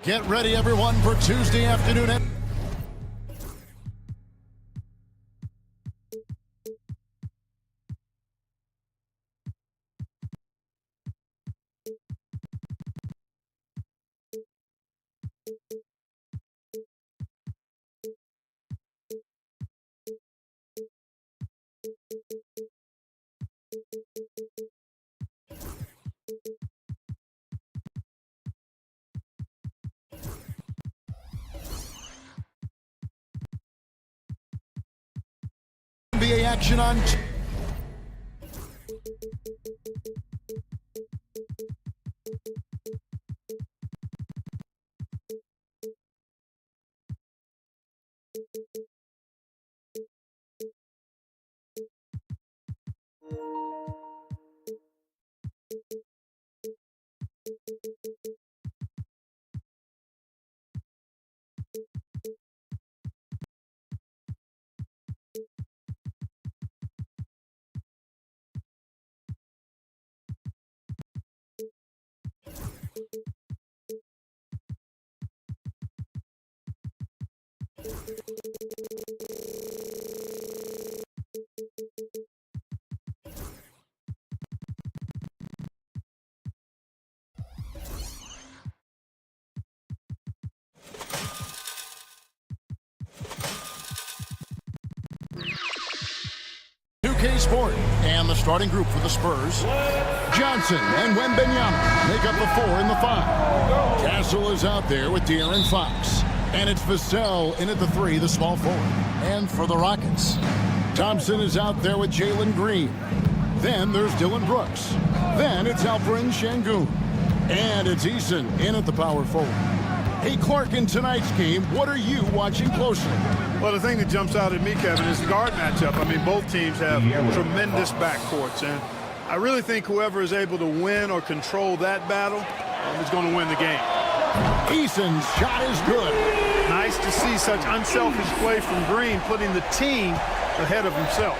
Get ready, everyone, for Tuesday afternoon. NBA action on. Sport and the starting group for the Spurs. Johnson and Wembanyama make up the 4 in the 5. Castle is out there with De'Aaron Fox. And it's Vassell in at the 3, the small forward. And for the Rockets, Thompson is out there with Jalen Green. Then there's Dylan Brooks. Then it's Alperen Şengün. And it's Eason in at the power forward. Hey, Clark, in tonight's game, what are you watching closely? Well, the thing that jumps out at me, Kevin, is the guard matchup. I mean, both teams have tremendous backcourts, and I really think whoever is able to win or control that battle is going to win the game. Eason's shot is good. Nice to see such unselfish play from Green, putting the team ahead of himself.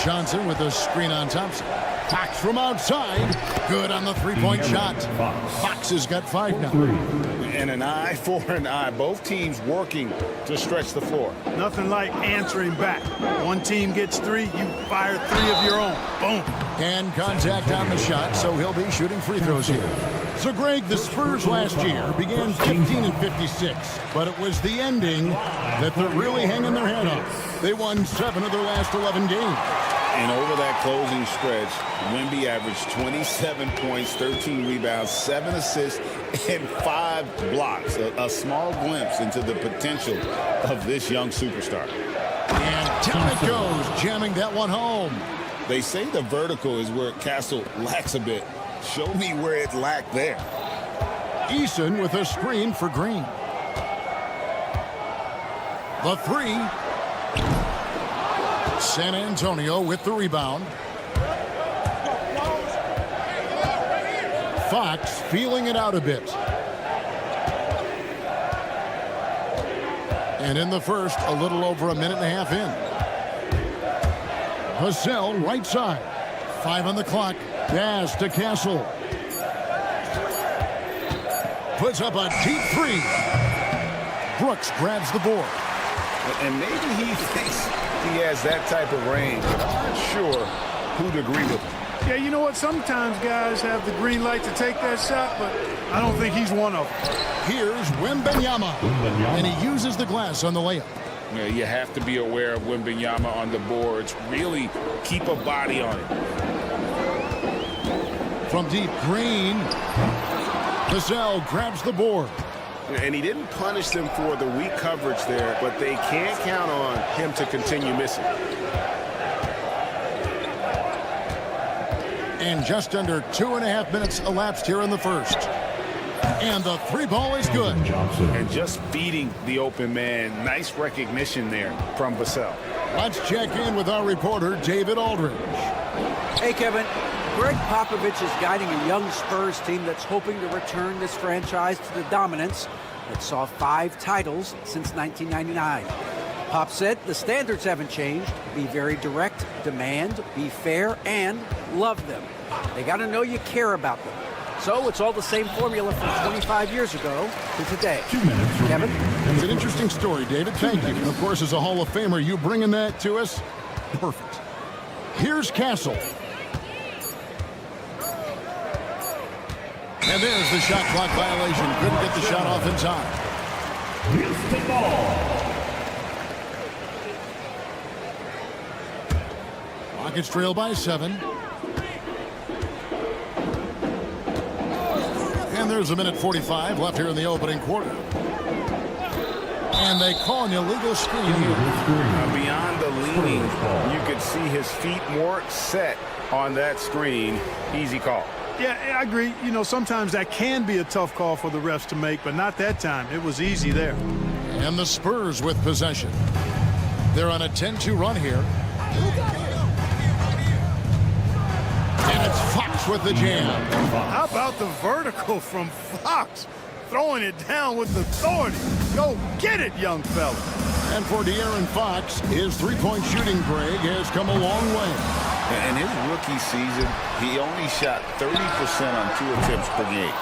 Johnson with a screen on Thompson. Fox from outside. Good on the three-point shot. Fox has got 5 now. And an eye for an eye. Both teams working to stretch the floor. Nothing like answering back. One team gets 3, you fire 3 of your own. Boom. And contact on the shot, so he'll be shooting free throws here. So, Greg, the Spurs last year began 15-56, but it was the ending that they're really hanging their head on. They won 7 of their last 11 games. And over that closing stretch, Wemby averaged 27 points, 13 rebounds, 7 assists, and 5 blocks. A small glimpse into the potential of this young superstar. And down it goes, jamming that one home. They say the vertical is where Castle lacks a bit. Show me where it lacked there. Eason with a screen for Green. The 3. San Antonio with the rebound. Fox feeling it out a bit. And in the first, a little over a minute and a half in. Vassell right side. 5 on the clock. Pass to Castle. Puts up a deep 3. Brooks grabs the board. And maybe he thinks he has that type of range. I'm not sure who'd agree with him. Yeah, you know what? Sometimes guys have the green light to take that shot, but I don't think he's one of them. Here's Wembanyama. And he uses the glass on the layup. Yeah, you have to be aware of Wembanyama on the boards. Really keep a body on it. From deep, Green. Vassell grabs the board. And he didn't punish them for the weak coverage there, but they can't count on him to continue missing. And just under 2.5 minutes elapsed here in the first. And the 3 ball is good. And just feeding the open man. Nice recognition there from Vassell. Let's check in with our reporter, David Aldridge. Hey, Kevin. Greg Popovich is guiding a young Spurs team that's hoping to return this franchise to the dominance that saw 5 titles since 1999. Pop said the standards haven't changed. Be very direct, demand, be fair, and love them. They got to know you care about them. So it's all the same formula from 25 years ago to today. 2 minutes. Kevin? It's an interesting story, David. Thank you. And of course, as a Hall of Famer, you bringing that to us? Perfect. Here's Castle. And there's the shot clock violation. Couldn't get the shot off in time. Houston ball. Rockets trail by 7. And there's a minute 45 left here in the opening quarter. And they call an illegal screen here. Beyond the leaning, you could see his feet more set on that screen. Easy call. Yeah, I agree. You know, sometimes that can be a tough call for the refs to make, but not that time. It was easy there. And the Spurs with possession. They're on a 10-2 run here. And it's Fox with the jam. How about the vertical from Fox? Throwing it down with authority. Go get it, young fella. And for De'Aaron Fox, his three-point shooting, Greg, has come a long way. In his rookie season, he only shot 30% on 2 attempts per game.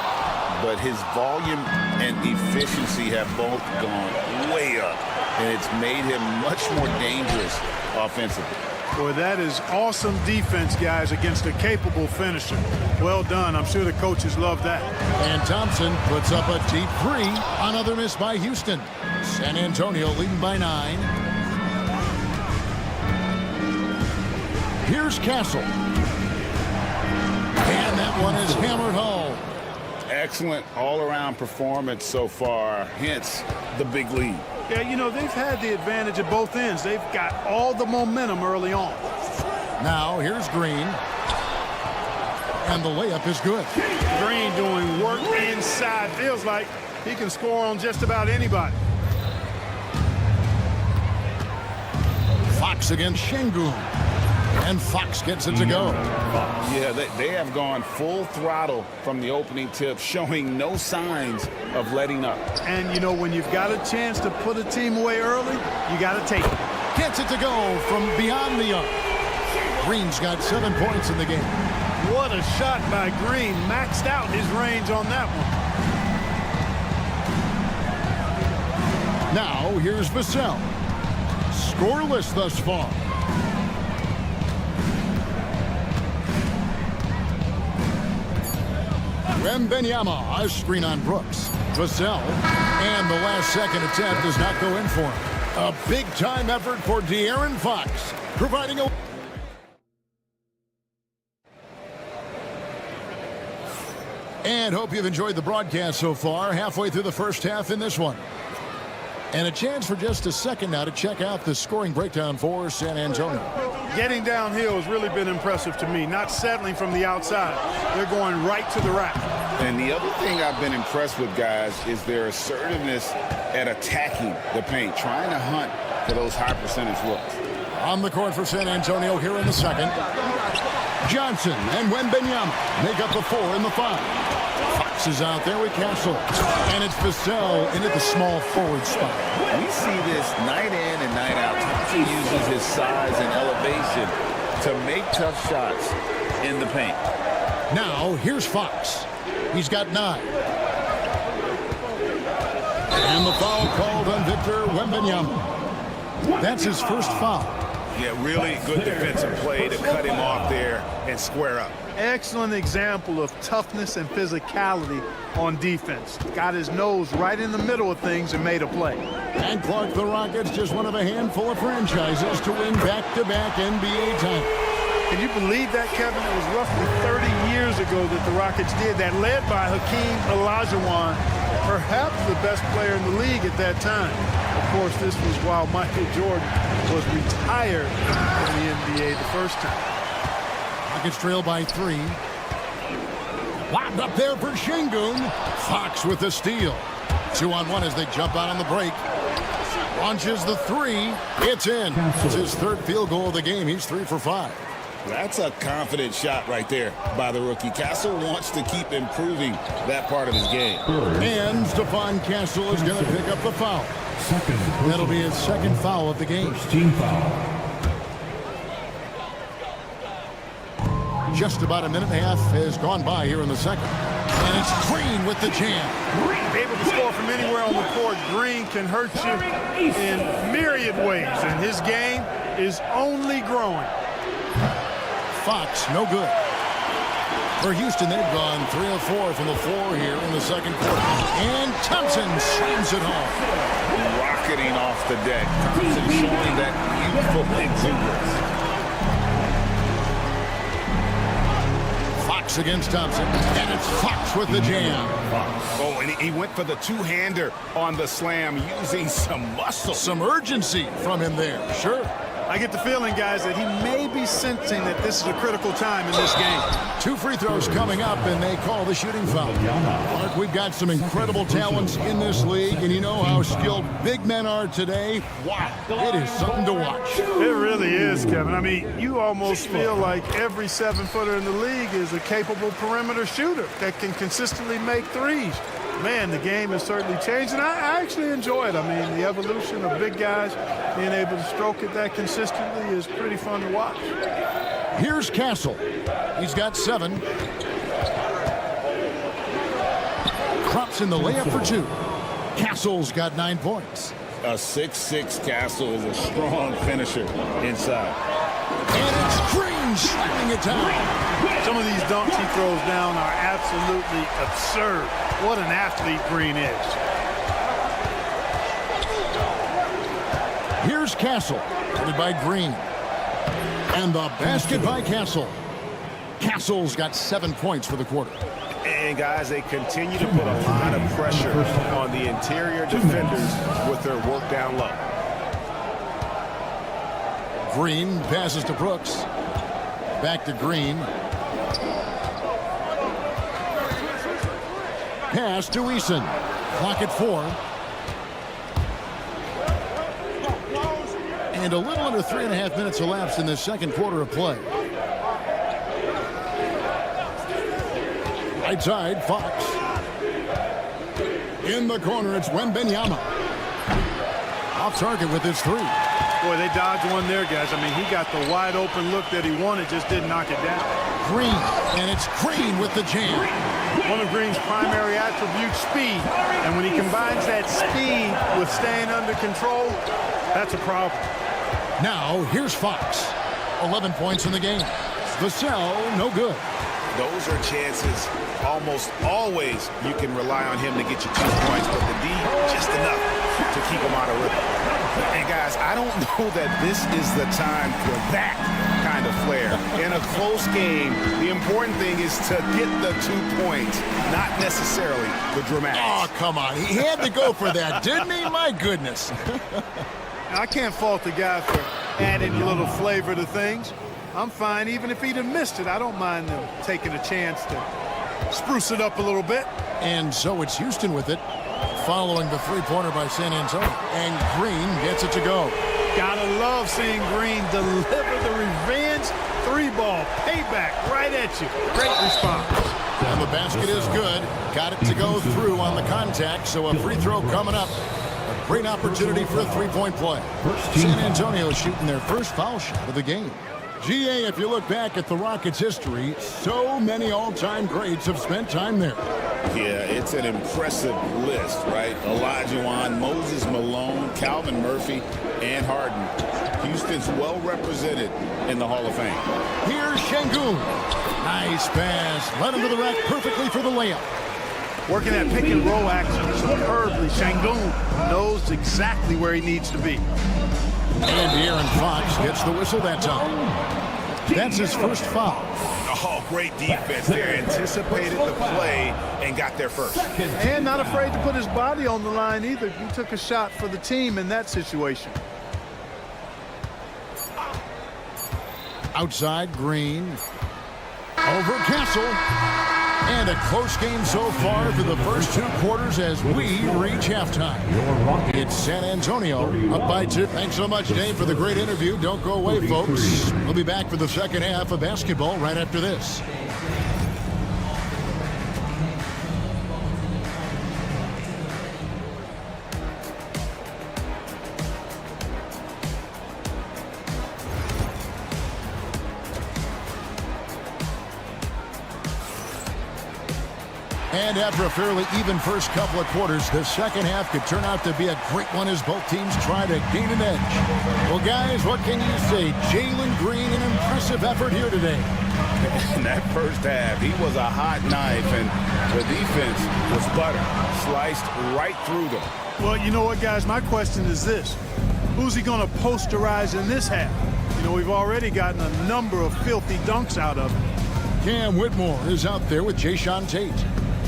But his volume and efficiency have both gone way up. And it's made him much more dangerous offensively. Boy, that is awesome defense, guys, against a capable finisher. Well done. I'm sure the coaches love that. And Thompson puts up a deep 3. Another miss by Houston. San Antonio leading by 9. Here's Castle. And that one is hammered home. Excellent all-around performance so far, hence the big lead. Yeah, you know, they've had the advantage at both ends. They've got all the momentum early on. Now, here's Green. And the layup is good. Green doing work inside. Feels like he can score on just about anybody. Fox against Şengün. And Fox gets it to go. Yeah, they have gone full throttle from the opening tip, showing no signs of letting up. And, you know, when you've got a chance to put a team away early, you got to take it. Gets it to go from beyond the arc. Green's got 7 points in the game. What a shot by Green. Maxed out his range on that one. Now, here's Vassell. Scoreless thus far. Wembanyama, a screen on Brooks. Vassell, and the last second attempt does not go in for him. A big-time effort for De'Aaron Fox, providing a... And hope you've enjoyed the broadcast so far, halfway through the first half in this one. And a chance for just a second now to check out the scoring breakdown for San Antonio. Getting downhill has really been impressive to me, not settling from the outside. They're going right to the rack. And the other thing I've been impressed with, guys, is their assertiveness at attacking the paint, trying to hunt for those high percentage looks. On the court for San Antonio here in the second. Johnson and Wembanyama make up the 4 in the 5. Fox is out there with Castle. And it's Vassell into the small forward spot. We see this night in and night out. Thompson uses his size and elevation to make tough shots in the paint. Now, here's Fox. He's got 9. And the foul called on Victor Wembanyama. That's his first foul. Yeah, really good defensive play to cut him off there and square up. Excellent example of toughness and physicality on defense. Got his nose right in the middle of things and made a play. And Clark, the Rockets, just one of a handful of franchises to win back-to-back NBA titles. Can you believe that, Kevin? It was roughly 30 years ago that the Rockets did that, led by Hakeem Olajuwon, perhaps the best player in the league at that time. Of course, this was while Michael Jordan was retired from the NBA the first time. Rockets trail by 3. Lobbed up there for Şengün. Fox with the steal. 2-on-1 as they jump out on the break. Launches the 3. It's in. It's his third field goal of the game. He's 3 for 5. That's a confident shot right there by the rookie. Castle wants to keep improving that part of his game. And Stephon Castle is going to pick up the foul. That'll be his second foul of the game. First team foul. Just about a minute and a half has gone by here in the second. And it's Green with the jam. Able to score from anywhere on the court. Green can hurt you in myriad ways, and his game is only growing. Fox, no good. For Houston, they've gone 3 of 4 from the floor here in the second quarter. And Thompson slams it home. Rocketing off the deck. Thompson showing that youthful exuberance. Fox against Thompson. And it's Fox with the jam. Oh, and he went for the two-hander on the slam using some muscle. Some urgency from him there, sure. I get the feeling, guys, that he may be sensing that this is a critical time in this game. 2 free throws coming up, and they call the shooting foul. Mark, we've got some incredible talents in this league, and you know how skilled big men are today. Wow, it is something to watch. It really is, Kevin. I mean, you almost feel like every 7-footer in the league is a capable perimeter shooter that can consistently make threes. Man, the game has certainly changed, and I actually enjoy it. I mean, the evolution of big guys being able to stroke it that consistently is pretty fun to watch. Here's Castle. He's got 7. Crops in the layup for 2. Castle's got 9 points. A 6'6" Castle is a strong finisher inside. And it's Green slamming it down. Some of these dunks he throws down are absolutely absurd. What an athlete Green is. Here's Castle, headed by Green. And the basket by Castle. Castle's got 7 points for the quarter. And, guys, they continue to put a lot of pressure on the interior defenders with their work down low. Green passes to Brooks. Back to Green. Pass to Eason. Clock at 4. And a little under 3.5 minutes elapsed in this second quarter of play. Right side, Fox. In the corner, it's Wembanyama. Off target with his 3. Boy, they dodged one there, guys. I mean, he got the wide open look that he wanted, just didn't knock it down. Green, and it's Green with the jam. One of Green's primary attributes, speed. And when he combines that speed with staying under control, that's a problem. Now, here's Fox. 11 points in the game. Vassell, no good. Those are chances. Almost always you can rely on him to get you 2 points, but the D, just enough to keep him out of rhythm. And, guys, I don't know that this is the time for that kind of flair. In a close game, the important thing is to get the 2 points, not necessarily the dramatics. Oh, come on. He had to go for that, didn't he? My goodness. I can't fault the guy for adding a little flavor to things. I'm fine. Even if he'd have missed it, I don't mind them taking a chance to spruce it up a little bit. And so it's Houston with it, following the 3-pointer by San Antonio. And Green gets it to go. Gotta love seeing Green deliver the revenge 3-ball payback right at you. Great response. And the basket is good. Got it to go through on the contact, so a free throw coming up. A great opportunity for a 3-point play. San Antonio shooting their first foul shot of the game. GA, if you look back at the Rockets' history, so many all-time greats have spent time there. Yeah, it's an impressive list, right? Olajuwon, Moses Malone, Calvin Murphy, and Harden. Houston's well represented in the Hall of Fame. Here's Şengün. Nice pass. Led him to the rack perfectly for the layup. Working that pick and roll action superbly. Şengün knows exactly where he needs to be. And De'Aaron Fox gets the whistle that time. That's his first foul. Oh, great defense there. Anticipated the play and got there first. And not afraid to put his body on the line either. He took a shot for the team in that situation. Outside, Green. Over Castle. And a close game so far for the first 2 quarters as we reach halftime. It's San Antonio up by 2. Thanks so much, Dave, for the great interview. Don't go away, folks. We'll be back for the second half of basketball right after this. And after a fairly even first couple of quarters, the second half could turn out to be a great one as both teams try to gain an edge. Well, guys, what can you say? Jalen Green, an impressive effort here today. In that first half, he was a hot knife, and the defense was butter, sliced right through them. Well, you know what, guys? My question is this. Who's he going to posterize in this half? You know, we've already gotten a number of filthy dunks out of him. Cam Whitmore is out there with Jayshawn Tate.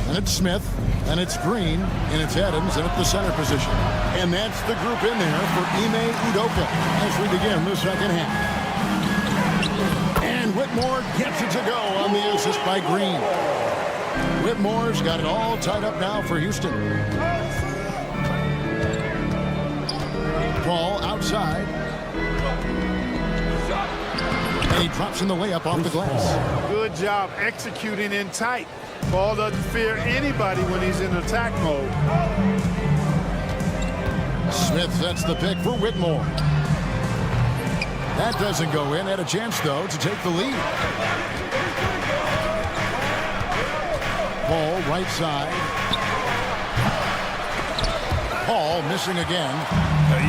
And it's Smith, and it's Green, and it's Adams, and at the center position. And that's the group in there for Ime Udoka as we begin the second half. And Whitmore gets it to go on the assist by Green. Whitmore's got it all tied up now for Houston. Ball outside. And he drops in the layup off the glass. Good job executing in tight. Ball doesn't fear anybody when he's in attack mode. Smith sets the pick for Whitmore. That doesn't go in. Had a chance, though, to take the lead. Ball right side. Paul missing again.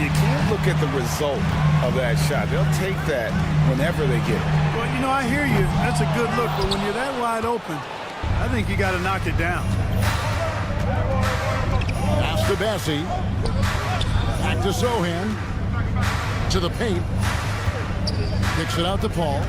You can't look at the result of that shot. They'll take that whenever they get it. Well, you know, I hear you. That's a good look, but when you're that wide open, I think you got to knock it down. Pass to Bassie. Back to Sohan. To the paint. Kicks it out to Paul.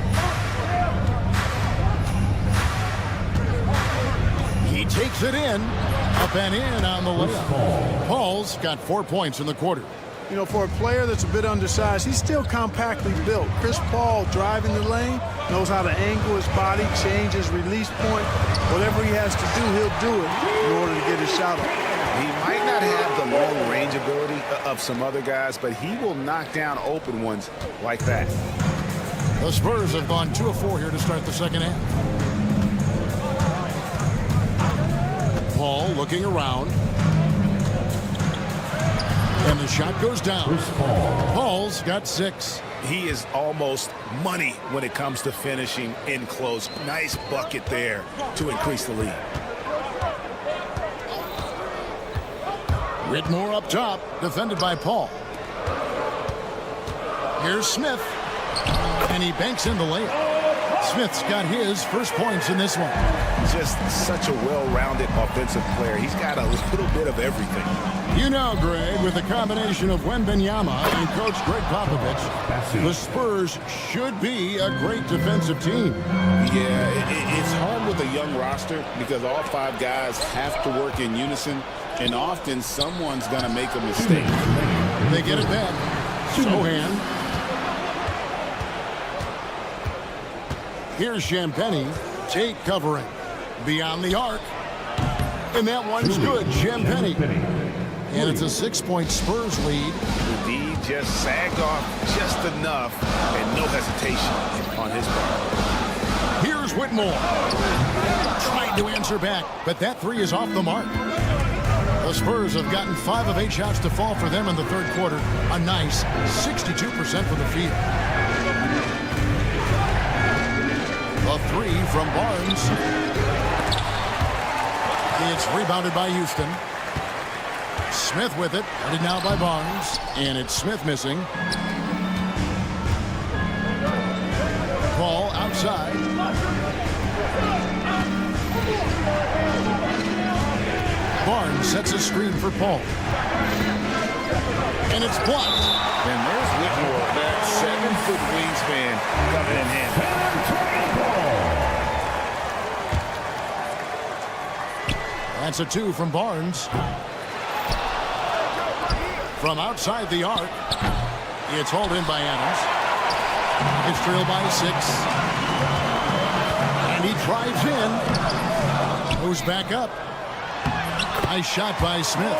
He takes it in. Up and in on the layup. Paul's got 4 points in the quarter. You know, for a player that's a bit undersized, he's still compactly built. Chris Paul driving the lane, knows how to angle his body, change his release point. Whatever he has to do, he'll do it in order to get his shot off. He might not have the long range ability of some other guys, but he will knock down open ones like that. The Spurs have gone 2 of 4 here to start the second half. Paul looking around. And the shot goes down. Paul's got 6. He is almost money when it comes to finishing in close. Nice bucket there to increase the lead. Whitmore up top, defended by Paul. Here's Smith. And he banks in the layup. Smith's got his first points in this one. Just such a well-rounded offensive player. He's got a little bit of everything. You know, Greg, with the combination of Wembanyama and Coach Greg Popovich, the Spurs should be a great defensive team. Yeah, it's hard with a young roster because all 5 guys have to work in unison, and often someone's going to make a mistake. They get it back. Sohan. Here's Champagnie. Tate covering. Beyond the arc. And that one's good. Champagnie. And it's a 6-point Spurs lead. The D just sagged off just enough and no hesitation on his part. Here's Whitmore. Trying to answer back, but that 3 is off the mark. The Spurs have gotten 5 of 8 shots to fall for them in the third quarter. A nice 62% from the field. A 3 from Barnes. It's rebounded by Houston. Smith with it. Headed now by Barnes. And it's Smith missing. Ball outside. Barnes sets a screen for Paul. And it's blocked. And there's Whitmore, that 7-foot wingspan coming in handy. That's a 2 from Barnes. From outside the arc, it's hauled in by Adams. It's trailed by 6. And he drives in. Moves back up. Nice shot by Smith.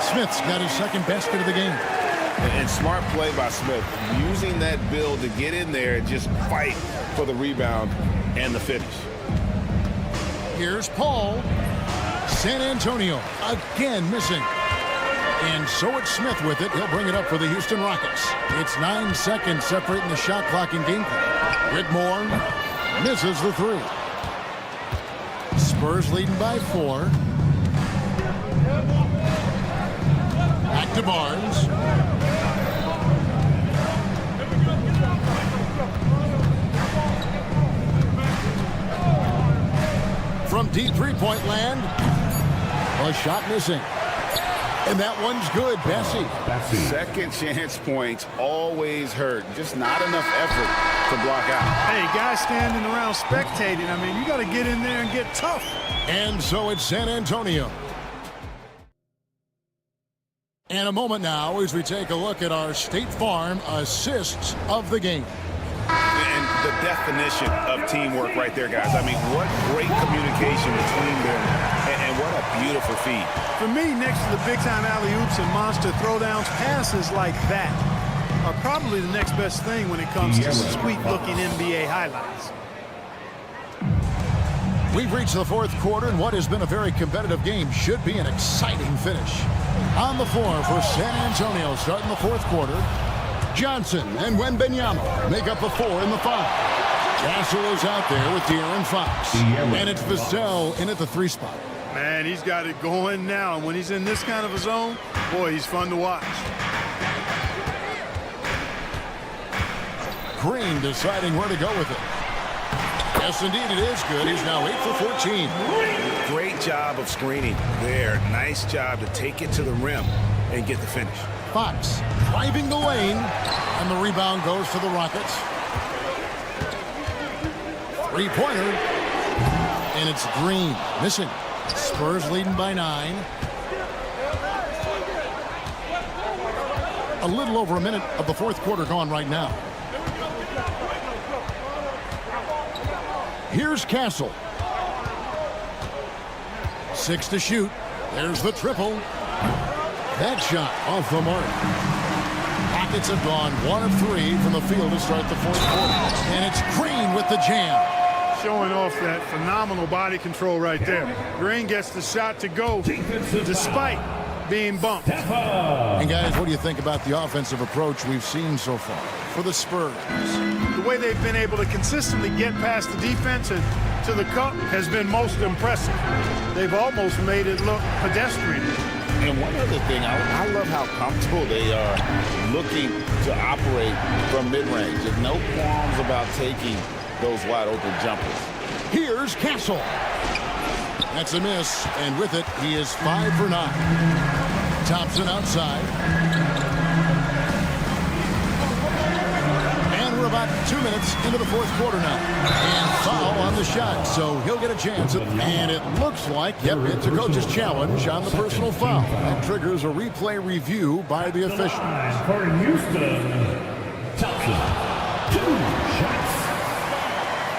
Smith's got his second basket of the game. And smart play by Smith, using that build to get in there and just fight for the rebound and the finish. Here's Paul. San Antonio again missing. And so it's Smith with it. He'll bring it up for the Houston Rockets. It's 9 seconds separating the shot clock and game clock. Whitmore misses the 3. Spurs leading by 4. Back to Barnes. From deep three-point land. A shot missing. And that one's good, Bessie. Second chance points always hurt. Just not enough effort to block out. Hey, guys standing around spectating. I mean, you got to get in there and get tough. And so it's San Antonio. And a moment now as we take a look at our State Farm assists of the game. And the definition of teamwork right there, guys. I mean, what great communication between them, and what a beautiful feed. For me, next to the big-time alley-oops and monster throwdowns, passes like that are probably the next best thing when it comes to sweet-looking NBA highlights. We've reached the fourth quarter, and what has been a very competitive game should be an exciting finish. On the floor for San Antonio, starting the fourth quarter, Johnson and Wembanyama make up a 4 in the 5. Castle is out there with De'Aaron Fox. And it's Vassell in at the 3 spot. Man, he's got it going now. And when he's in this kind of a zone, boy, he's fun to watch. Green deciding where to go with it. Yes, indeed, it is good. He's now 8 for 14. Great job of screening there. Nice job to take it to the rim and get the finish. Fox driving the lane, and the rebound goes to the Rockets. Three-pointer, and it's Green missing. Spurs leading by 9. A little over a minute of the fourth quarter gone right now. Here's Castle. 6 to shoot. There's the triple. That shot off the mark. Rockets have gone 1 of 3 from the field to start the fourth quarter. And it's Green with the jam. Showing off that phenomenal body control right there. Green gets the shot to go despite being bumped. And guys, what do you think about the offensive approach we've seen so far for the Spurs? The way they've been able to consistently get past the defense and to the cup has been most impressive. They've almost made it look pedestrian. And one other thing, I love how comfortable they are looking to operate from mid-range. There's no qualms about taking those wide-open jumpers. Here's Castle. That's a miss, and with it, he is 5 for 9. Thompson outside. And we're about 2 minutes into the fourth quarter now. And foul on the shot, so he'll get a chance. And it looks like, yep, it's a coach's challenge on the personal foul. That triggers a replay review by the official. For Houston, Thompson, 2 shots.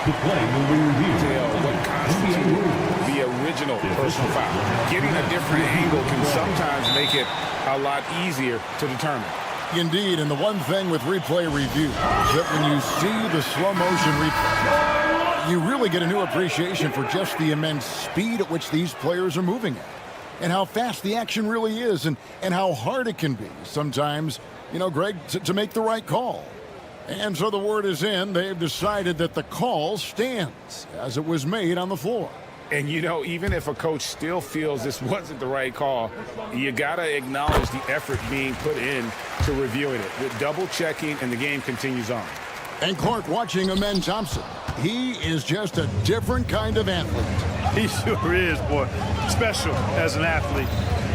The play will be reviewed. What constitutes the original personal foul. Getting a different angle can sometimes make it a lot easier to determine. Indeed, and the one thing with replay review is that when you see the slow motion replay, you really get a new appreciation for just the immense speed at which these players are moving at, and how fast the action really is, and how hard it can be sometimes, you know, Greg, to make the right call. And so the word is in. They've decided that the call stands as it was made on the floor. And, you know, even if a coach still feels this wasn't the right call, you got to acknowledge the effort being put in to reviewing it. With double checking, and the game continues on. And Clark watching Amen Thompson. He is just a different kind of athlete. He sure is, boy. Special as an athlete.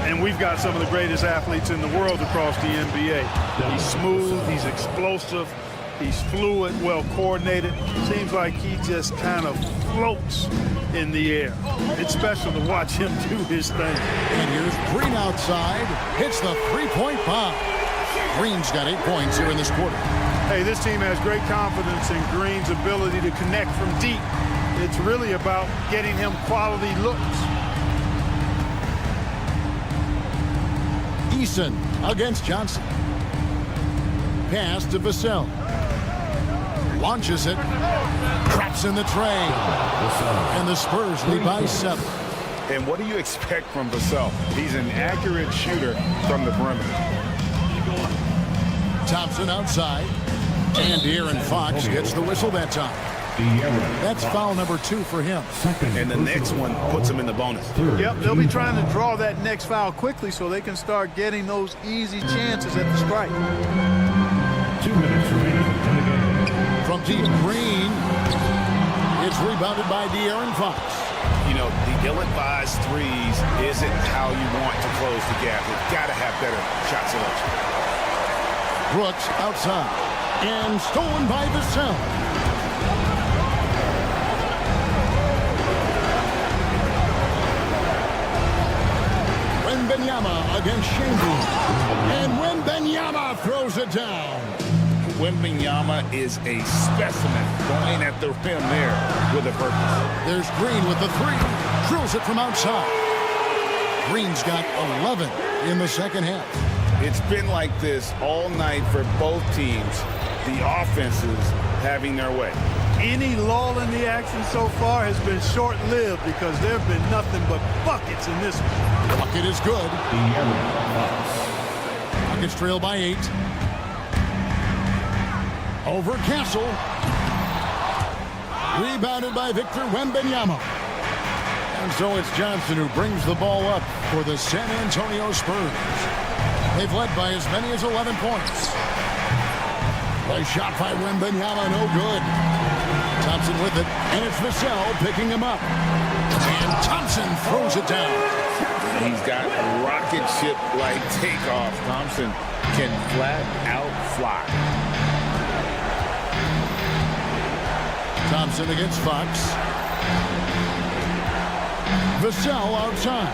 And we've got some of the greatest athletes in the world across the NBA. He's smooth, he's explosive, he's fluid, well coordinated. Seems like he just kind of floats in the air. It's special to watch him do his thing. And here's Green outside. Hits the three-point bomb. Green's got 8 points here in this quarter. Hey, this team has great confidence in Green's ability to connect from deep. It's really about getting him quality looks. Eason against Johnson. Pass to Vassell. Launches it. Traps in the tray. And the Spurs lead by 7. And what do you expect from Vassell? He's an accurate shooter from the perimeter. Thompson outside. And De'Aaron Fox gets the whistle that time. That's foul number 2 for him. And the next one puts him in the bonus. Yep, they'll be trying to draw that next foul quickly so they can start getting those easy chances at the strike. 2 minutes remaining in the game. From deep, Green. It's rebounded by De'Aaron Fox. You know, the ill-advised threes isn't how you want to close the gap. You've got to have better shot selection. Brooks outside. And stolen by Vassell. Wembanyama against Shingu. And Wembanyama throws it down. Wembanyama is a specimen going at the rim there with a purpose. There's Green with the 3. Drills it from outside. Green's got 11 in the second half. It's been like this all night for both teams. The offenses having their way. Any lull in the action so far has been short-lived because there have been nothing but buckets in this one. Bucket is good. Buckets trail by 8. Over Castle. Rebounded by Victor Wembanyama. And so it's Johnson who brings the ball up for the San Antonio Spurs. They've led by as many as 11 points. The shot by Wembanyama, no good. Thompson with it, and it's Vassell picking him up. And Thompson throws it down. He's got rocket ship-like takeoff. Thompson can flat out fly. Thompson against Fox. Vassell outside.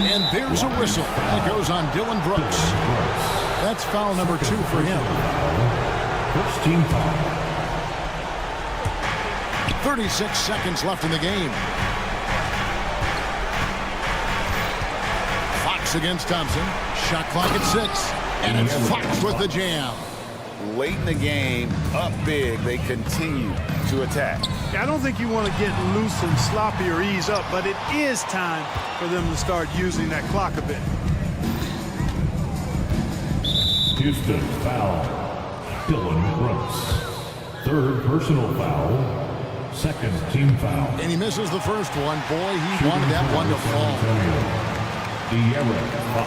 And there's a whistle. That goes on Dylan Brooks. That's foul number 2 for him. First team foul. 36 seconds left in the game. Fox against Thompson. Shot clock at 6. And it's Fox with the jam. Late in the game, up big, they continue to attack. I don't think you want to get loose and sloppy or ease up, but it is time for them to start using that clock a bit. Houston foul. Dylan Brooks. Third personal foul. Second team foul. And he misses the first one. Boy, he wanted that one to fall.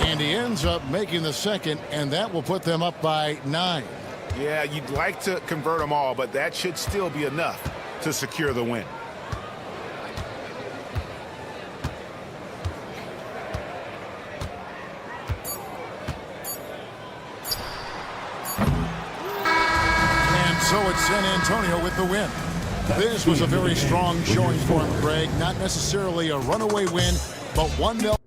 And he ends up making the second, and that will put them up by 9. Yeah, you'd like to convert them all, but that should still be enough to secure the win. And so it's San Antonio with the win. This was a very strong showing for him, Greg. Not necessarily a runaway win, but one they'll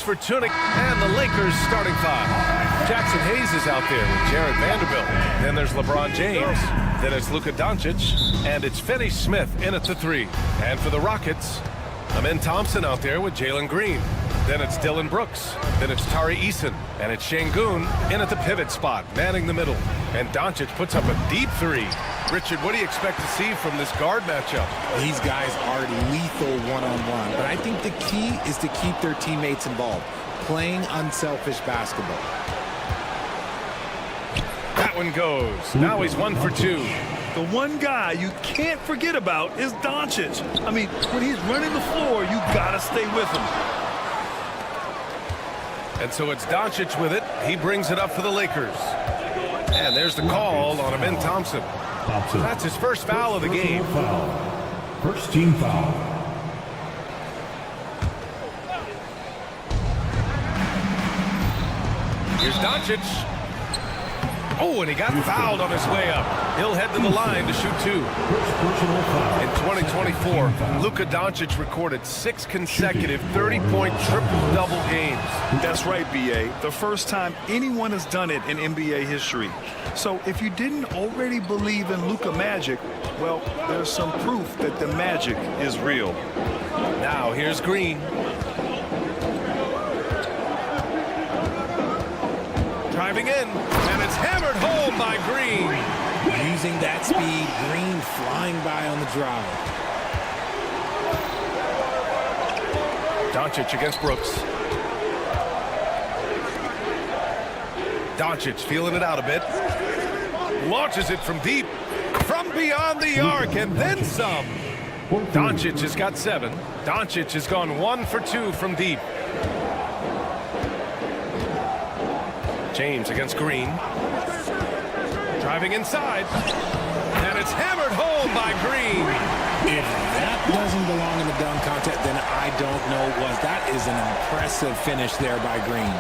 for Tunic and the Lakers starting five. Jackson Hayes is out there with Jared Vanderbilt. Then there's LeBron James. Then it's Luka Doncic. And it's Finney Smith in at the three. And for the Rockets, Amen Thompson out there with Jalen Green. Then it's Dylan Brooks. Then it's Tari Eason. And it's Şengün in at the pivot spot, manning the middle. And Doncic puts up a deep three. Richard, what do you expect to see from this guard matchup? These guys are lethal one-on-one, but I think the key is to keep their teammates involved, playing unselfish basketball. That one goes. Now he's 1 for 2. The one guy you can't forget about is Doncic. I mean, when he's running the floor, you gotta stay with him. And so it's Doncic with it. He brings it up for the Lakers. And there's the call on Amen Thompson. That's his first foul of the game. First team foul. Here's Doncic. Oh, and he got fouled on his way up. He'll head to the line to shoot 2. In 2024, Luka Doncic recorded 6 consecutive 30-point triple-double games. That's right, B.A. The first time anyone has done it in NBA history. So if you didn't already believe in Luka Magic, well, there's some proof that the magic is real. Now here's Green. Driving in, and it's hammered home by Green. Using that speed, Green flying by on the drive. Doncic against Brooks. Doncic feeling it out a bit. Launches it from deep, from beyond the arc, and then some. Doncic has got 7. Doncic has gone 1 for 2 from deep. James against Green. Driving inside. And it's hammered home by Green. If that doesn't belong in the dunk contest, then I don't know what. That is an impressive finish there by Green.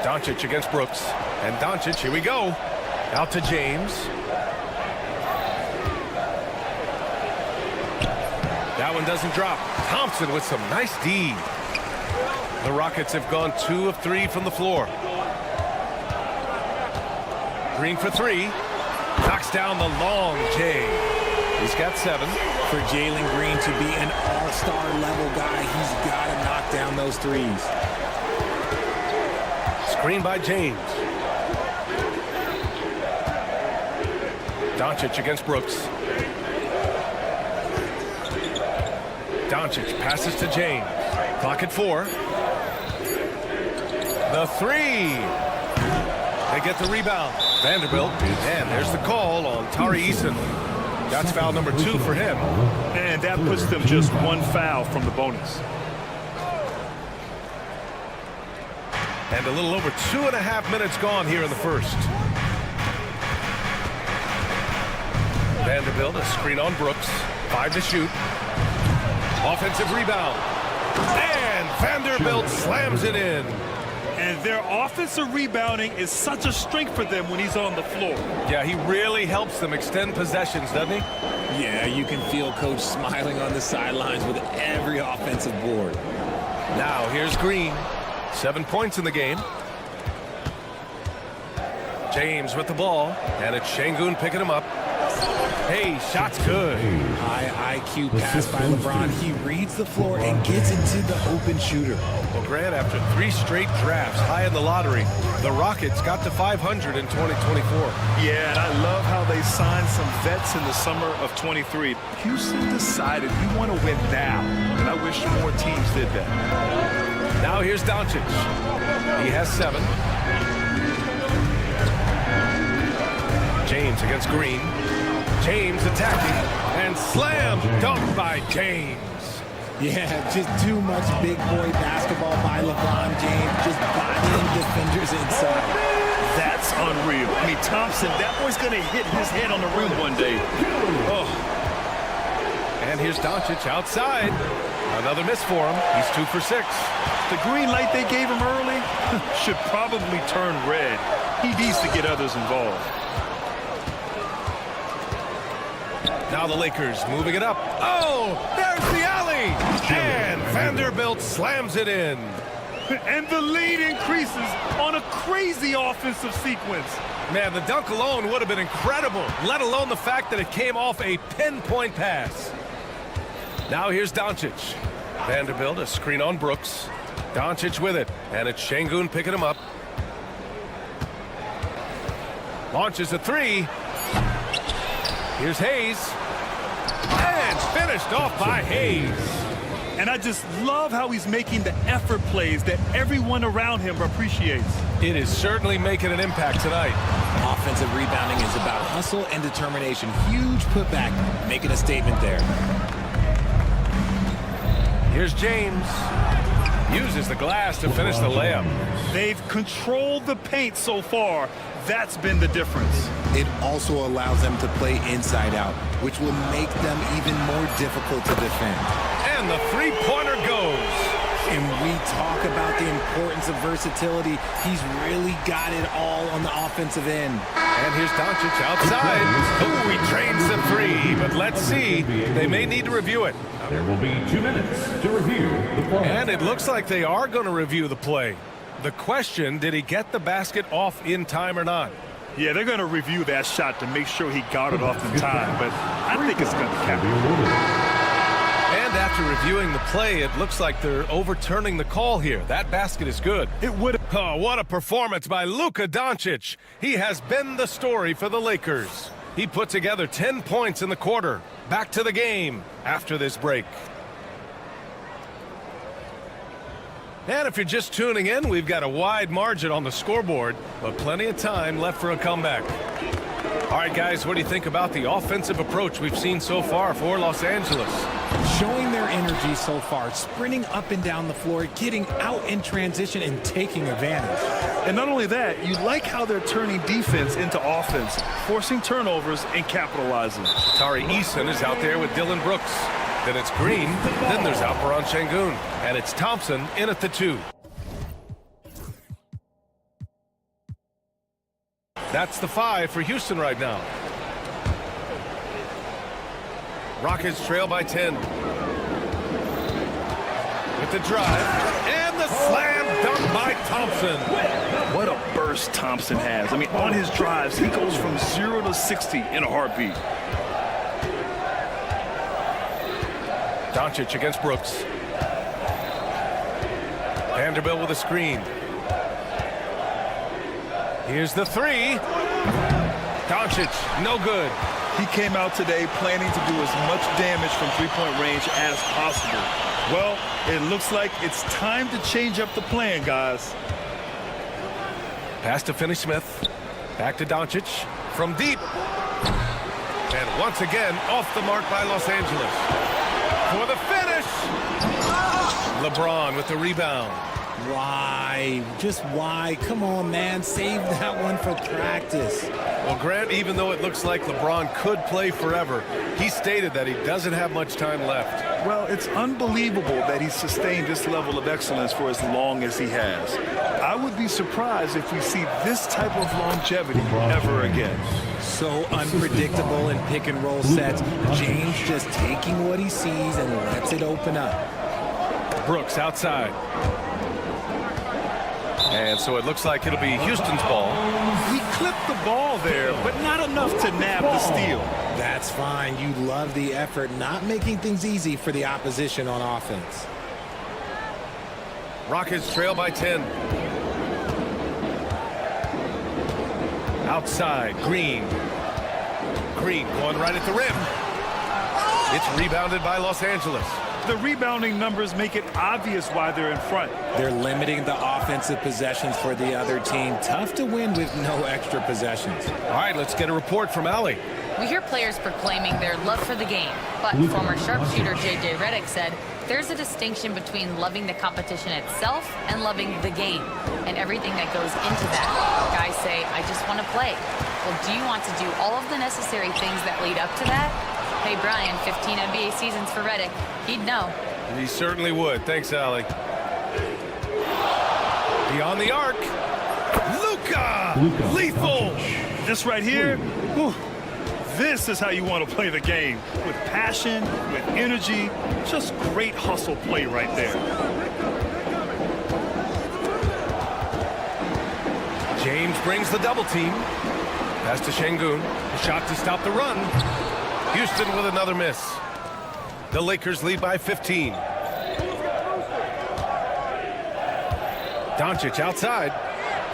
Doncic against Brooks. And Doncic, here we go. Out to James. That one doesn't drop. Thompson with some nice D. The Rockets have gone 2 of 3 from the floor. Green for 3. Knocks down the long J. He's got 7. For Jalen Green to be an all-star level guy, he's got to knock down those threes. Screen by James. Doncic against Brooks. Doncic passes to James. Clock at 4. The 3. They get the rebound. Vanderbilt. And there's the call on Tari Eason. That's foul number 2 for him. And that puts them just 1 foul from the bonus. And a little over 2.5 minutes gone here in the first. Vanderbilt, a screen on Brooks. 5 to shoot. Offensive rebound. And Vanderbilt slams it in. And their offensive rebounding is such a strength for them when he's on the floor. Yeah, he really helps them extend possessions, doesn't he? Yeah, you can feel Coach smiling on the sidelines with every offensive board. Now here's Green. 7 points in the game. James with the ball. And it's Şengün picking him up. Hey, shot's good. High IQ pass by LeBron. He reads the floor and gets into the open shooter. Well, Grant, after 3 straight drafts high in the lottery, the Rockets got to 500 in 2024. Yeah, and I love how they signed some vets in the summer of 23. Houston decided we want to win now, and I wish more teams did that. Now here's Doncic. He has 7. James against Green. James attacking and slam dunk by James. Yeah, just too much big boy basketball by LeBron James, just bodying defenders inside. That's unreal. I mean, Thompson, that boy's going to hit his head on the rim one day. Oh. And here's Doncic outside. Another miss for him. He's 2 for 6. The green light they gave him early should probably turn red. He needs to get others involved. Now the Lakers moving it up. Oh, there's the alley. And Vanderbilt slams it in. And the lead increases on a crazy offensive sequence. Man, the dunk alone would have been incredible, let alone the fact that it came off a pinpoint pass. Now here's Doncic. Vanderbilt, a screen on Brooks. Doncic with it, and it's Şengün picking him up. Launches a three. Here's Hayes. And finished off by Hayes. And I just love how he's making the effort plays that everyone around him appreciates. It is certainly making an impact tonight. Offensive rebounding is about hustle and determination. Huge putback, making a statement there. Here's James. Uses the glass to finish the layup. They've controlled the paint so far. That's been the difference. It also allows them to play inside out, which will make them even more difficult to defend. And the three-pointer goes. And we talk about the importance of versatility. He's really got it all on the offensive end. And here's Doncic outside. Oh, he drains the three. But let's see. They may need to review it. There will be 2 minutes to review the play. And it looks like they are going to review the play. The question, did he get the basket off in time or not? Yeah, they're going to review that shot to make sure he got it off in time, but I think it's going to count. And after reviewing the play, it looks like they're overturning the call here. That basket is good. It would. Oh, what a performance by Luka Doncic. He has been the story for the Lakers. He put together 10 points in the quarter. Back to the game after this break. And if you're just tuning in, we've got a wide margin on the scoreboard, but plenty of time left for a comeback. All right, guys, what do you think about the offensive approach we've seen so far for Los Angeles? Showing their energy so far, sprinting up and down the floor, getting out in transition and taking advantage. And not only that, you like how they're turning defense into offense, forcing turnovers and capitalizing. Tari Eason is out there with Dillon Brooks. Then it's Green. Then there's Alperen Şengün. And it's Thompson in at the 2. That's the 5 for Houston right now. Rockets trail by 10. With the drive. And the slam dunk by Thompson. What a burst Thompson has. I mean, on his drives, he goes from 0 to 60 in a heartbeat. Doncic against Brooks. Vanderbilt with a screen. Here's the 3. Doncic, no good. He came out today planning to do as much damage from three-point range as possible. Well, it looks like it's time to change up the plan, guys. Pass to Finney-Smith. Back to Doncic. From deep. And once again, off the mark by Los Angeles. For the finish. LeBron with the rebound. Why? Just why? Come on, man. Save that one for practice. Well, Grant, even though it looks like LeBron could play forever, he stated that he doesn't have much time left. Well, it's unbelievable that he's sustained this level of excellence for as long as he has. I would be surprised if we see this type of longevity ever again. So unpredictable in pick and roll sets. James just taking what he sees and lets it open up. Brooks outside. And so it looks like it'll be Houston's ball. He clipped the ball there, but not enough to nab the steal. That's fine. You love the effort, not making things easy for the opposition on offense. Rockets trail by 10. Outside, Green. Green going right at the rim. It's rebounded by Los Angeles. The rebounding numbers make it obvious why they're in front. They're limiting the offensive possessions for the other team. Tough to win with no extra possessions. All right, let's get a report from Allie. We hear players proclaiming their love for the game, but former sharpshooter J.J. Redick said there's a distinction between loving the competition itself and loving the game and everything that goes into that. Guys say, I just want to play. Well, do you want to do all of the necessary things that lead up to that? Hey, Brian, 15 NBA seasons for Redick. He'd know. He certainly would. Thanks, Allie. Beyond the arc. Luka! Lethal! This right here, whew, This is how you want to play the game. With passion, with energy, just great hustle play right there. James brings the double team. Pass to Şengün. A shot to stop the run. Houston with another miss. The Lakers lead by 15. Doncic outside.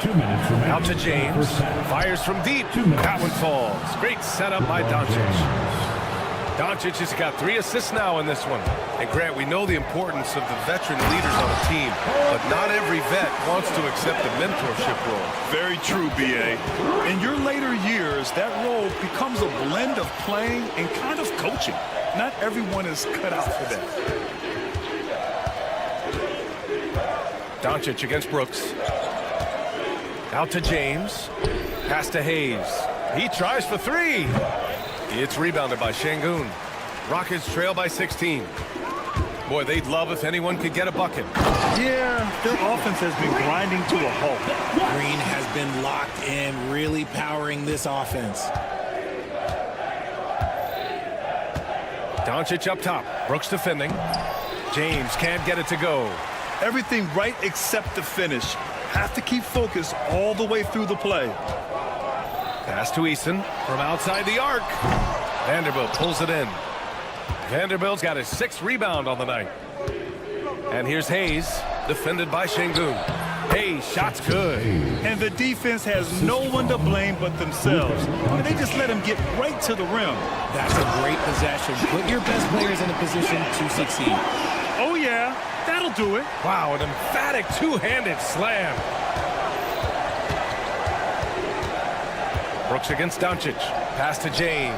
2 minutes remaining. Out to James. Fires from deep. That one falls. Great setup by Doncic. Doncic has got 3 assists now in this one. And Grant, we know the importance of the veteran leaders on a team, but not every vet wants to accept the mentorship role. Very true, B.A. In your later years, that role becomes a blend of playing and kind of coaching. Not everyone is cut out for that. Doncic against Brooks. Out to James. Pass to Hayes. He tries for 3. It's rebounded by Şengün. Rockets trail by 16. Boy, they'd love if anyone could get a bucket. Yeah, their offense has been grinding to a halt. Green has been locked in, really powering this offense. Doncic up top. Brooks defending. James can't get it to go. Everything right except the finish. Have to keep focused all the way through the play. Pass to Eason from outside the arc. Vanderbilt pulls it in. Vanderbilt's got his 6th rebound on the night. And here's Hayes, defended by Şengün. Hayes, shot's good. And the defense has no one to blame but themselves. They just let him get right to the rim. That's a great possession. Put your best players in a position to succeed. Oh, yeah, that'll do it. Wow, an emphatic two-handed slam. Brooks against Doncic. Pass to James.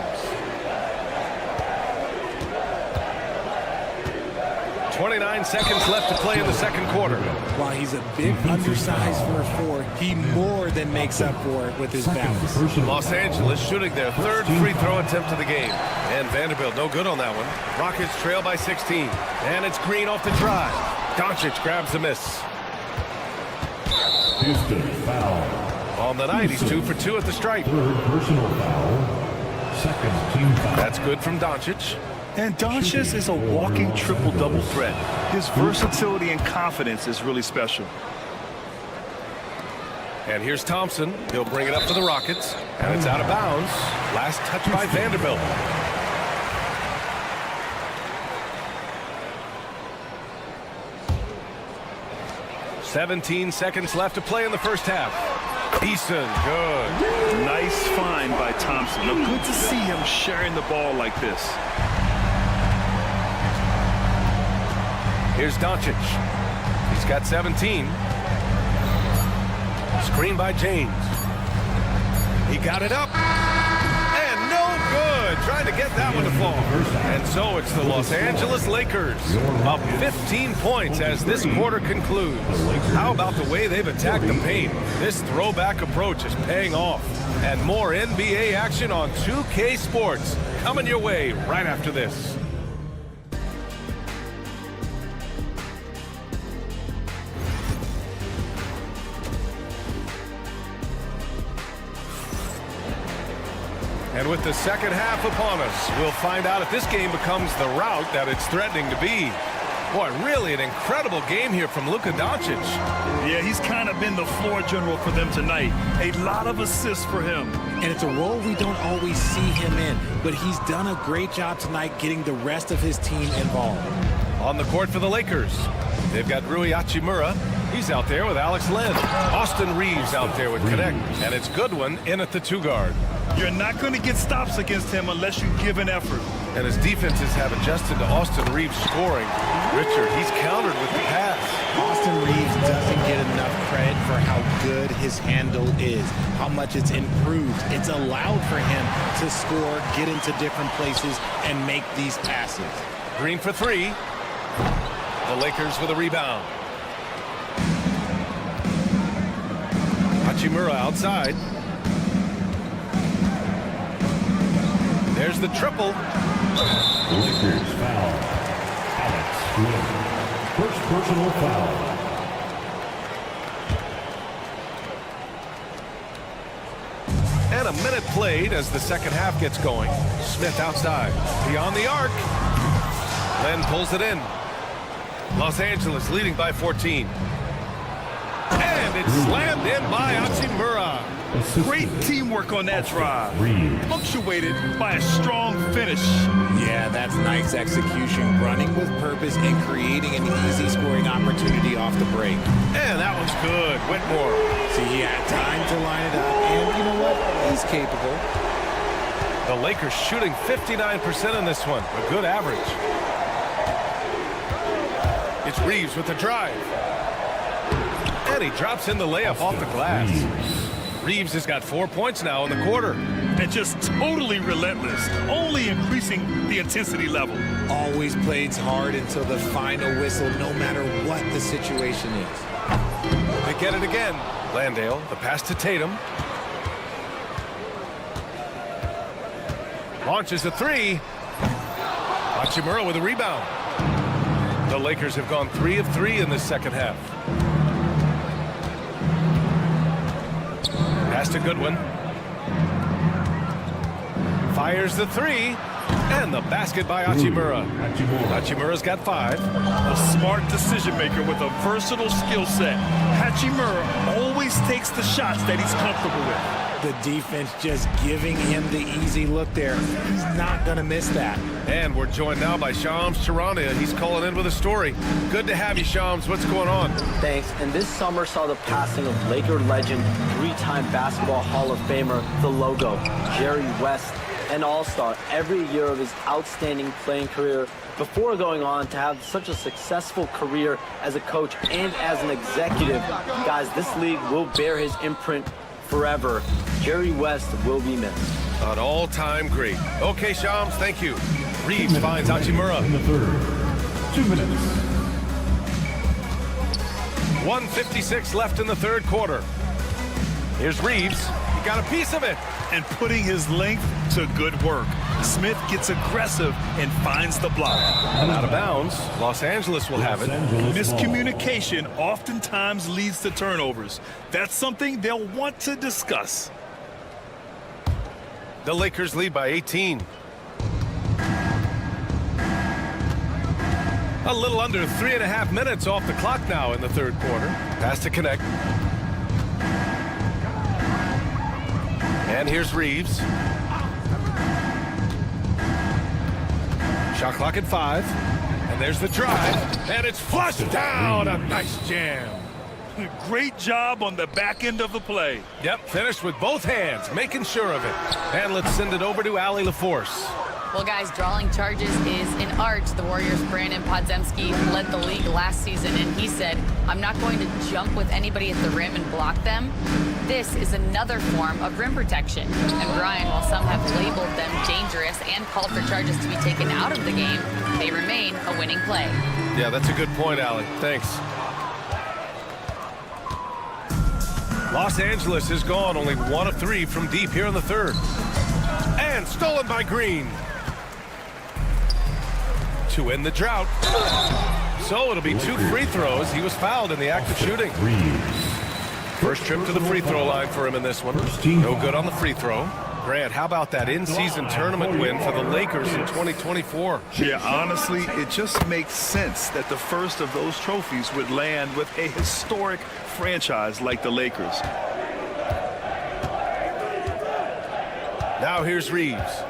29 seconds left to play in the second quarter. While he's a bit undersized for a 4, he more than makes up for it with his balance. Los Angeles shooting their 3rd free throw attempt of the game. And Vanderbilt no good on that one. Rockets trail by 16. And it's Green off the drive. Doncic grabs the miss. Houston foul. On the night, he's 2 for 2 at the stripe. 3rd personal foul. 2nd team foul. That's good from Doncic. And Doncic is a walking triple-double threat. His versatility and confidence is really special. And here's Thompson. He'll bring it up for the Rockets. And it's out of bounds. Last touch by Vanderbilt. "17 seconds left to play in the first half. Eason, good. Nice find by Thompson. Good to see him sharing the ball like this. Here's Doncic. He's got 17. Screen by James. He got it up. And no good. Trying to get that one to fall. And so it's the Los Angeles Lakers up 15 points as this quarter concludes. How about the way they've attacked the paint? This throwback approach is paying off. And more NBA action on 2K Sports coming your way right after this. And with the second half upon us, we'll find out if this game becomes the rout that it's threatening to be. Boy, really an incredible game here from Luka Doncic. Yeah, he's kind of been the floor general for them tonight. A lot of assists for him. And it's a role we don't always see him in, but he's done a great job tonight getting the rest of his team involved. On the court for the Lakers, they've got Rui Hachimura. He's out there with Alex Len. Austin Reeves out there with Connect. And it's Goodwin in at the 2 guard. You're not going to get stops against him unless you give an effort. And his defenses have adjusted to Austin Reeves scoring. Richard, he's countered with the pass. Austin Reeves doesn't get enough credit for how good his handle is, how much it's improved. It's allowed for him to score, get into different places, and make these passes. Green for 3. The Lakers with a rebound. Hachimura outside. There's the triple. Lakers foul. Alex Len. 1st personal foul. And a a minute played as the second half gets going. Smith outside. Beyond the arc. Len pulls it in. Los Angeles leading by 14. And it's slammed in by Hachimura. Great teamwork on that drive. Punctuated by a strong finish. Yeah, that's nice execution. Running with purpose and creating an easy scoring opportunity off the break. And that one's good. Whitmore. See, he had time to line it up. And you know what? He's capable. The Lakers shooting 59% in this one. A good average. It's Reeves with the drive. And he drops in the layup off the glass. Reeves has got 4 points now in the quarter. And just totally relentless, only increasing the intensity level. Always plays hard until the final whistle, no matter what the situation is. They get it again. Landale, the pass to Tatum. Launches a three. Hachimura with a rebound. The Lakers have gone 3 of 3 in this second half. Pass to Goodwin. Fires the three. And the basket by Hachimura. Hachimura's got 5. A smart decision maker with a versatile skill set. Hachimura always takes the shots that he's comfortable with. The defense just giving him the easy look there. He's not going to miss that. And we're joined now by Shams Charania. He's calling in with a story. Good to have you, Shams. What's going on? Thanks. And this summer saw the passing of Laker legend, 3-time Basketball Hall of Famer, the Logo, Jerry West, an all-star every year of his outstanding playing career before going on to have such a successful career as a coach and as an executive. Guys, this league will bear his imprint forever. Jerry West will be missed. An all-time great. Okay, Shams, thank you. Reeves finds Hachimura. In the third. 2 minutes. 1:56 left in the third quarter. Here's Reeves. He got a piece of it. And putting his length to good work. Smith gets aggressive and finds the block. And out of bounds. Los Angeles will have it. Miscommunication oftentimes leads to turnovers. That's something they'll want to discuss. The Lakers lead by 18. A little under 3.5 minutes off the clock now in the third quarter. Pass to connect. And here's Reeves. Shot clock at 5. And there's the drive. And it's flushed down. A nice jam. Great job on the back end of the play. Yep, finished with both hands, making sure of it. And let's send it over to Allie LaForce. Well, guys, drawing charges is an art. The Warriors' Brandon Podziemski led the league last season, and he said, I'm not going to jump with anybody at the rim and block them. This is another form of rim protection. And Brian, while some have labeled them dangerous and called for charges to be taken out of the game, they remain a winning play. Yeah, that's a good point, Allie. Thanks. Los Angeles has gone only 1 of 3 from deep here in the third. And stolen by Green. To end the drought. So it'll be 2 free throws. He was fouled in the act of shooting. First trip to the free throw line for him in this one. No good on the free throw. Grant, how about that in-season tournament win for the Lakers in 2024? Yeah, honestly, it just makes sense that the first of those trophies would land with a historic franchise like the Lakers. Now here's Reeves.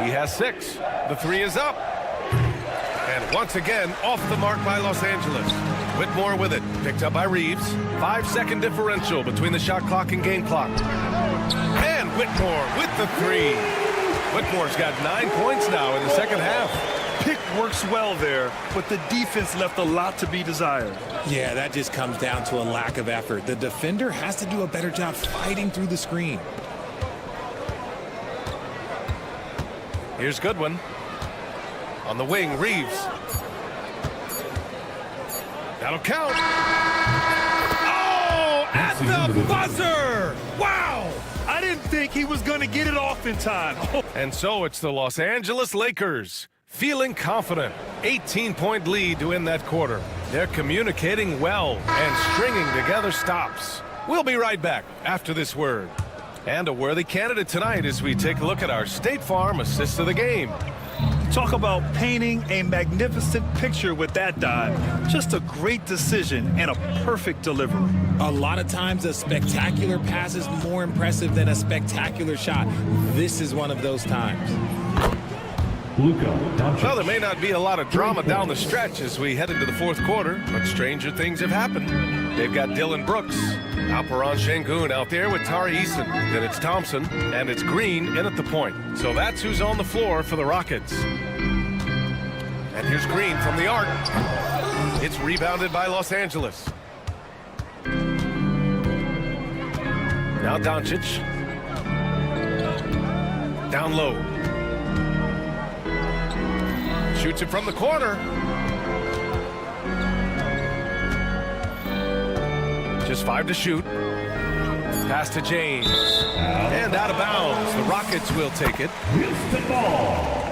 He has 6. The 3 is up. And once again, off the mark by Los Angeles. Whitmore with it. Picked up by Reeves. 5-second differential between the shot clock and game clock. And Whitmore with the 3. Whitmore's got 9 points now in the second half. Pick works well there, but the defense left a lot to be desired. Yeah, that just comes down to a lack of effort. The defender has to do a better job fighting through the screen. Here's Goodwin. On the wing, Reeves. That'll count. Oh, at the buzzer! Wow! I didn't think he was going to get it off in time. And so it's the Los Angeles Lakers feeling confident. 18-point lead to end that quarter. They're communicating well and stringing together stops. We'll be right back after this word. And a worthy candidate tonight as we take a look at our State Farm assist of the game. Talk about painting a magnificent picture with that dive. Just a great decision and a perfect delivery. A lot of times a spectacular pass is more impressive than a spectacular shot. This is one of those times. Well, there may not be a lot of drama down the stretch as we head into the fourth quarter, but stranger things have happened. They've got Dylan Brooks, Alperon Şengün out there with Tari Eason. Then it's Thompson, and it's Green in at the point. So that's who's on the floor for the Rockets. And here's Green from the arc. It's rebounded by Los Angeles. Now Doncic. Down low. Shoots it from the corner. Just 5 to shoot. Pass to James. And out of bounds. The Rockets will take it. Houston ball.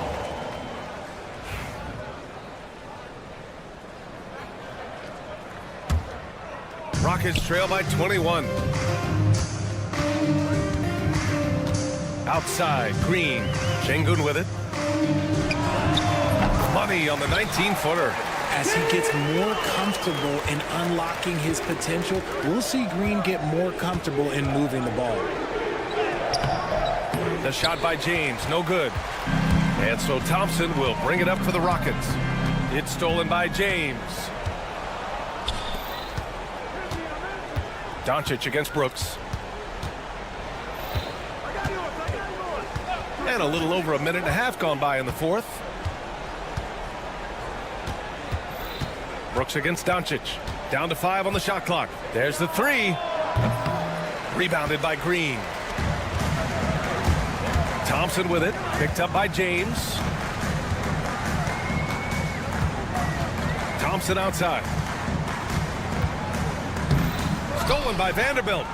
Rockets trail by 21. Outside, Green. Şengün with it. Money on the 19-footer. As he gets more comfortable in unlocking his potential, we'll see Green get more comfortable in moving the ball. The shot by James, no good. And so Thompson will bring it up for the Rockets. It's stolen by James. Doncic against Brooks. And a little over a minute and a half gone by in the fourth. Brooks against Doncic. Down to 5 on the shot clock. There's the 3. Rebounded by Green. Thompson with it. Picked up by James. Thompson outside. Stolen by Vanderbilt.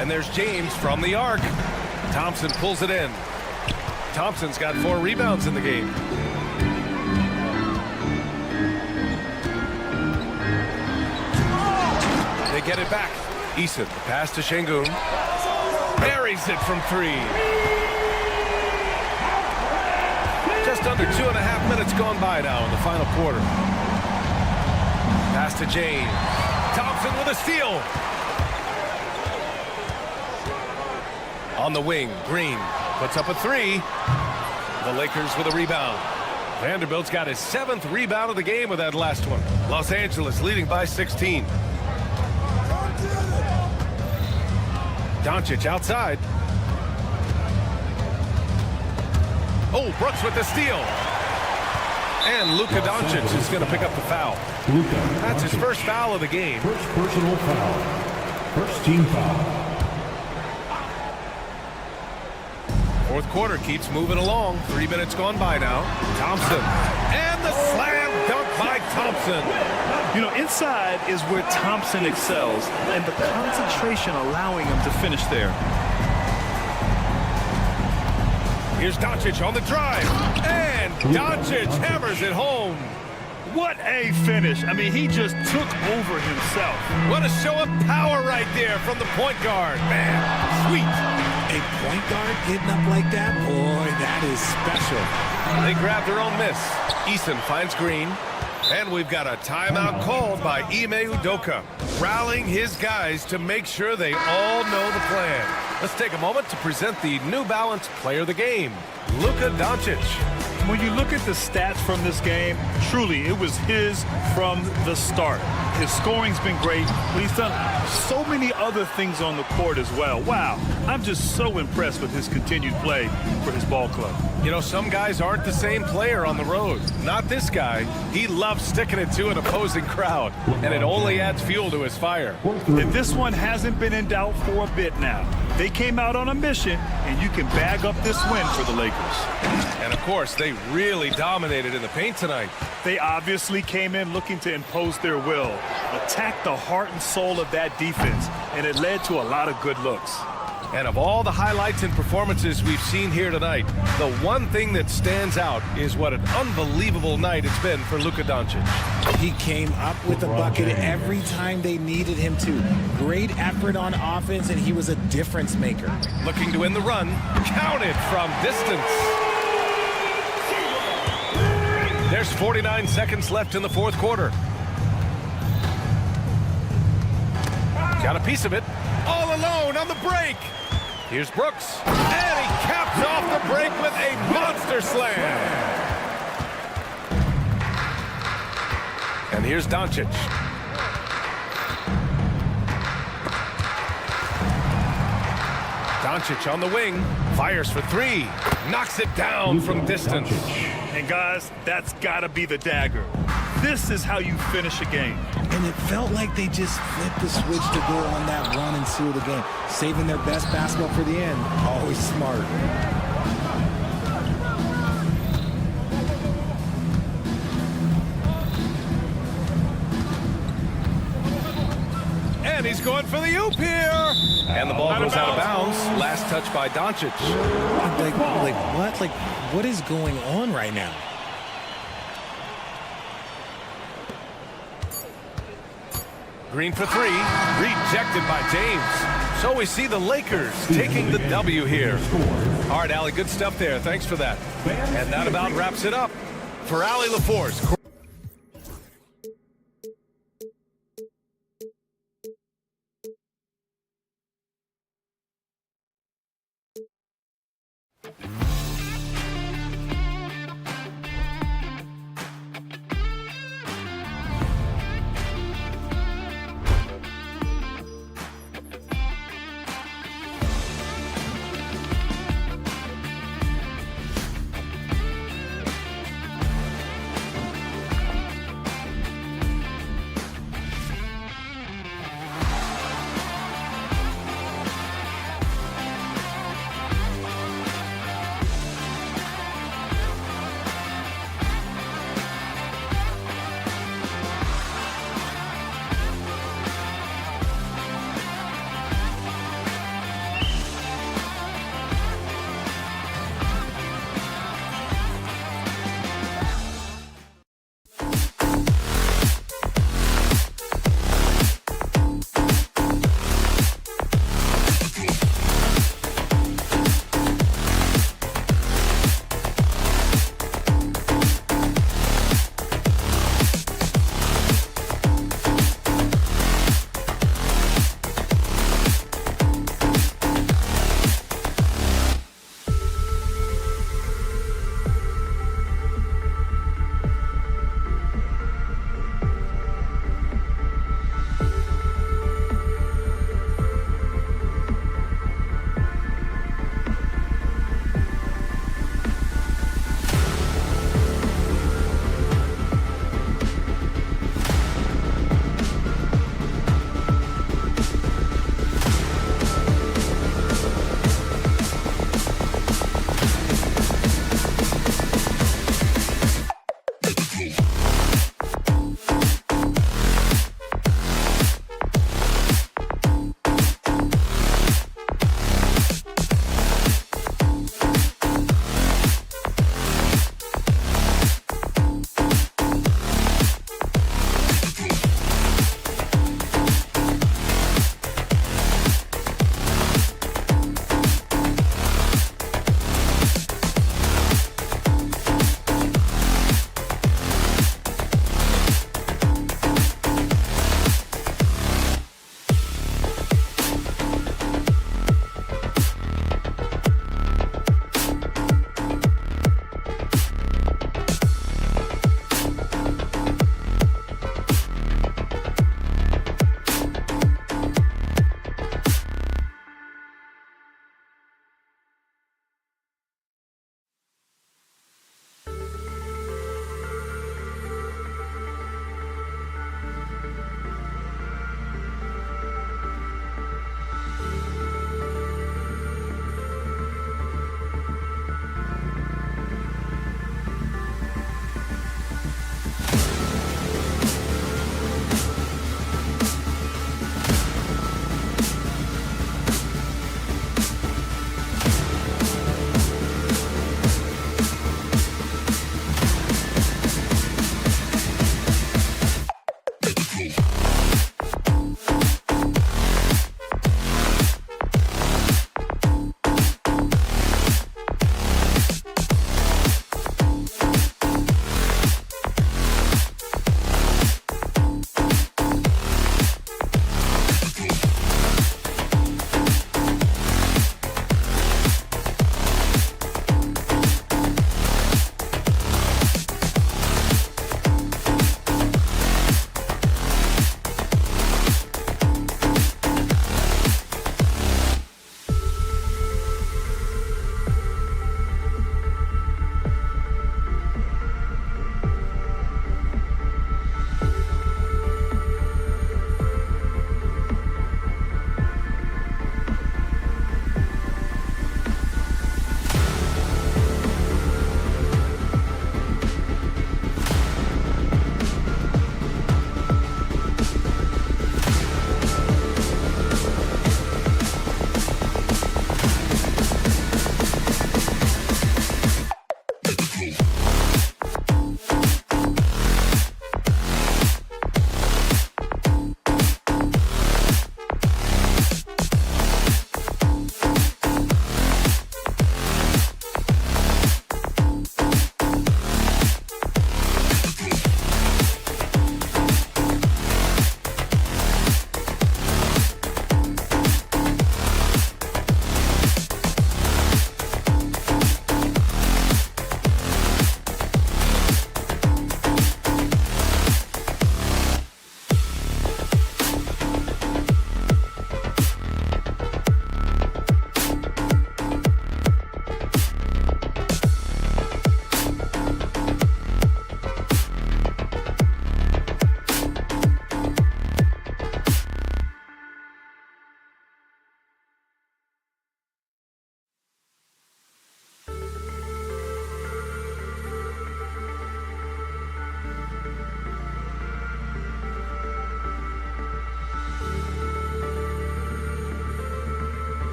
And there's James from the arc. Thompson pulls it in. Thompson's got 4 rebounds in the game. They get it back. Eason, the pass to Şengün. Buries it from 3. Just under 2.5 minutes gone by now in the final quarter. Pass to James. Thompson with a steal. On the wing, Green puts up a 3. The Lakers with a rebound. Vanderbilt's got his 7th rebound of the game with that last one. Los Angeles leading by 16. Doncic outside. Oh, Brooks with the steal. And Luka Doncic is going to pick up the foul. That's his first foul of the game. First personal foul. First team foul. Fourth quarter keeps moving along. 3 minutes gone by now. Thompson. And the slam dunk by Thompson. You know, inside is where Thompson excels, and the concentration allowing him to finish there. Here's Doncic on the drive. And Doncic hammers it home. What a finish. I mean, he just took over himself. What a show of power right there from the point guard. Man, sweet. A point guard getting up like that? Boy, that is special. They grab their own miss. Eason finds Green. And we've got a timeout called by Ime Udoka, rallying his guys to make sure they all know the plan. Let's take a moment to present the New Balance Player of the Game, Luka Doncic. When you look at the stats from this game, truly, it was his from the start. His scoring's been great, but he's done so many other things on the court as well. Wow, I'm just so impressed with his continued play for his ball club. You know, some guys aren't the same player on the road. Not this guy. He loves sticking it to an opposing crowd, and it only adds fuel to his fire. And this one hasn't been in doubt for a bit now. They came out on a mission, and you can bag up this win for the Lakers. And, of course, they really dominated in the paint tonight. They obviously came in looking to impose their will, attack the heart and soul of that defense, and it led to a lot of good looks. And of all the highlights and performances we've seen here tonight, the one thing that stands out is what an unbelievable night it's been for Luka Doncic. He came up with a bucket every time they needed him to. Great effort on offense, and he was a difference maker. Looking to win the run, counted from distance. There's 49 seconds left in the fourth quarter. Got a piece of it. All alone on the break. Here's Brooks. And he caps off the break with a monster slam. And here's Doncic. Doncic on the wing. Fires for three. Knocks it down from distance. And guys, that's got to be the dagger. This is how you finish a game. And it felt like they just flipped the switch to go on that run and seal the game. Saving their best basketball for the end. Always smart. And he's going for the oop here. And the ball goes out of bounds. Last touch by Doncic. What is going on right now? Green for three, rejected by James. So we see the Lakers taking the W here. All right, Allie, good stuff there. Thanks for that. And that about wraps it up for Allie LaForce.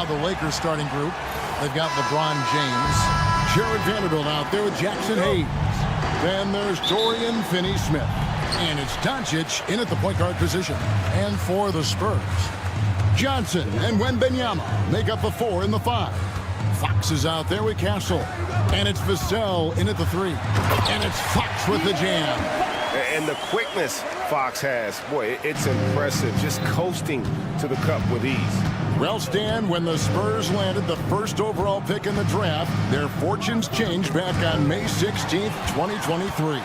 Now the Lakers starting group. They've got LeBron James. Jared Vanderbilt out there with Jackson Hayes. Then there's Dorian Finney-Smith. And it's Doncic in at the point guard position. And for the Spurs, Johnson and Wembanyama make up the 4 and the 5. Fox is out there with Castle. And it's Vassell in at the 3. And it's Fox with the jam. And the quickness Fox has, boy, it's impressive. Just coasting to the cup with ease. Well, Stan, when the Spurs landed the first overall pick in the draft, their fortunes changed back on May 16th, 2023.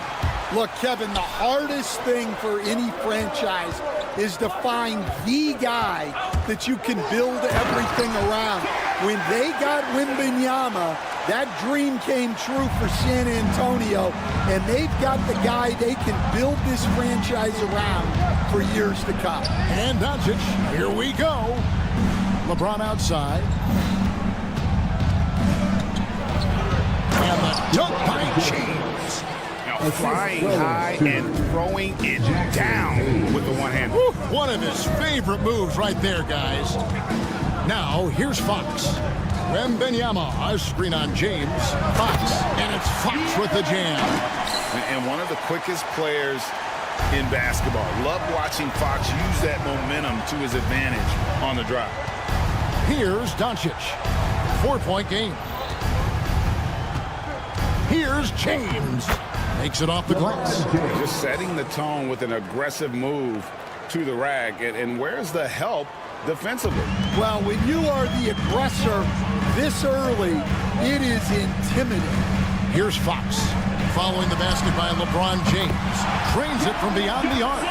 Look, Kevin, the hardest thing for any franchise is to find the guy that you can build everything around. When they got Wembanyama, that dream came true for San Antonio, and they've got the guy they can build this franchise around for years to come. And Doncic, here we go. LeBron outside. And the dunk by James. Now flying high and throwing it down with the one hand. Woo, one of his favorite moves right there, guys. Now, here's Fox. Wembanyama, a screen on James. Fox, and it's Fox with the jam. And one of the quickest players in basketball. Love watching Fox use that momentum to his advantage on the drive. Here's Doncic. 4-point game. Here's James. Makes it off the glass. Just setting the tone with an aggressive move to the rack. And where's the help defensively? Well, when you are the aggressor this early, it is intimidating. Here's Fox. Following the basket by LeBron James. Drains it from beyond the arc.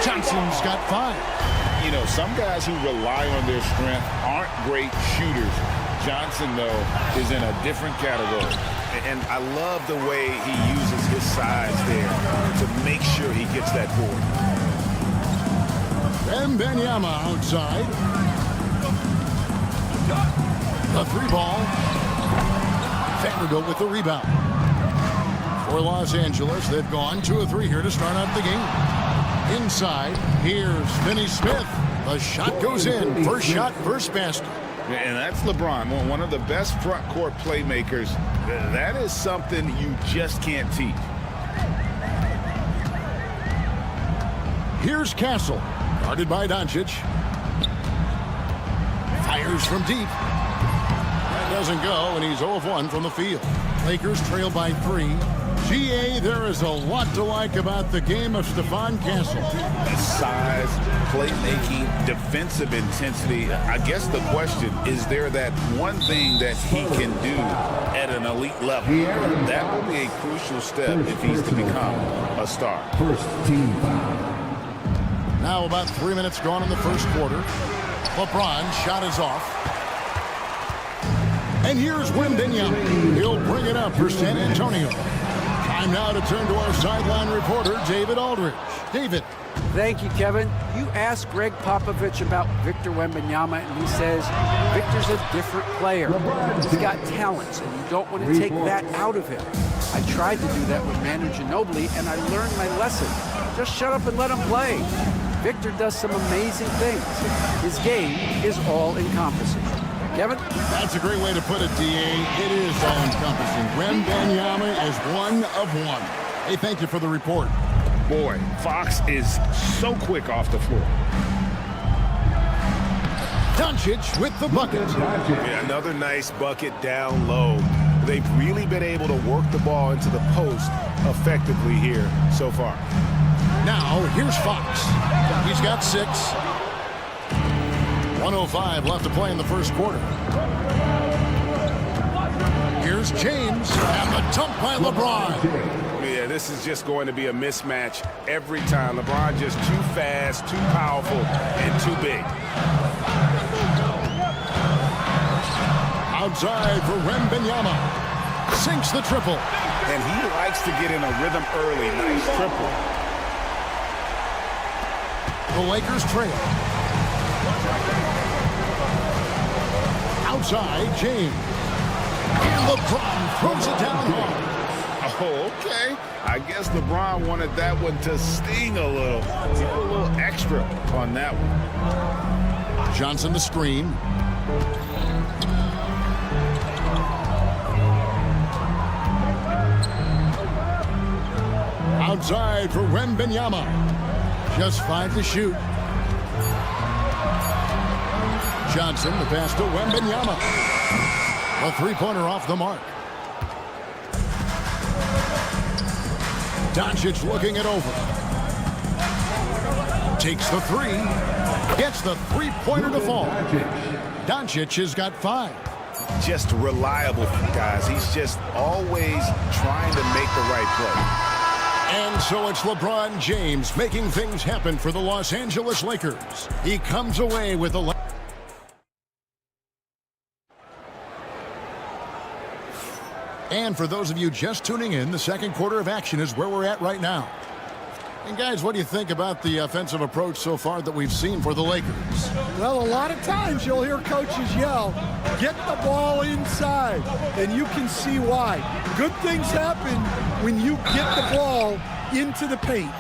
Johnson's got 5. You know, some guys who rely on their strength aren't great shooters. Johnson, though, is in a different category. And I love the way he uses his size there to make sure he gets that board. Wembanyama outside. The 3-ball. Vanderbilt with the rebound. For Los Angeles, they've gone 2 of 3 here to start out the game. Inside, here's Finney-Smith. The shot goes in. First shot, first basket. And that's LeBron, one of the best front court playmakers. That is something you just can't teach. Here's Castle, guarded by Doncic. Fires from deep. That doesn't go, and he's 0 of 1 from the field. Lakers trail by 3. GA, there is a lot to like about the game of Stephon Castle. Size, playmaking, defensive intensity. I guess the question, is there that one thing that he can do at an elite level? That will be a crucial step if he's to become a star. First team foul. Now about 3 minutes gone in the first quarter. LeBron's shot is off. And here's Wembanyama. He'll bring it up for San Antonio. Time now to turn to our sideline reporter, David Aldridge. David. Thank you, Kevin. You asked Greg Popovich about Victor Wembanyama, and he says Victor's a different player. He's got talents, and you don't want to take that out of him. I tried to do that with Manu Ginobili, and I learned my lesson. Just shut up and let him play. Victor does some amazing things. His game is all-encompassing. Kevin? That's a great way to put it, D.A. It is all-encompassing. Wembanyama is 1 of 1. Hey, thank you for the report. Boy, Fox is so quick off the floor. Doncic with the bucket. Yeah, another nice bucket down low. They've really been able to work the ball into the post effectively here so far. Now, here's Fox. He's got 6. 1:05 left to play in the first quarter. Here's James, and the dunk by LeBron. Yeah, this is just going to be a mismatch every time. LeBron just too fast, too powerful, and too big. Outside for Wembanyama. Sinks the triple. And he likes to get in a rhythm early. Nice triple. The Lakers trail. Outside, James. And LeBron throws it down hard. Oh, okay. I guess LeBron wanted that one to sting a little. A little extra on that one. Johnson the screen. outside for Wembanyama. Just 5 to shoot. Johnson, the pass to Wembanyama. A three-pointer off the mark. Doncic looking it over. Takes the three. Gets the three-pointer to fall. Doncic has got 5. Just reliable, guys. He's just always trying to make the right play. And so it's LeBron James making things happen for the Los Angeles Lakers. He comes away with a... And for those of you just tuning in, the second quarter of action is where we're at right now. And guys, what do you think about the offensive approach so far that we've seen for the Lakers? Well, a lot of times you'll hear coaches yell, get the ball inside, and you can see why. Good things happen when you get the ball into the paint.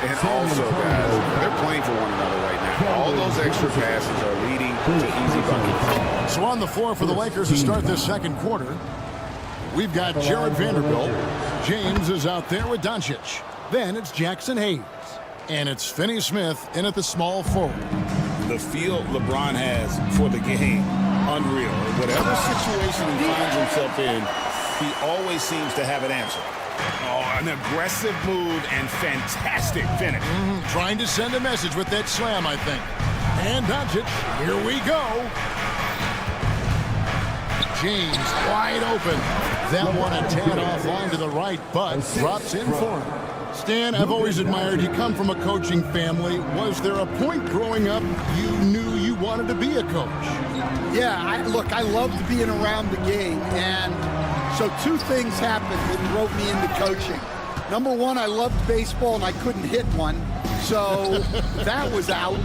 And also, guys, they're playing for one another right now. All those extra passes are leading to easy buckets. So on the floor for the Lakers to start this second quarter, we've got Jared Vanderbilt. James is out there with Doncic. Then it's Jackson Hayes. And it's Finney Smith in at the small forward. The feel LeBron has for the game, unreal. Whatever situation he finds himself in, he always seems to have an answer. Oh, an aggressive move and fantastic finish. Trying to send a message with that slam, I think. And Doncic, here we go. James wide open. That one a tad offline to the right, but drops in for him. Stan, I've always admired you. Come from a coaching family. Was there a point growing up you knew you wanted to be a coach? Yeah, I loved being around the game, and so 2 things happened that drove me into coaching. Number one, I loved baseball, and I couldn't hit one, so that was out.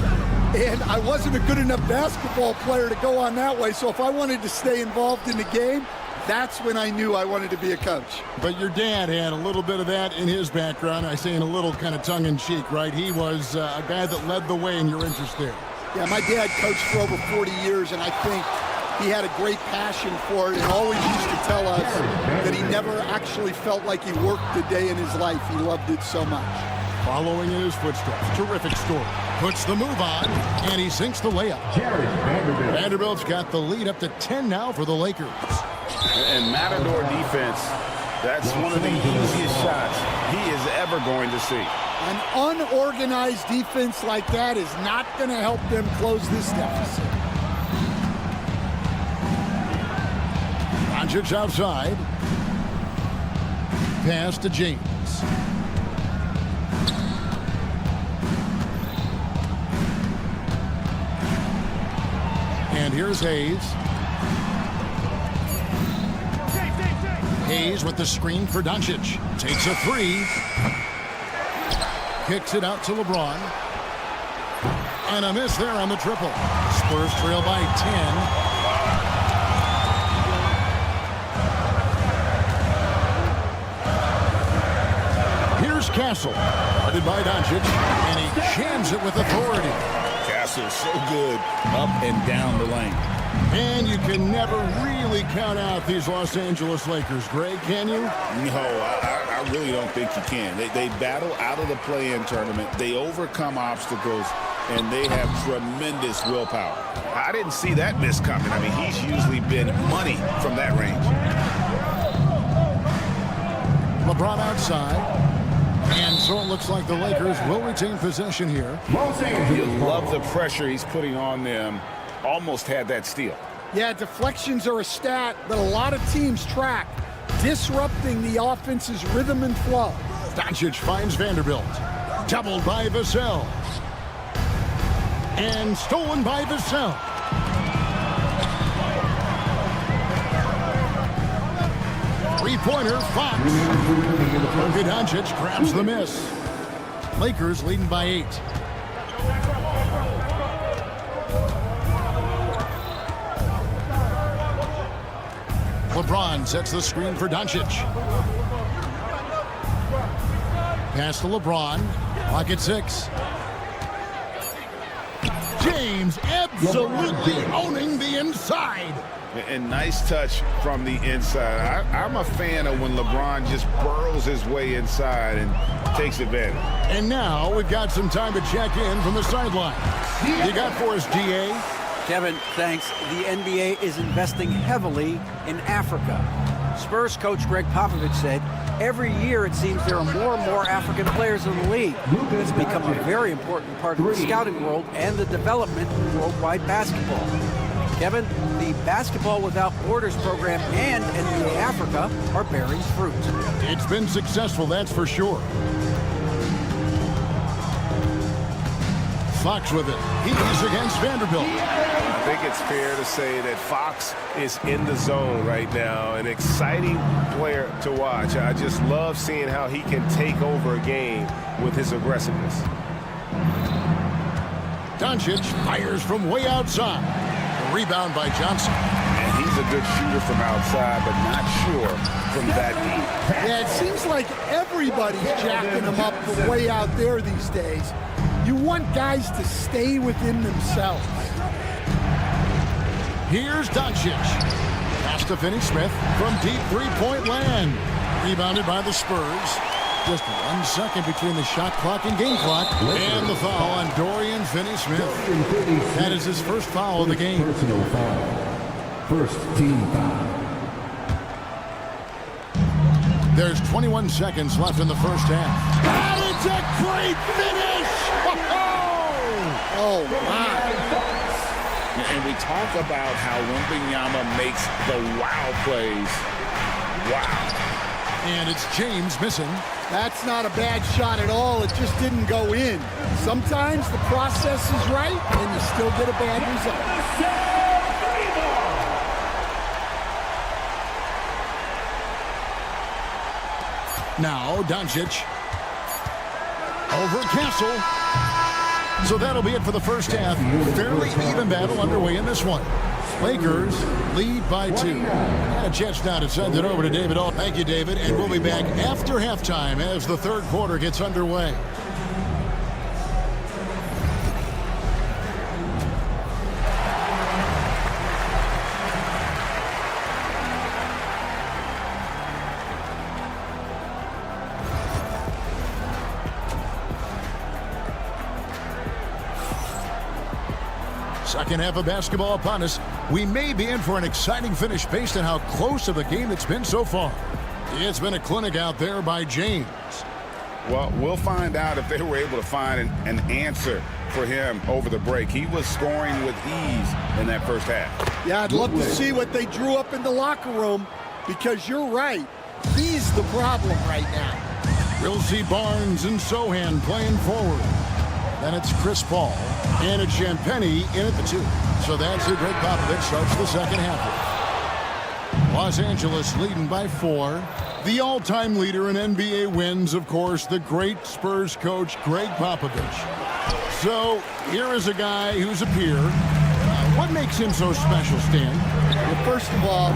And I wasn't a good enough basketball player to go on that way, so if I wanted to stay involved in the game, that's when I knew I wanted to be a coach. But your dad had a little bit of that in his background. I say in a little kind of tongue-in-cheek, right? He was a guy that led the way in your interest there. Yeah, my dad coached for over 40 years, and I think he had a great passion for it and always used to tell us that he never actually felt like he worked a day in his life. He loved it so much. Following in his footsteps. Terrific story. Puts the move on, and he sinks the layup. Vanderbilt's got the lead up to 10 now for the Lakers. And Matador defense, that's one of the easiest shots he is ever going to see. An unorganized defense like that is not going to help them close this deficit. Doncic outside. Pass to James. And here's Hayes. Hayes with the screen for Doncic. Takes a 3. Kicks it out to LeBron. And a miss there on the triple. Spurs trail by 10. Here's Castle. Guarded by Doncic. And he jams it with authority. Castle's so good up and down the lane. And you can never really count out these Los Angeles Lakers, Greg, can you? No, I really don't think you can. They battle out of the play-in tournament. They overcome obstacles, and they have tremendous willpower. I didn't see that miss coming. I mean, he's usually been money from that range. LeBron outside. And so it looks like the Lakers will retain possession here. You love the pressure he's putting on them. Almost had that steal. Yeah, deflections are a stat that a lot of teams track, disrupting the offense's rhythm and flow. Doncic finds Vanderbilt. Doubled by Vassell. And stolen by Vassell. Three-pointer, Fox. Luka Doncic grabs the miss. Lakers leading by 8. LeBron sets the screen for Doncic. Pass to LeBron. Clock at 6. James ebbs absolutely owning the inside. And nice touch from the inside. I'm a fan of when LeBron just burrows his way inside and takes advantage. And now we've got some time to check in from the sideline. You got for us, DA? Kevin, thanks. The NBA is investing heavily in Africa. Spurs coach Greg Popovich said, every year it seems there are more and more African players in the league. It's become a very important part of the scouting world and the development of worldwide basketball. Kevin, the Basketball Without Borders program and NBA Africa are bearing fruit. It's been successful, that's for sure. Fox with it. He's against Vanderbilt. I think it's fair to say that Fox is in the zone right now. An exciting player to watch. I just love seeing how he can take over a game with his aggressiveness. Doncic fires from way outside. A rebound by Johnson. And he's a good shooter from outside, but not sure from that deep. Yeah, it seems like everybody's jacking him up from way out there these days. You want guys to stay within themselves. Here's Doncic. Pass to Finney-Smith from deep three-point land. Rebounded by the Spurs. Just 1 second between the shot clock and game clock. And the foul on Dorian Finney-Smith. That is his first foul of the game. Personal foul. First team foul. There's 21 seconds left in the first half. And it's a great finish! Oh, my. And we talk about how Wembanyama makes the wow plays. Wow. And it's James missing. That's not a bad shot at all. It just didn't go in. Sometimes the process is right, and you still get a bad result. Now, Doncic. Over Castle. So that'll be it for the first half. Fairly even battle underway in this one. Lakers lead by 2. And a chance now to send it over to David. Thank you, David. And we'll be back after halftime as the third quarter gets underway. Second half of basketball upon us. We may be in for an exciting finish based on how close of a game it's been so far. It's been a clinic out there by James. Well, we'll find out if they were able to find an answer for him over the break. He was scoring with ease in that first half. Yeah, I'd love to see what they drew up in the locker room, because you're right. He's the problem right now. We'll see Barnes and Sohan playing forward. Then it's Chris Paul. And it's Champagnie in at the 2. So that's who Greg Popovich starts the second half. Los Angeles leading by 4. The all-time leader in NBA wins, of course, the great Spurs coach, Greg Popovich. So here is a guy who's a peer. What makes him so special, Stan? Well, first of all,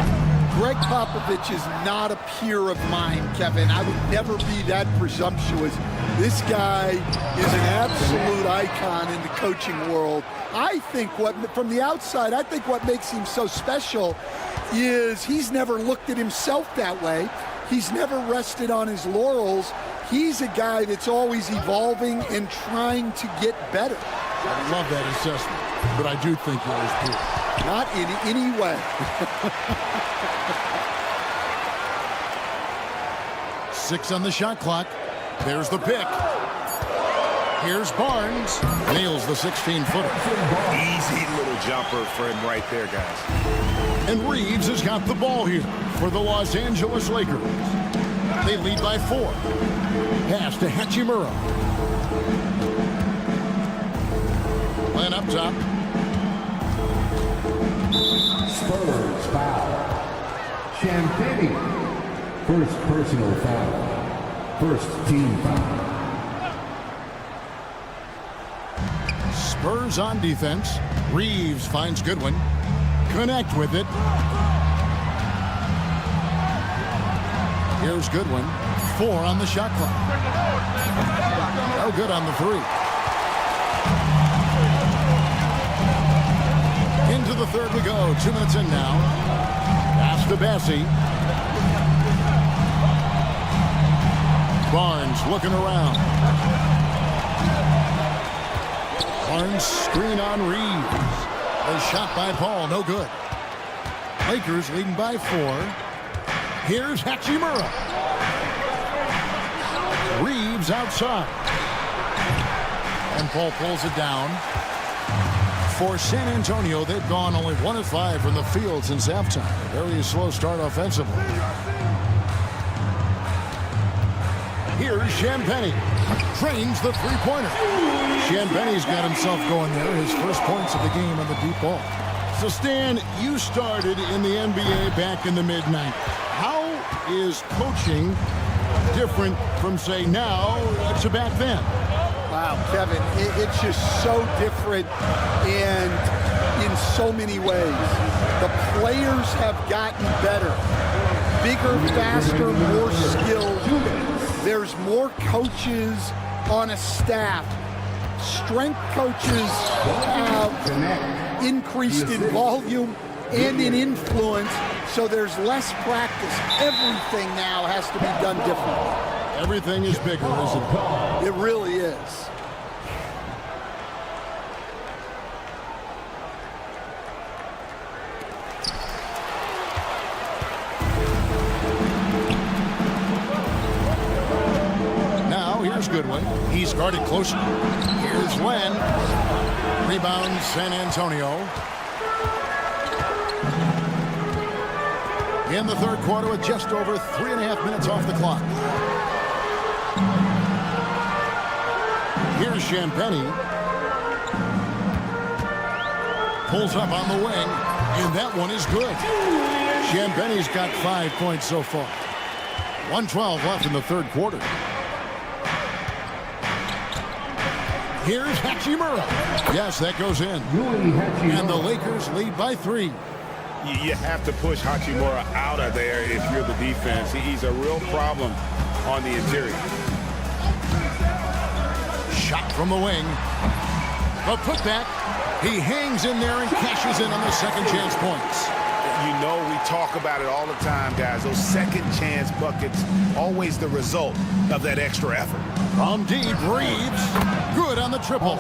Greg Popovich is not a peer of mine, Kevin. I would never be that presumptuous. This guy is an absolute icon in the coaching world. I think from the outside, I think what makes him so special is he's never looked at himself that way. He's never rested on his laurels. He's a guy that's always evolving and trying to get better. I love that assessment, but I do think you're his peer. Not in any way. 6 on the shot clock. There's the pick. Here's Barnes. Nails the 16-footer. Easy little jumper for him right there, guys. And Reeves has got the ball here for the Los Angeles Lakers. They lead by 4. Pass to Hachimura. Len up top. Spurs foul. Champagnie. First personal foul. First team foul. Spurs on defense. Reeves finds Goodwin. Connect with it. Here's Goodwin. 4 on the shot clock. No good on the 3. the third we go. 2 minutes in now. Pass to Bassie. Barnes looking around. Barnes screen on Reeves. A shot by Paul, no good. Lakers leading by 4. Here's Hachimura. Reeves outside. And Paul pulls it down. For San Antonio, they've gone only 1 of 5 from the field since halftime. Very slow start offensively. Here's Champagnie. Trains the three-pointer. Champagnie's got himself going there. His first points of the game on the deep ball. So, Stan, you started in the NBA back in the mid-90s. How is coaching different from, say, now to back then? Wow, Kevin, it's just so different and in so many ways. The players have gotten better. Bigger, faster, more skilled. There's more coaches on a staff. Strength coaches have increased in volume and in influence, so there's less practice. Everything now has to be done differently. Everything is bigger, isn't it? It really is. Goodwin. He's guarded closer. Here's Len. Rebound San Antonio. In the third quarter with just over 3.5 minutes off the clock. Here's Champagnie. Pulls up on the wing, and that one is good. Champagnie's got 5 points so far. 1:12 left in the third quarter. Here's Hachimura. Yes, that goes in. And the Lakers lead by 3. You have to push Hachimura out of there if you're the defense. He's a real problem on the interior. Shot from the wing. A putback. He hangs in there and cashes in on the second chance points. You know, we talk about it all the time, guys. Those second chance buckets, always the result of that extra effort. From deep, Reeves. Good on the triple.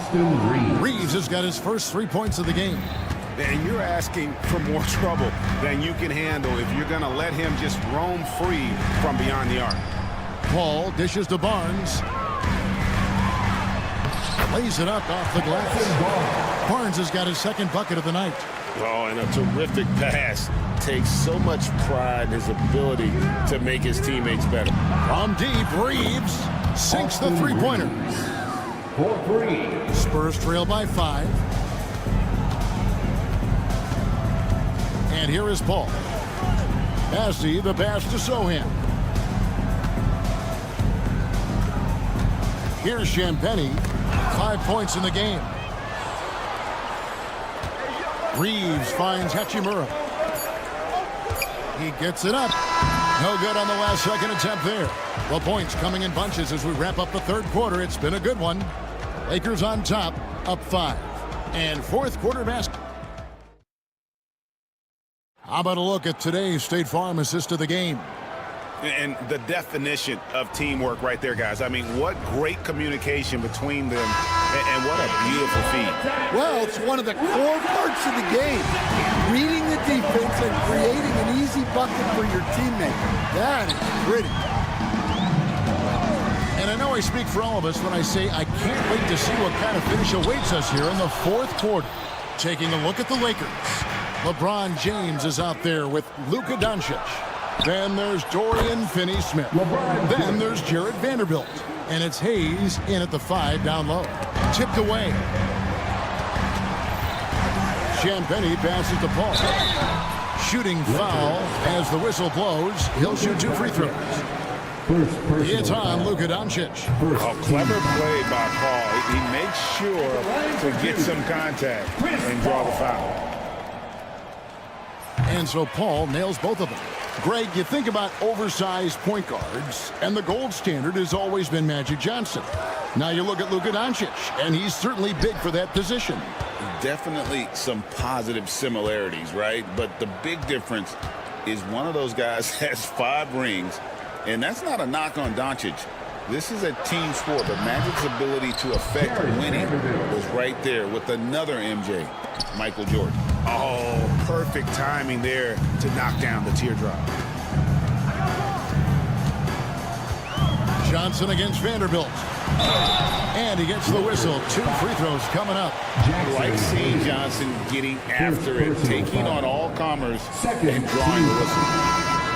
Reeves has got his first 3 points of the game. And you're asking for more trouble than you can handle if you're going to let him just roam free from beyond the arc. Paul dishes to Barnes. Lays it up off the glass. Barnes has got his second bucket of the night. Oh, and a terrific pass. Takes so much pride in his ability to make his teammates better. From deep, Reeves sinks the three-pointer. Spurs trail by 5. And here is Paul. Bassie, the pass to Sohan. Here's Champagnie. 5 points in the game. Reeves finds Hachimura. He gets it up. No good on the last second attempt there. The points coming in bunches as we wrap up the third quarter. It's been a good one. Lakers on top, up 5. And fourth quarter basketball. How about a look at today's State Farm assist of the game? And the definition of teamwork right there, guys. I mean, what great communication between them, and what a beautiful feat. Well, it's one of the core parts of the game. Reading the defense and creating an easy bucket for your teammate. That is pretty. And I know I speak for all of us when I say I can't wait to see what kind of finish awaits us here in the fourth quarter. Taking a look at the Lakers. LeBron James is out there with Luka Doncic. Then there's Dorian Finney-Smith. Then there's Jared Vanderbilt. And it's Hayes in at the 5 down low. Tipped away. Champagnie passes to Paul. Shooting foul as the whistle blows. He'll shoot 2 free throws. It's on Luka Doncic. A clever play by Paul. He makes sure to get some contact and draw the foul. And so Paul nails both of them. Greg, you think about oversized point guards, and the gold standard has always been Magic Johnson. Now you look at Luka Doncic, and he's certainly big for that position. definitely some positive similarities, right? But the big difference is one of those guys has 5 rings, and that's not a knock on Doncic. This is a team sport, but Magic's ability to affect winning was right there with another MJ, Michael Jordan. Oh, perfect timing there to knock down the teardrop. Johnson against Vanderbilt. And he gets the whistle. 2 free throws coming up. I like seeing Johnson getting after it, taking on all comers and drawing the whistle.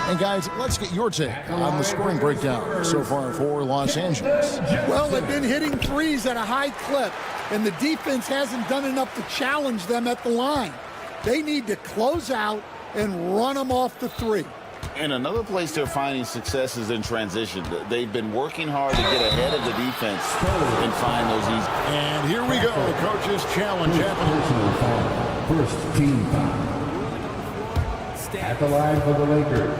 And guys, let's get your take on the scoring breakdown so far for Los Angeles. Well, they've been hitting threes at a high clip, and the defense hasn't done enough to challenge them at the line. They need to close out and run them off the 3. And another place they're finding success is in transition. They've been working hard to get ahead of the defense and find those easy. And here we go. The coach's challenge happening. First team foul. At the line for the Lakers.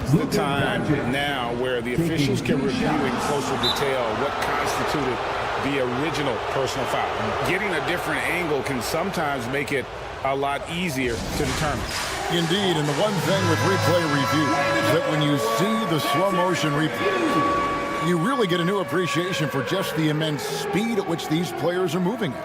It's the time now where the officials can review in closer detail what constituted the original personal foul. Getting a different angle can sometimes make it a lot easier to determine. Indeed, and the one thing with replay review is that when you see the slow motion replay, you really get a new appreciation for just the immense speed at which these players are moving at,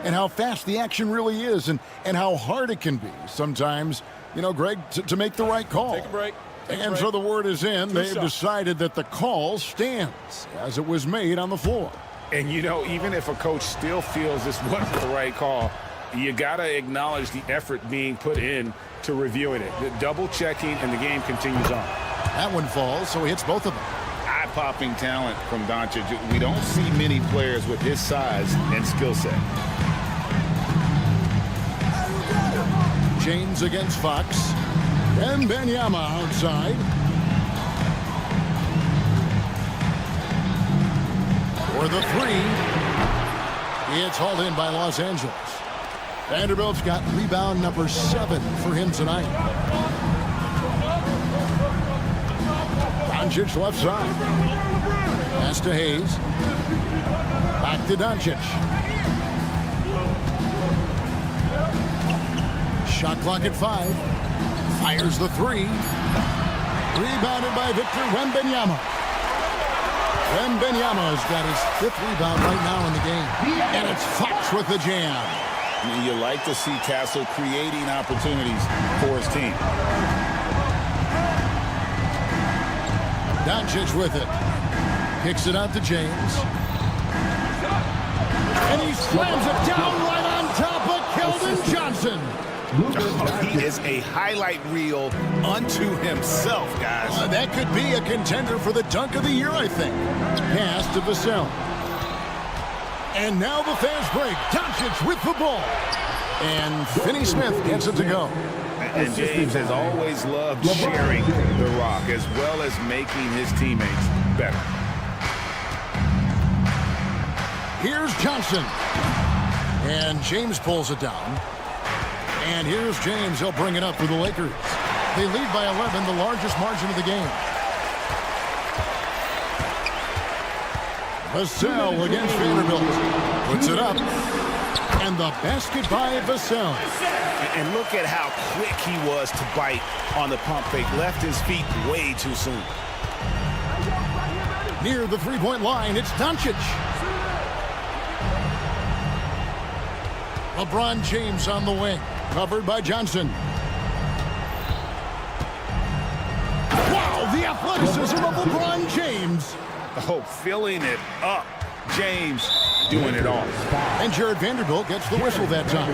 and how fast the action really is, and how hard it can be sometimes, you know, Greg, to make the right call. Take a break. And so the word is in. They've decided that the call stands as it was made on the floor. And, you know, even if a coach still feels this wasn't the right call, you got to acknowledge the effort being put in to reviewing it. The double checking, and the game continues on. That one falls, so he hits both of them. Eye-popping talent from Doncic. We don't see many players with his size and skill set. James against Fox. And Wembanyama outside. For the 3. It's hauled in by Los Angeles. Vanderbilt's got rebound number 7 for him tonight. Doncic left side. Pass to Hayes. Back to Doncic. Shot clock at 5. Fires the 3. Rebounded by Victor Wembanyama. Wembanyama's got his 5th rebound right now in the game. And it's Fox with the jam. You like to see Castle creating opportunities for his team. Doncic with it. Kicks it out to James. And he slams it down right on top of Keldon Johnson. He is a highlight reel unto himself, guys. That could be a contender for the dunk of the year, I think. Pass to Vassell. And now the fast break. Doncic with the ball. And Finney Smith gets it to go. And James has always loved sharing the rock as well as making his teammates better. Here's Johnson. And James pulls it down. And here's James. He'll bring it up for the Lakers. They lead by 11, the largest margin of the game. Vassell against Vanderbilt. Puts it up. And the basket by Vassell. And look at how quick he was to bite on the pump fake. Left his feet way too soon. Near the three-point line, it's Doncic. LeBron James on the wing. Covered by Johnson. Wow, the athleticism of LeBron James. Oh, filling it up. James doing it all. And Jared Vanderbilt gets the whistle that time.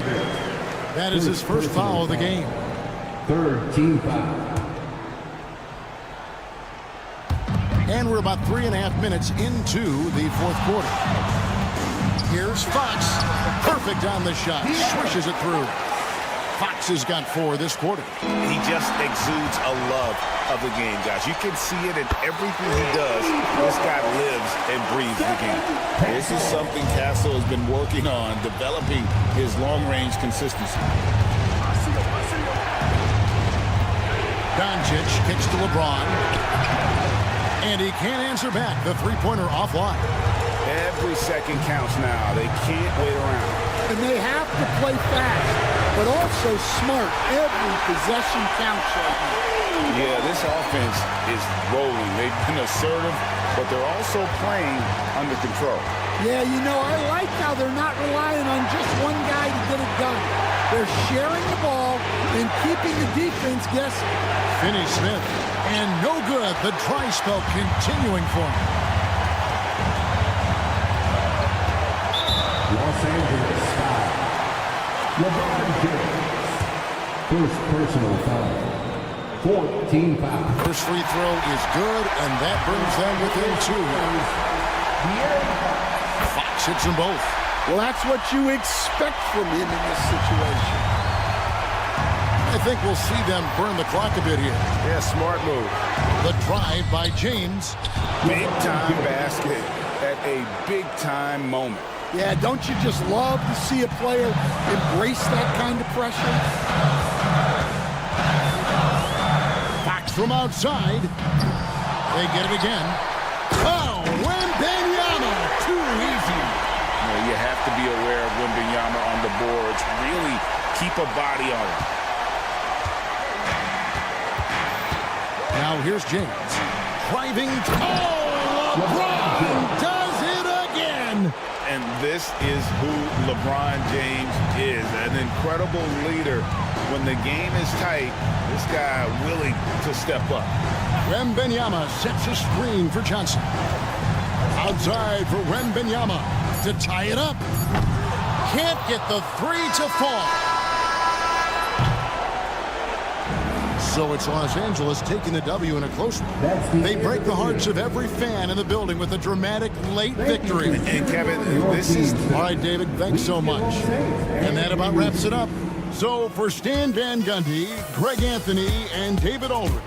That is his first foul of the game. 3rd team foul. And we're about 3.5 minutes into the 4th quarter. Here's Fox. Perfect on the shot. Swishes it through. Fox has got 4 this quarter. He just exudes a love of the game, guys. You can see it in everything he does. This guy lives and breathes the game. This is something Castle has been working on, developing his long-range consistency. Doncic kicks to LeBron. And he can't answer back. The three-pointer offline. Every second counts now. They can't wait around. And they have to play fast, but also smart. Every possession counts right now. Yeah, this offense is rolling. They've been assertive, but they're also playing under control. Yeah, you know, I like how they're not relying on just one guy to get it done. They're sharing the ball and keeping the defense guessing. Finney Smith, and no good. The dry spell continuing for him. Los Angeles foul. LeBron James. First personal foul. 14 foul. First free throw is good, and that brings them within 2. Fox hits them both. Well, that's what you expect from him in this situation. I think we'll see them burn the clock a bit here. Yeah, smart move. The drive by James. Big-time basket at a big-time moment. Yeah, don't you just love to see a player embrace that kind of pressure? Fox from outside. They get it again. Oh, Wembanyama, too easy. You have to be aware of Wembanyama on the boards. Really keep a body on him. Now here's James. Driving. Oh, LeBron does it again. And this is who LeBron James is. An incredible leader. When the game is tight, this guy willing to step up. Wembanyama sets a screen for Johnson. Outside for Wembanyama to tie it up. Can't get the three to fall. So it's Los Angeles taking the W in a close one. They break the hearts of every fan in the building with a dramatic late victory. And Kevin, this is... All right, David, thanks so much. And that about wraps it up. So for Stan Van Gundy, Greg Anthony, and David Aldridge.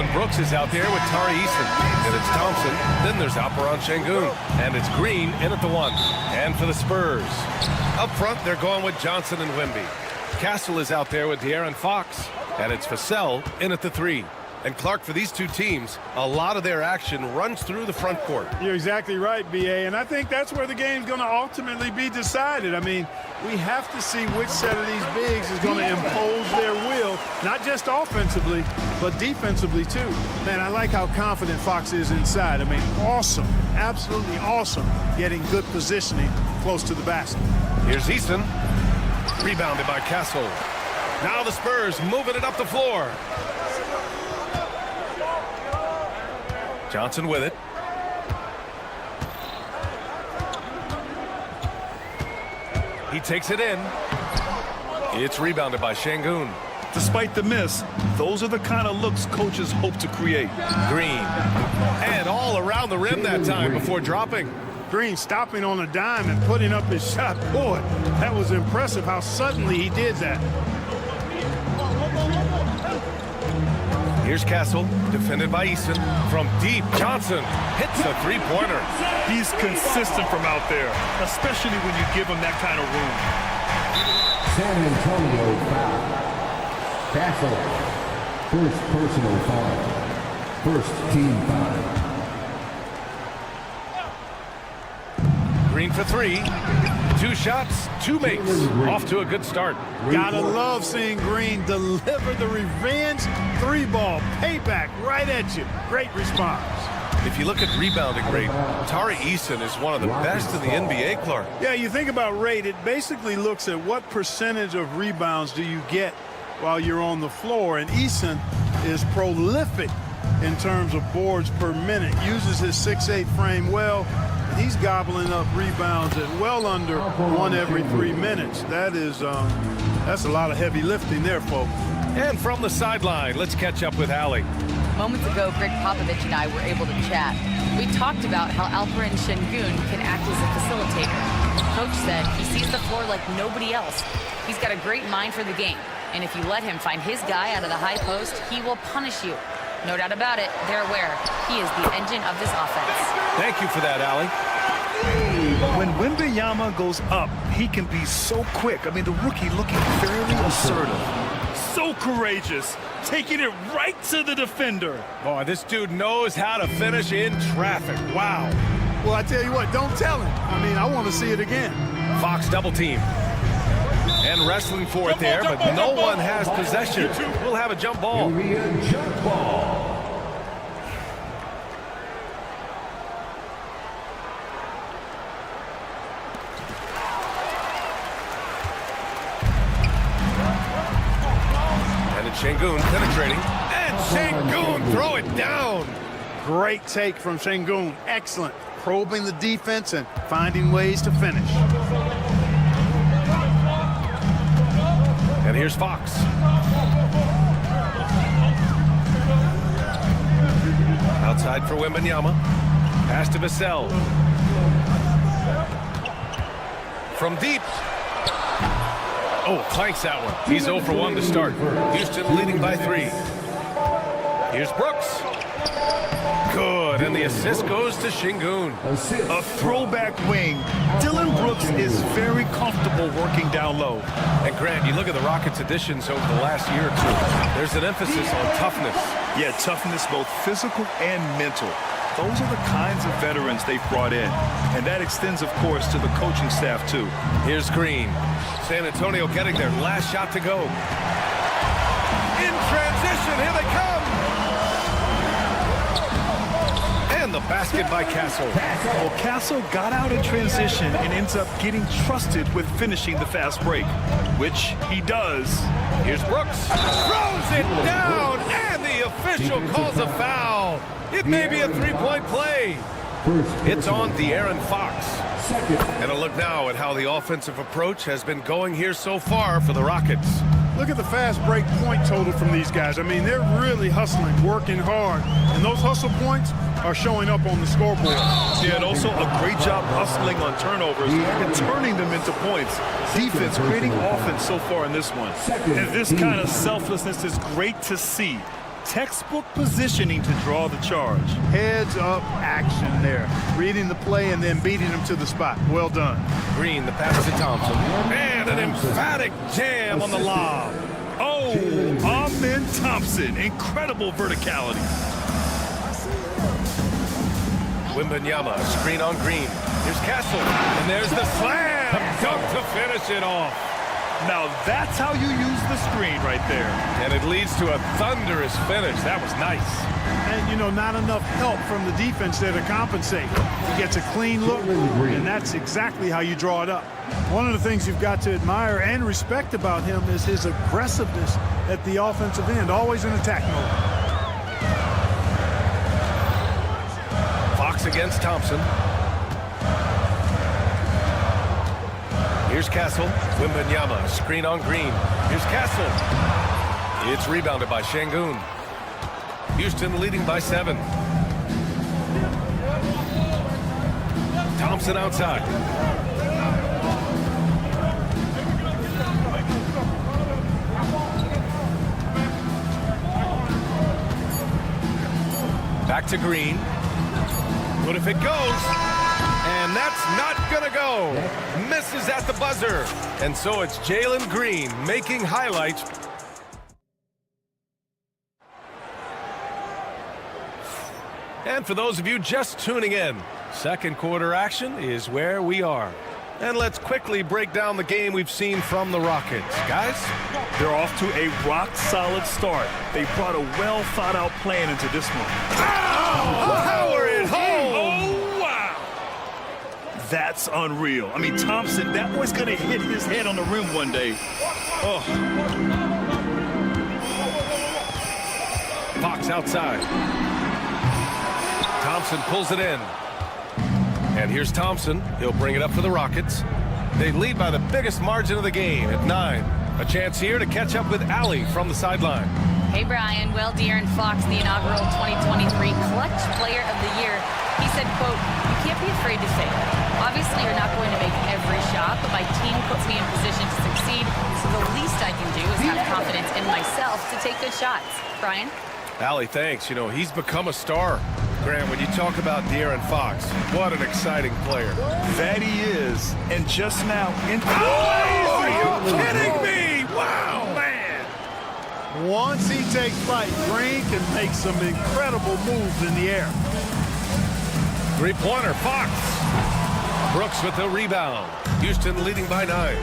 Dylan Brooks is out there with Tari Eason. And it's Thompson. Then there's Alperon Şengün. And it's Green in at the 1. And for the Spurs. Up front, they're going with Johnson and Wemby. Castle is out there with De'Aaron Fox. And it's Vassell in at the 3. And Clark, for these two teams, a lot of their action runs through the front court. You're exactly right, B.A., and I think that's where the game's going to ultimately be decided. I mean, we have to see which set of these bigs is going to impose their will, not just offensively, but defensively, too. Man, I like how confident Fox is inside. I mean, awesome, absolutely awesome, getting good positioning close to the basket. Here's Eason, rebounded by Castle. Now the Spurs moving it up the floor. Johnson with it. He takes it in. It's rebounded by Şengün. Despite the miss, those are the kind of looks coaches hope to create. Green. And all around the rim that time before dropping. Green stopping on a dime and putting up his shot. Boy, that was impressive how suddenly he did that. Here's Castle, defended by Eason. From deep, Johnson hits the three-pointer. He's consistent from out there, especially when you give him that kind of room. San Antonio foul. Castle. First personal foul. First team foul. Green for 3. 2 shots, 2 makes. Off to a good start. Gotta love seeing Green deliver the revenge 3-ball. Payback right at you. Great response. If you look at rebounding rate, Tari Eason is one of the best in the NBA, Clark. Yeah, you think about rate, it basically looks at what percentage of rebounds do you get while you're on the floor. And Eason is prolific in terms of boards per minute. Uses his 6'8" frame well. He's gobbling up rebounds at well under 1 every 3 minutes. That is, that's a lot of heavy lifting there, folks. And from the sideline, let's catch up with Allie. Moments ago, Greg Popovich and I were able to chat. We talked about how Alperon Şengün can act as a facilitator. Coach said he sees the floor like nobody else. He's got a great mind for the game. And if you let him find his guy out of the high post, he will punish you. No doubt about it, they're aware he is the engine of this offense. Thank you for that, Allie. When Wembanyama goes up, he can be so quick. I mean, the rookie looking fairly assertive. So courageous, taking it right to the defender. Boy, this dude knows how to finish in traffic. Wow. Well, I tell you what, don't tell him. I mean, I want to see it again. Fox double team. And wrestling for it there, but no one has possession. We'll have a jump ball. Jump ball. And it's Şengün penetrating. And Şengün throw it down. Great take from Şengün. Excellent. Probing the defense and finding ways to finish. And here's Fox. Outside for Wembanyama. Pass to Vassell. From deep. Oh, clanks that one. He's 0 for 1 to start. Houston leading by 3. Here's Brooks. Good, and the assist goes to Şengün. A throwback wing. Dylan Brooks is very comfortable working down low. And Grant, you look at the Rockets' additions over the last year or two. There's an emphasis on toughness. Yeah, toughness, both physical and mental. Those are the kinds of veterans they've brought in. And that extends, of course, to the coaching staff, too. Here's Green. San Antonio getting their last shot to go. In transition, here they come. And the basket by Castle. Well, Castle got out in transition and ends up getting trusted with finishing the fast break, which he does. Here's Brooks. Throws it down, and the official calls a foul. It may be a three-point play. It's on De'Aaron Fox. And a look now at how the offensive approach has been going here so far for the Rockets. Look at the fast break point total from these guys. I mean, they're really hustling, working hard. And those hustle points are showing up on the scoreboard. Yeah, and also a great job hustling on turnovers and turning them into points. Defense creating offense so far in this one. And this kind of selflessness is great to see. textbook positioning to draw the charge. Heads up action there. Reading the play and then beating him to the spot. Well done. Green, the pass to Thompson. And an emphatic jam on the lob. Oh, Amen Thompson. Incredible verticality. Wembanyama, screen on Green. Here's Castle, and there's the slam dunk to finish it off. Now that's how you use the screen right there. And it leads to a thunderous finish. That was nice. And, you know, not enough help from the defense there to compensate. He gets a clean look, and that's exactly how you draw it up. One of the things you've got to admire and respect about him is his aggressiveness at the offensive end, always in attack mode. Fox against Thompson. Here's Castle. Wembanyama, screen on Green. Here's Castle. It's rebounded by Şengün. Houston leading by 7. Thompson outside. Back to Green. What if it goes? And that's not gonna go. Misses at the buzzer. And so it's Jalen Green making highlights. And for those of you just tuning in, second quarter action is where we are. And let's quickly break down the game we've seen from the Rockets. Guys? They're off to a rock-solid start. They brought a well-thought-out plan into this one. Oh, power it home! Oh, wow! That's unreal. I mean, Thompson, that boy's going to hit his head on the rim one day. Oh. Fox outside. Thompson pulls it in. And here's Thompson. He'll bring it up for the Rockets. They lead by the biggest margin of the game at 9. A chance here to catch up with Allie from the sideline. Hey, Brian. Well, De'Aaron Fox, the inaugural 2023 Clutch Player of the Year, he said, quote, "You can't be afraid to say that. Obviously, you're not going to make every shot, but my team puts me in position to succeed, so the least I can do is have confidence in myself to take good shots." Brian? Allie, thanks. You know, he's become a star. Graham, when you talk about De'Aaron Fox, what an exciting player. That he is. And just now... Oh, are you kidding me? Wow, man. Once he takes flight, Green can make some incredible moves in the air. Three-pointer, Fox. Brooks with the rebound. Houston leading by 9.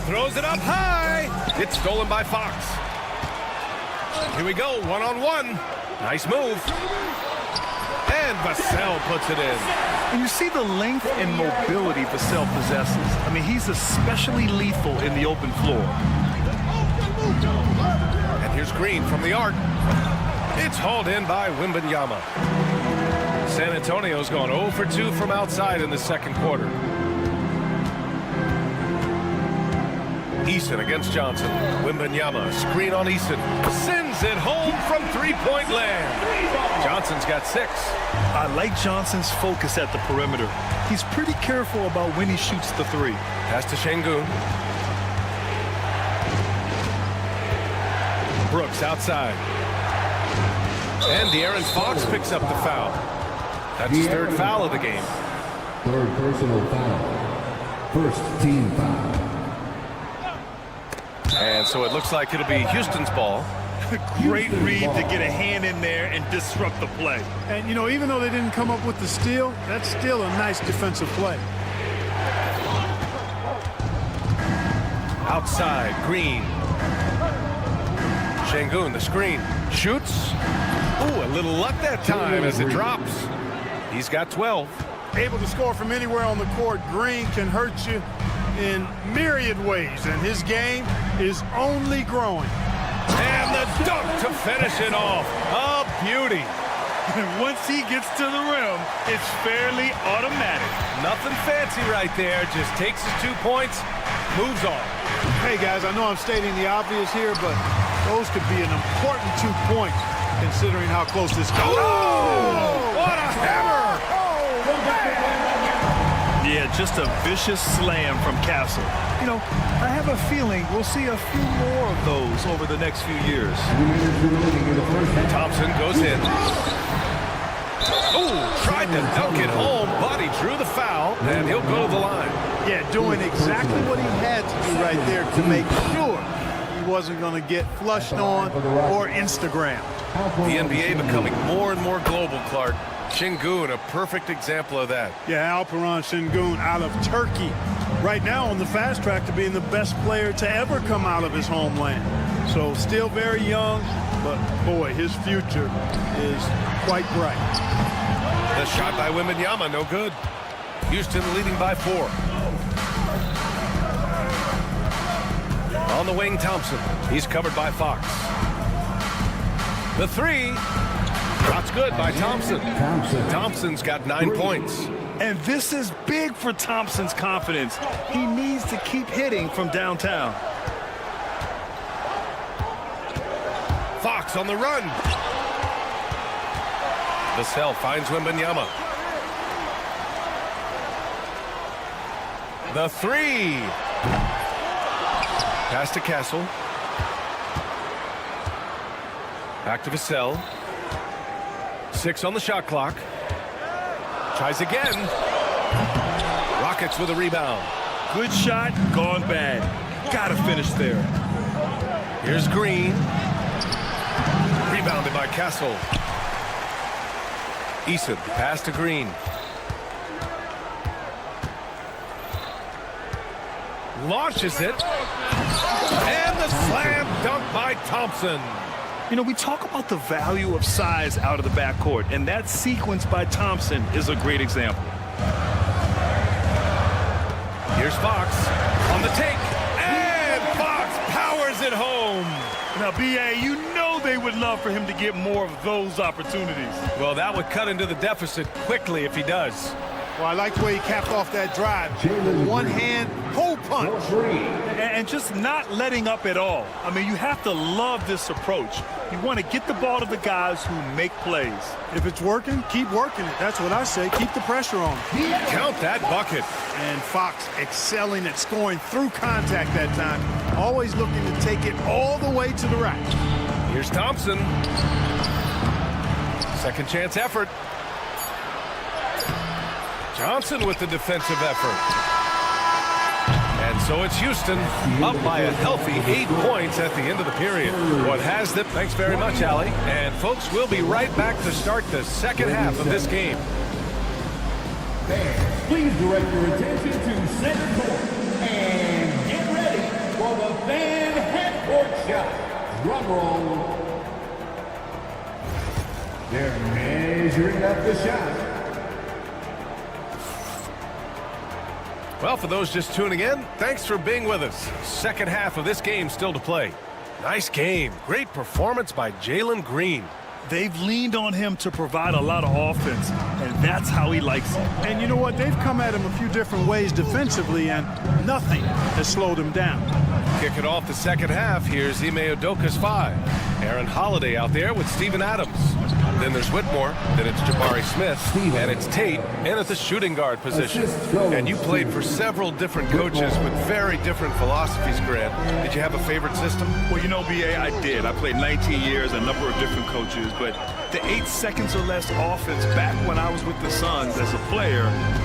Throws it up high. It's stolen by Fox. Here we go, one-on-one. Nice move. And Vassell puts it in. And you see the length and mobility Vassell possesses. I mean, he's especially lethal in the open floor. And here's Green from the arc. It's hauled in by Wembanyama. San Antonio's gone 0 for 2 from outside in the second quarter. Eason against Johnson. Wembanyama, screen on Eason. Sends it home from three-point land. Johnson's got 6. I like Johnson's focus at the perimeter. He's pretty careful about when he shoots the 3. Pass to Şengün. Brooks outside. And De'Aaron Fox picks up the foul. That's his 3rd foul of the game. 3rd personal foul. 1st team foul. And so it looks like it'll be Houston's ball. Great read to get a hand in there and disrupt the play. And, you know, even though they didn't come up with the steal, that's still a nice defensive play. Outside, Green. Şengün, the screen. Shoots. Ooh, a little luck that time as it drops. He's got 12. Able to score from anywhere on the court. Green can hurt you in myriad ways, and his game is only growing. And the dunk to finish it off. A beauty. Once he gets to the rim, it's fairly automatic. Nothing fancy right there. Just takes his 2 points, moves on. Hey, guys, I know I'm stating the obvious here, but those could be an important 2 points considering how close this goes. Oh! What a hammer! Yeah, just a vicious slam from Castle. You know, I have a feeling we'll see a few more of those over the next few years. Thompson goes in. Oh, tried to dunk it home, but he drew the foul, and he'll go to the line. Yeah, doing exactly what he had to do right there to make sure he wasn't going to get flushed on or Instagram. The NBA becoming more and more global, Clark. Şengün, a perfect example of that. Yeah, Alperen Şengün out of Turkey. Right now on the fast track to being the best player to ever come out of his homeland. So still very young, but boy, his future is quite bright. The shot by Wembanyama, no good. Houston leading by 4. On the wing, Thompson. He's covered by Fox. The 3. Shot's good by Thompson. Thompson's got 9 points. And this is big for Thompson's confidence. He needs to keep hitting from downtown. Fox on the run. Vassell finds Wembanyama. The 3. Pass to Castle. Back to Vassell. 6 on the shot clock. Tries again. Rockets with a rebound. Good shot, gone bad. Gotta finish there. Here's Green. Rebounded by Castle. Eason, pass to Green. Launches it. And the slam dunk by Thompson. You know, we talk about the value of size out of the backcourt, and that sequence by Thompson is a great example. Here's Fox on the take, and Fox powers it home. Now, B.A., you know they would love for him to get more of those opportunities. Well, that would cut into the deficit quickly if he does. Well, I like the way he capped off that drive. One hand, pull punch. And just not letting up at all. I mean, you have to love this approach. You want to get the ball to the guys who make plays. If it's working, keep working it. That's what I say. Keep the pressure on. Count that bucket. And Fox excelling at scoring through contact that time. Always looking to take it all the way to the rack. Here's Thompson. Second chance effort. Johnson with the defensive effort. And so it's Houston up by a healthy 8 points at the end of the period. What has them? Thanks very much, Allie. And folks, we'll be right back to start the second half of this game. Fans, please direct your attention to center court and get ready for the fan half-court shot. Drum roll. They're measuring up the shot. Well, for those just tuning in, thanks for being with us. Second half of this game still to play. Nice game. Great performance by Jalen Green. They've leaned on him to provide a lot of offense, and that's how he likes it. And you know what? They've come at him a few different ways defensively, and nothing has slowed him down. Kick it off the second half. Here's Ime Udoka's 5. Aaron Holiday out there with Steven Adams. Then there's Whitmore. Then it's Jabari Smith. And it's Tate in at the shooting guard position. And you played for several different coaches with very different philosophies, Grant. Did you have a favorite system? Well, you know, B.A., I did. I played 19 years, a number of different coaches. But the 8 seconds or less offense back when I was with the Suns as a player,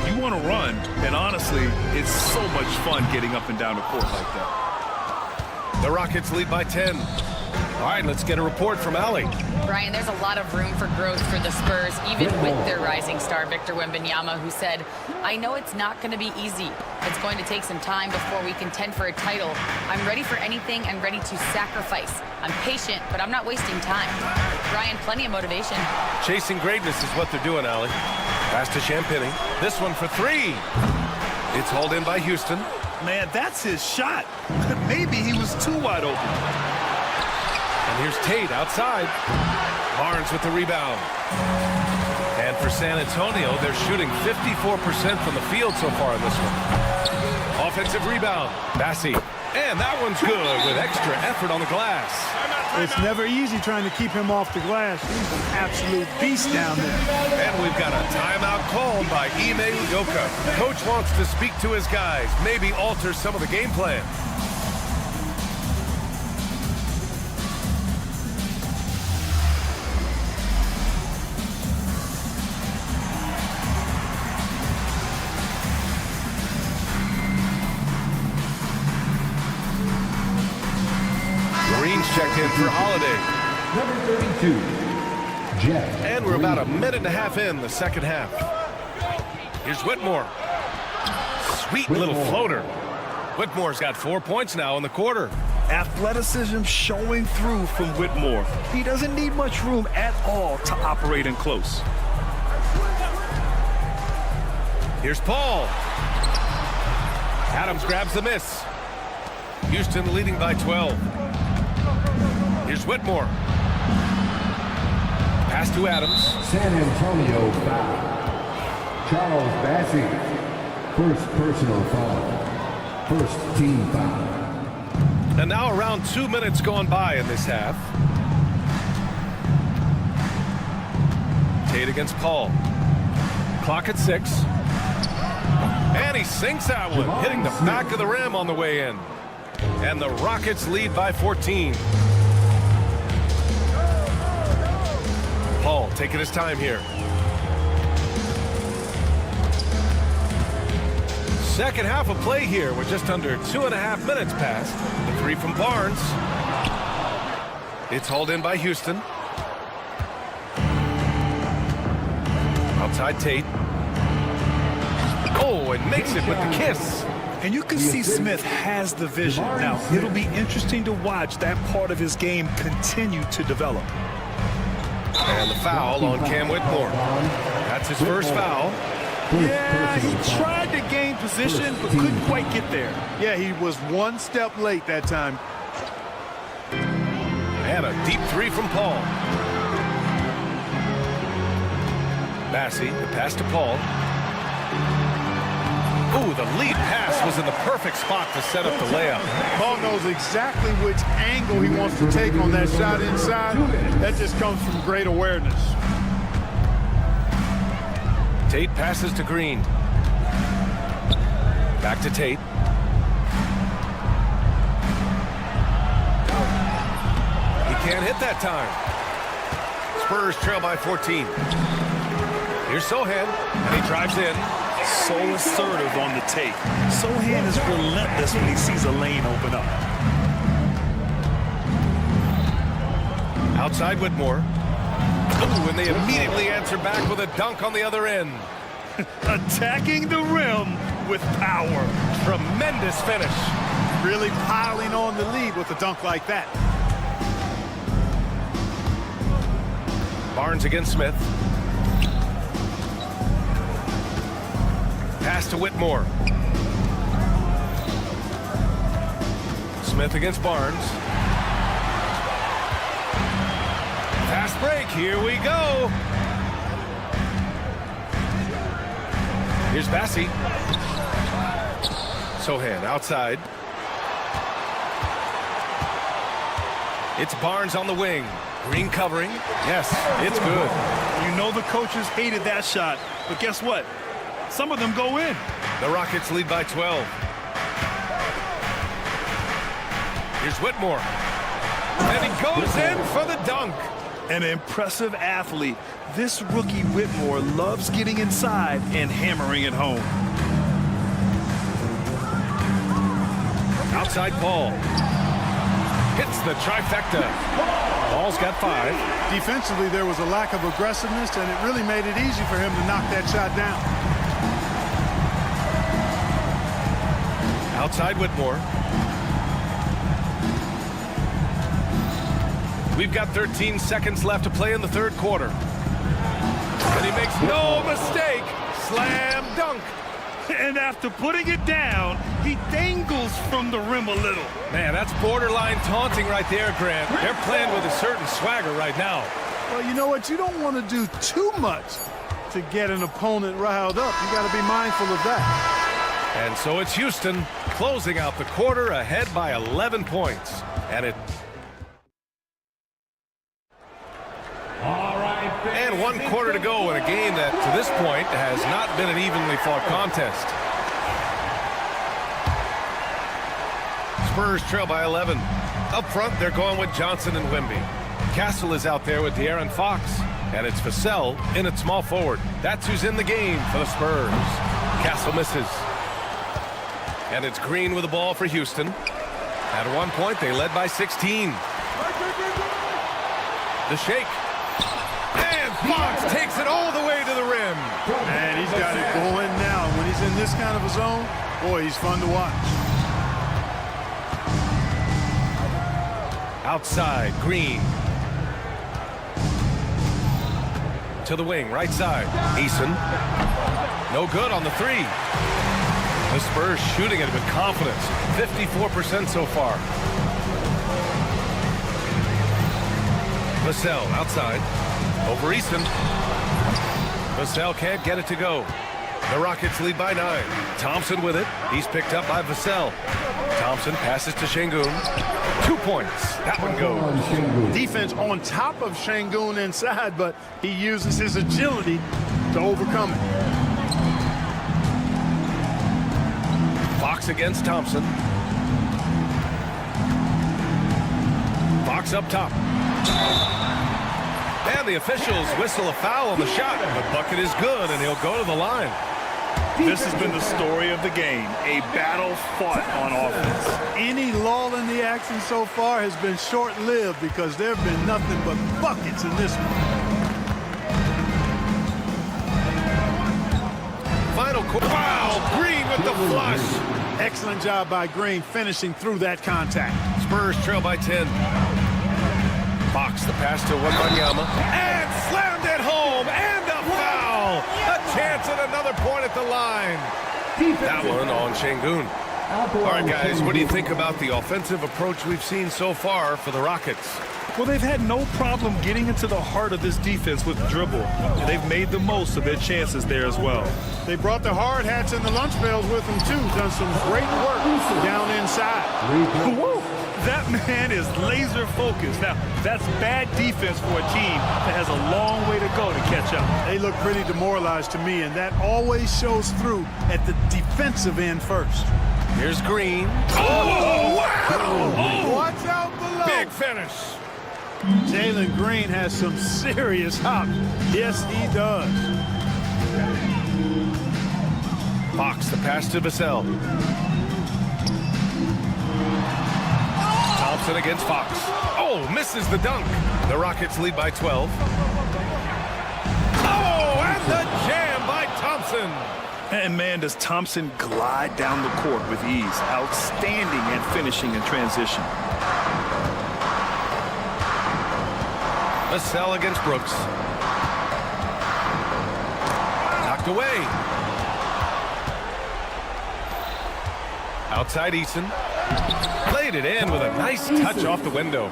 you want to run. And honestly, it's so much fun getting up and down the court like that. The Rockets lead by 10. All right, let's get a report from Allie. Brian, there's a lot of room for growth for the Spurs, even with their rising star, Victor Wembanyama, who said, I know it's not going to be easy. It's going to take some time before we contend for a title. I'm ready for anything and ready to sacrifice. I'm patient, but I'm not wasting time. Brian, plenty of motivation. Chasing greatness is what they're doing, Allie. Pass to Champagnie. This one for 3. It's hauled in by Houston. Man, that's his shot. Maybe he was too wide open. And here's Tate outside. Barnes with the rebound. And for San Antonio, they're shooting 54% from the field so far in this one. Offensive rebound. Bassi. And that one's good with extra effort on the glass. It's never easy trying to keep him off the glass. He's an absolute beast down there. And we've got a timeout called by Ime Udoka. Coach wants to speak to his guys, maybe alter some of the game plan. Checked in for Holiday. Number 32, Jeff. And we're about a minute and a half in the second half. Here's Whitmore. Sweet little floater. Whitmore's got 4 points now in the quarter. Athleticism showing through from Whitmore. He doesn't need much room at all to operate in close. Here's Paul. Adams grabs the miss. Houston leading by 12. Here's Whitmore. Pass to Adams. San Antonio foul. Charles Bassey. First personal foul. First team foul. And now around 2 minutes gone by in this half. Tate against Paul. Clock at 6. And he sinks that one, hitting the back of the rim on the way in. And the Rockets lead by 14. Paul taking his time here. Second half of play here. We're just under 2.5 minutes past. The three from Barnes. It's hauled in by Houston. Outside Tate. Oh, and makes it with the kiss. And you can see Smith has the vision. Now, it'll be interesting to watch that part of his game continue to develop. And the foul on Cam Whitmore. That's his first foul. Yeah, he tried to gain position, but couldn't quite get there. Yeah, he was one step late that time. And a deep three from Paul. Massey, the pass to Paul. Ooh, the lead pass was in the perfect spot to set up the layup. Paul knows exactly which angle he wants to take on that shot inside. That just comes from great awareness. Tate passes to Green. Back to Tate. He can't hit that time. Spurs trail by 14. Here's Sohan, and he drives in. So assertive on the take. Sohan is relentless when he sees a lane open up. Outside Whitmore. Ooh, and they immediately answer back with a dunk on the other end. Attacking the rim with power. Tremendous finish. Really piling on the lead with a dunk like that. Barnes against Smith. Pass to Whitmore. Smith against Barnes. Fast break. Here we go. Here's Bassey. Sohan outside. It's Barnes on the wing. Green covering. Yes, it's good. You know the coaches hated that shot, but guess what? Some of them go in. The Rockets lead by 12. Here's Whitmore. And he goes in for the dunk. An impressive athlete. This rookie Whitmore loves getting inside and hammering it home. Outside Paul. Hits the trifecta. Paul's got 5. Defensively, there was a lack of aggressiveness, and it really made it easy for him to knock that shot down. Outside Whitmore. We've got 13 seconds left to play in the third quarter. And he makes no mistake. Slam dunk. And after putting it down, he dangles from the rim a little. Man, that's borderline taunting right there, Grant. They're playing with a certain swagger right now. Well, you know what? You don't want to do too much to get an opponent riled up. You got to be mindful of that. And so it's Houston closing out the quarter ahead by 11 points. And it And 1 quarter to go in a game that, to this point, has not been an evenly fought contest. Spurs trail by 11. Up front, they're going with Johnson and Wemby. Castle is out there with De'Aaron Fox. And it's Vassell in at small forward. That's who's in the game for the Spurs. Castle misses. And it's Green with the ball for Houston. At one point, they led by 16. The shake. And Fox takes it all the way to the rim. Man, he's got it going now. When he's in this kind of a zone, boy, he's fun to watch. Outside, Green. To the wing, right side. Eason. No good on the 3. The Spurs shooting it with confidence. 54% so far. Vassell outside. Over Eason. Vassell can't get it to go. The Rockets lead by 9. Thompson with it. He's picked up by Vassell. Thompson passes to Şengün. 2 points. That one goes. Defense on top of Şengün inside, but he uses his agility to overcome it. Fox against Thompson. Fox up top. And the officials whistle a foul on the shot. The bucket is good, and he'll go to the line. This has been the story of the game, a battle fought on offense. Any lull in the action so far has been short-lived because there have been nothing but buckets in this one. Final quarter. Wow, Green with the flush. Excellent job by Green finishing through that contact. Spurs trail by 10. Fox the pass to Wembanyama. And slammed it home. And a foul. A chance at another point at the line. That one on Şengün. All right, guys, what do you think about the offensive approach we've seen so far for the Rockets? Well, they've had no problem getting into the heart of this defense with dribble. And they've made the most of their chances there as well. They brought the hard hats and the lunch pails with them, too. Done some great work down inside. Woo! That man is laser focused. Now, that's bad defense for a team that has a long way to go to catch up. They look pretty demoralized to me, and that always shows through at the defensive end first. Here's Green. Oh, wow! Oh, watch out below. Big finish. Jalen Green has some serious hops. Yes, he does. Fox the pass to Vassell. Thompson against Fox. Oh, misses the dunk. The Rockets lead by 12. Oh, and the jam by Thompson. And man, does Thompson glide down the court with ease. Outstanding at finishing in transition. Vassell against Brooks. Knocked away. Outside Eason. Played it in with a nice touch off the window.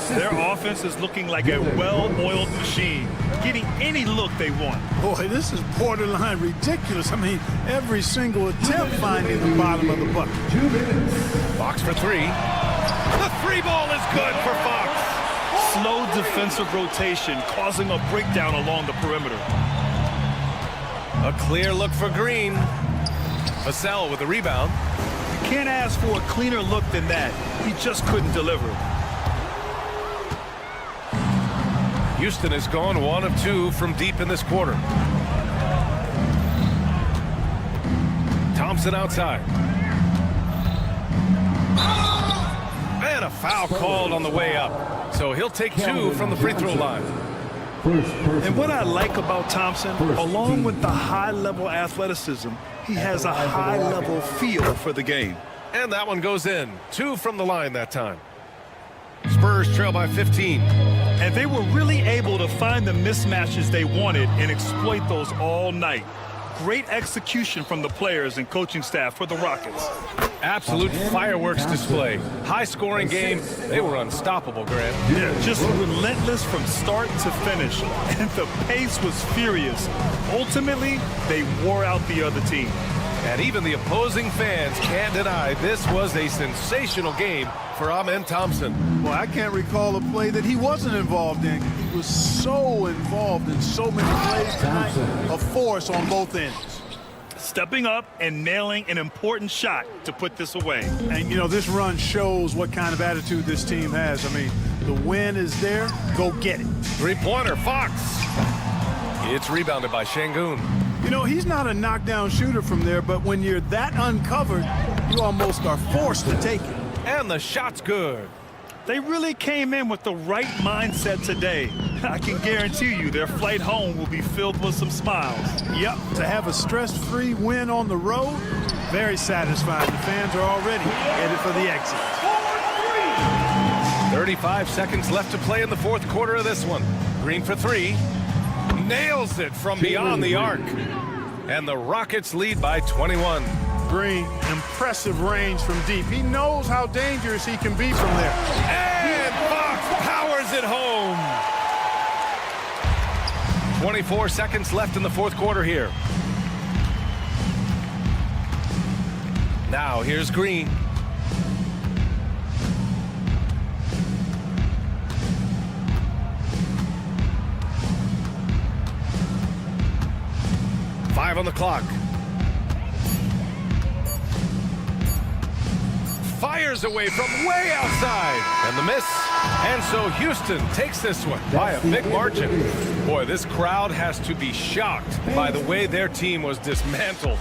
Their offense is looking like a well-oiled machine, getting any look they want. Boy, this is borderline ridiculous. I mean, every single attempt finding the bottom of the bucket. 2 minutes. Fox for 3. The 3 ball is good for Fox. Slow defensive rotation causing a breakdown along the perimeter. A clear look for Green. Vassell with the rebound. You can't ask for a cleaner look than that. He just couldn't deliver. Houston has gone 1 of 2 from deep in this quarter. Thompson outside. And a foul called on the way up. So he'll take 2 from the free throw line. And what I like about Thompson, along with the high-level athleticism, he has a high-level feel for the game. And that one goes in. 2 from the line that time. Spurs trail by 15. And they were really able to find the mismatches they wanted and exploit those all night. Great execution from the players and coaching staff for the Rockets. Absolute fireworks display. High-scoring game. They were unstoppable, Grant. Yeah, just relentless from start to finish. And the pace was furious. Ultimately, they wore out the other team. And even the opposing fans can't deny this was a sensational game for Amen Thompson. Well, I can't recall a play that he wasn't involved in. He was so involved in so many plays tonight, a force on both ends. Stepping up and nailing an important shot to put this away. And, you know, this run shows what kind of attitude this team has. I mean, the win is there. Go get it. Three-pointer, Fox. It's rebounded by Şengün. You know, he's not a knockdown shooter from there, but when you're that uncovered, you almost are forced to take it. And the shot's good. They really came in with the right mindset today. I can guarantee you their flight home will be filled with some smiles. Yep, to have a stress-free win on the road, very satisfying. The fans are already headed for the exit. 35 seconds left to play in the fourth quarter of this one. Green for three. Nails it from beyond the arc. And the Rockets lead by 21. Green, impressive range from deep. He knows how dangerous he can be from there. And Fox powers it home. 24 seconds left in the fourth quarter here. Now here's Green. Five on the clock. Fires away from way outside. And the miss. And so Houston takes this one by a big margin. Boy, this crowd has to be shocked by the way their team was dismantled.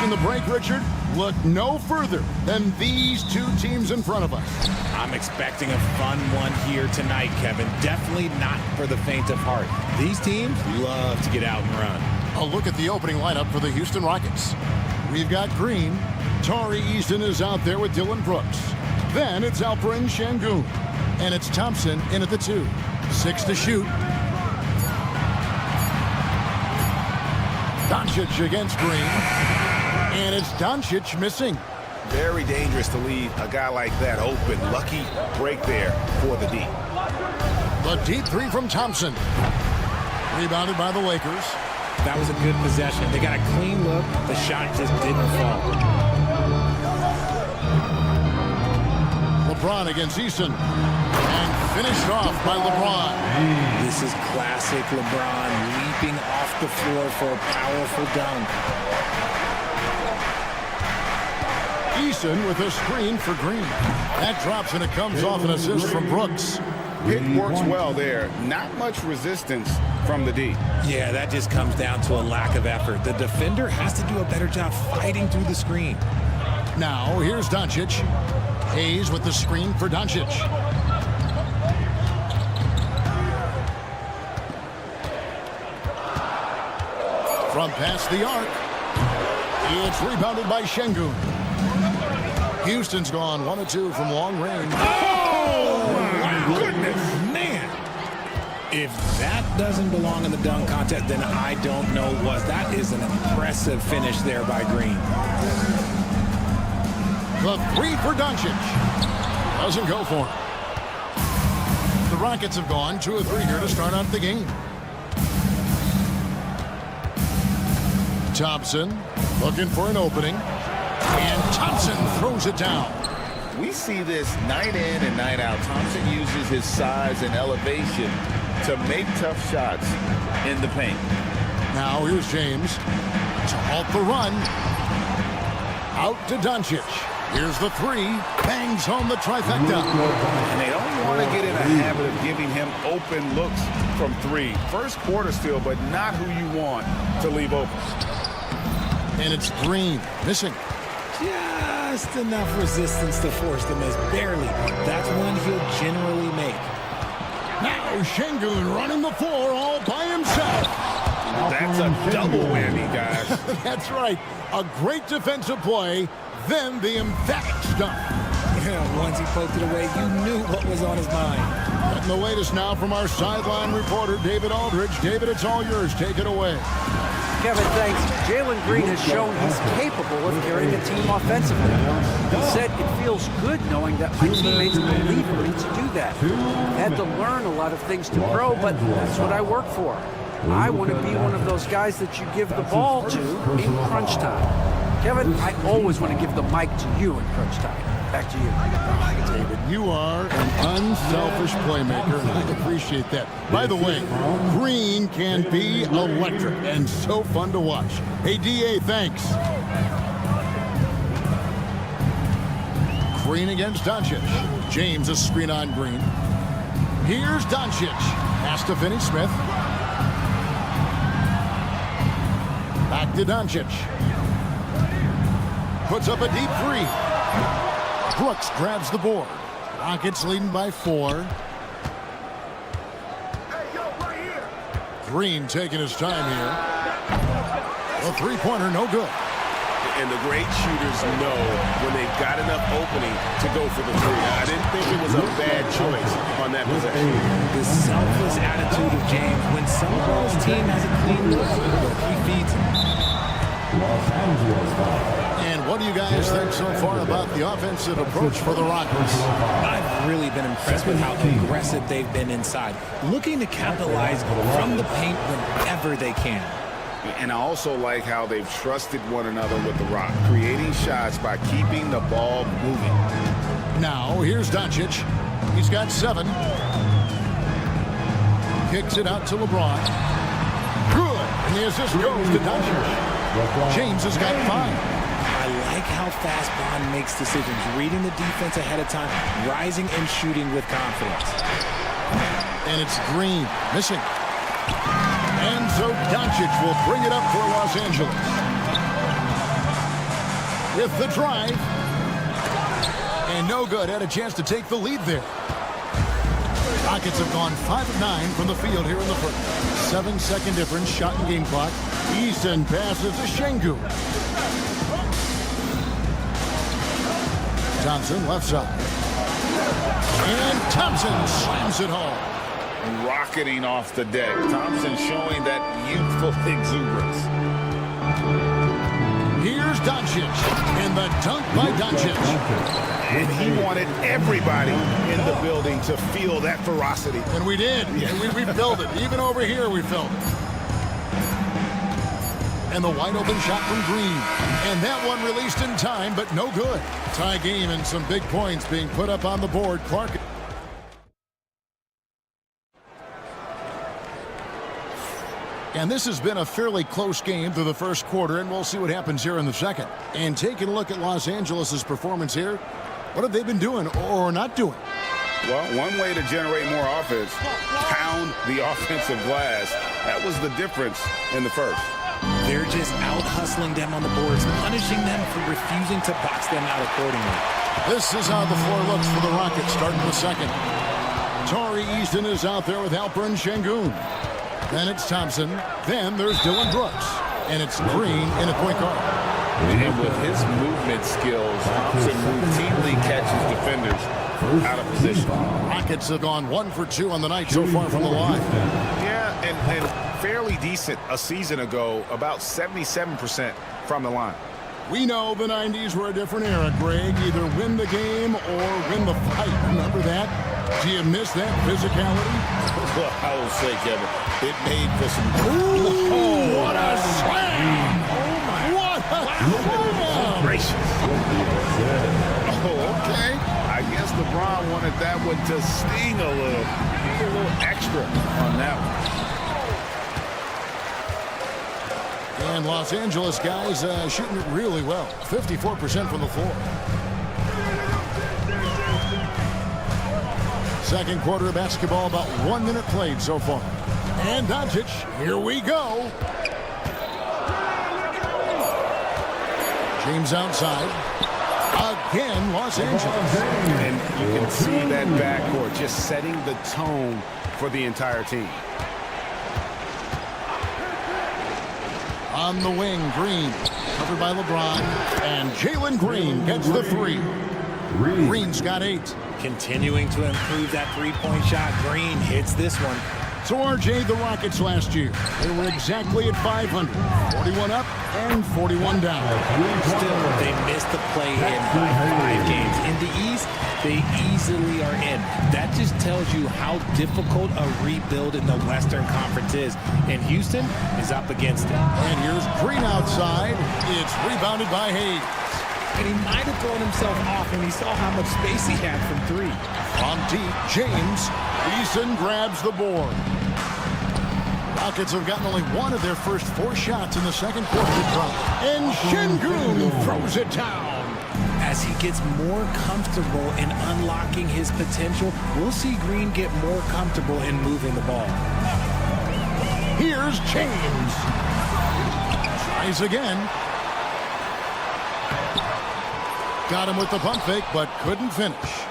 During the break, Richard, look no further than these two teams in front of us. I'm expecting a fun one here tonight, Kevin. Definitely not for the faint of heart. These teams love to get out and run. A look at the opening lineup for the Houston Rockets. We've got Green. Tari Easton is out there with Dylan Brooks. Then it's Alperen Şengün. And it's Thompson in at the 2. 6 to shoot. Doncic against Green. And it's Doncic missing. Very dangerous to leave a guy like that open. Lucky break there for the D. The deep 3 from Thompson. Rebounded by the Lakers. That was a good possession. They got a clean look. The shot just didn't fall. LeBron against Easton. And finished off by LeBron. This is classic LeBron leaping off the floor for a powerful dunk. Easton with a screen for Green. That drops and it comes off an assist from Brooks. It works well there. Not much resistance from the D. Yeah, that just comes down to a lack of effort. The defender has to do a better job fighting through the screen. Now, here's Doncic. Hayes with the screen for Doncic. From past the arc. It's rebounded by Şengün. Houston's gone 1 of 2 from long range. Oh, my goodness, man. If that doesn't belong in the dunk contest, then I don't know what. That is an impressive finish there by Green. The 3 for Doncic. Doesn't go for him. The Rockets have gone 2 of 3 here to start out the game. Thompson looking for an opening. And Thompson throws it down. We see this night in and night out. Thompson uses his size and elevation to make tough shots in the paint. Now here's James to halt the run. Out to Doncic. Here's the 3. Bangs home the trifecta. And they don't want to get in a habit of giving him open looks from 3. First quarter still, but not who you want to leave open. And it's Green missing. Just enough resistance to force the miss. Barely. That's one he'll generally make. Now Şengün running the floor all by himself. That's a double whammy, guys. That's right. A great defensive play, then the emphatic stuff. Once he poked it away, you knew what was on his mind. And the latest now from our sideline reporter, David Aldridge. David, it's all yours. Take it away. Kevin, thanhanks. Jalen Green has shown he's capable of carrying a team offensively. He said it feels good knowing that my teammates believe in me to do that. I had to learn a lot of things to grow, but that's what I work for. I want to be one of those guys that you give the ball to in crunch time. Kevin, I always want to give the mic to you in crunch time. Back to you. David, you are an unselfish playmaker, and I appreciate that. By the way, Green can be electric and so fun to watch. Hey, DA, thanks. Green against Doncic. James a screen on Green. Here's Doncic. Pass to Finney-Smith. Back to Doncic. Puts up a deep 3. Brooks grabs the board. Rockets leading by 4. Green taking his time here. A 3-pointer, no good. And the great shooters know when they've got enough opening to go for the 3. I didn't think it was a bad choice on that possession. The selfless attitude of James. When someone's team has a clean look, he feeds him. And what do you guys think so far about the offensive approach for the Rockets? I've really been impressed with how aggressive they've been inside, looking to capitalize from the paint whenever they can. And I also like how they've trusted one another with the rock, creating shots by keeping the ball moving. Now, here's Doncic. He's got 7. Kicks it out to LeBron. Good. And the assist goes to Doncic. James has got 5. I like how fast Bond makes decisions, reading the defense ahead of time, rising and shooting with confidence. And it's Green missing. And so Doncic will bring it up for Los Angeles. with the drive. And no good. Had a chance to take the lead there. Rockets have gone 5 of 9 from the field here in the first. 7-second difference, shot and game clock. Easton passes to Şengün. Thompson left side. And Thompson slams it home. Rocketing off the deck. Thompson showing that youthful exuberance. Here's Doncic. And the dunk by Doncic. And he wanted everybody in the building to feel that ferocity. And we did. Yeah. And we felt it. Even over here we felt it. And the wide open shot from Green. And that one released in time, but no good. Tie game and some big points being put up on the board. Clark. And this has been a fairly close game through the first quarter, and we'll see what happens here in the second. And taking a look at Los Angeles' performance here, what have they been doing or not doing? Well, one way to generate more offense, pound the offensive glass. That was the difference in the first. They're just out-hustling them on the boards, punishing them for refusing to box them out accordingly. This is how the floor looks for the Rockets starting the second. Tari Easton is out there with Alperen Şengün. Then it's Thompson. Then there's Dylan Brooks. And it's Green in a point guard. And with his movement skills, Thompson routinely catches defenders out of position. Rockets have gone 1 for 2 on the night so far from the line. Yeah, and fairly decent a season ago, about 77% from the line. We know the 90s were a different era, Greg. Either win the game or win the fight. Remember that? Do you miss that physicality? Well, I will say, Kevin, it made for some... Ooh, what a slam! Oh, my. What a slam! Gracious. Oh, okay. I guess LeBron wanted that one to sting a little extra on that one. And Los Angeles guys shooting it really well. 54% from the floor. Second quarter of basketball, about 1 minute played so far. And Doncic, here we go. James outside. Again, Los Angeles. And you can see that backcourt just setting the tone for the entire team. On the wing, Green, covered by LeBron, and Jalen Green gets the 3. Green's got 8. Continuing to improve that three-point shot. Green hits this one. So, RJ, the Rockets last year, they were exactly at 500. 41 up and 41 down. Still, they missed the play-in by 5 games. In the East, they easily are in. That just tells you how difficult a rebuild in the Western Conference is. And Houston is up against it. And here's Green outside. It's rebounded by Hayes. And he might have thrown himself off when he saw how much space he had from 3. From deep, James. Easton grabs the board. Rockets have gotten only 1 of their first 4 shots in the second quarter to drop. And Şengün throws it down. As he gets more comfortable in unlocking his potential, we'll see Green get more comfortable in moving the ball. Here's James. Tries again. Got him with the pump fake, but couldn't finish.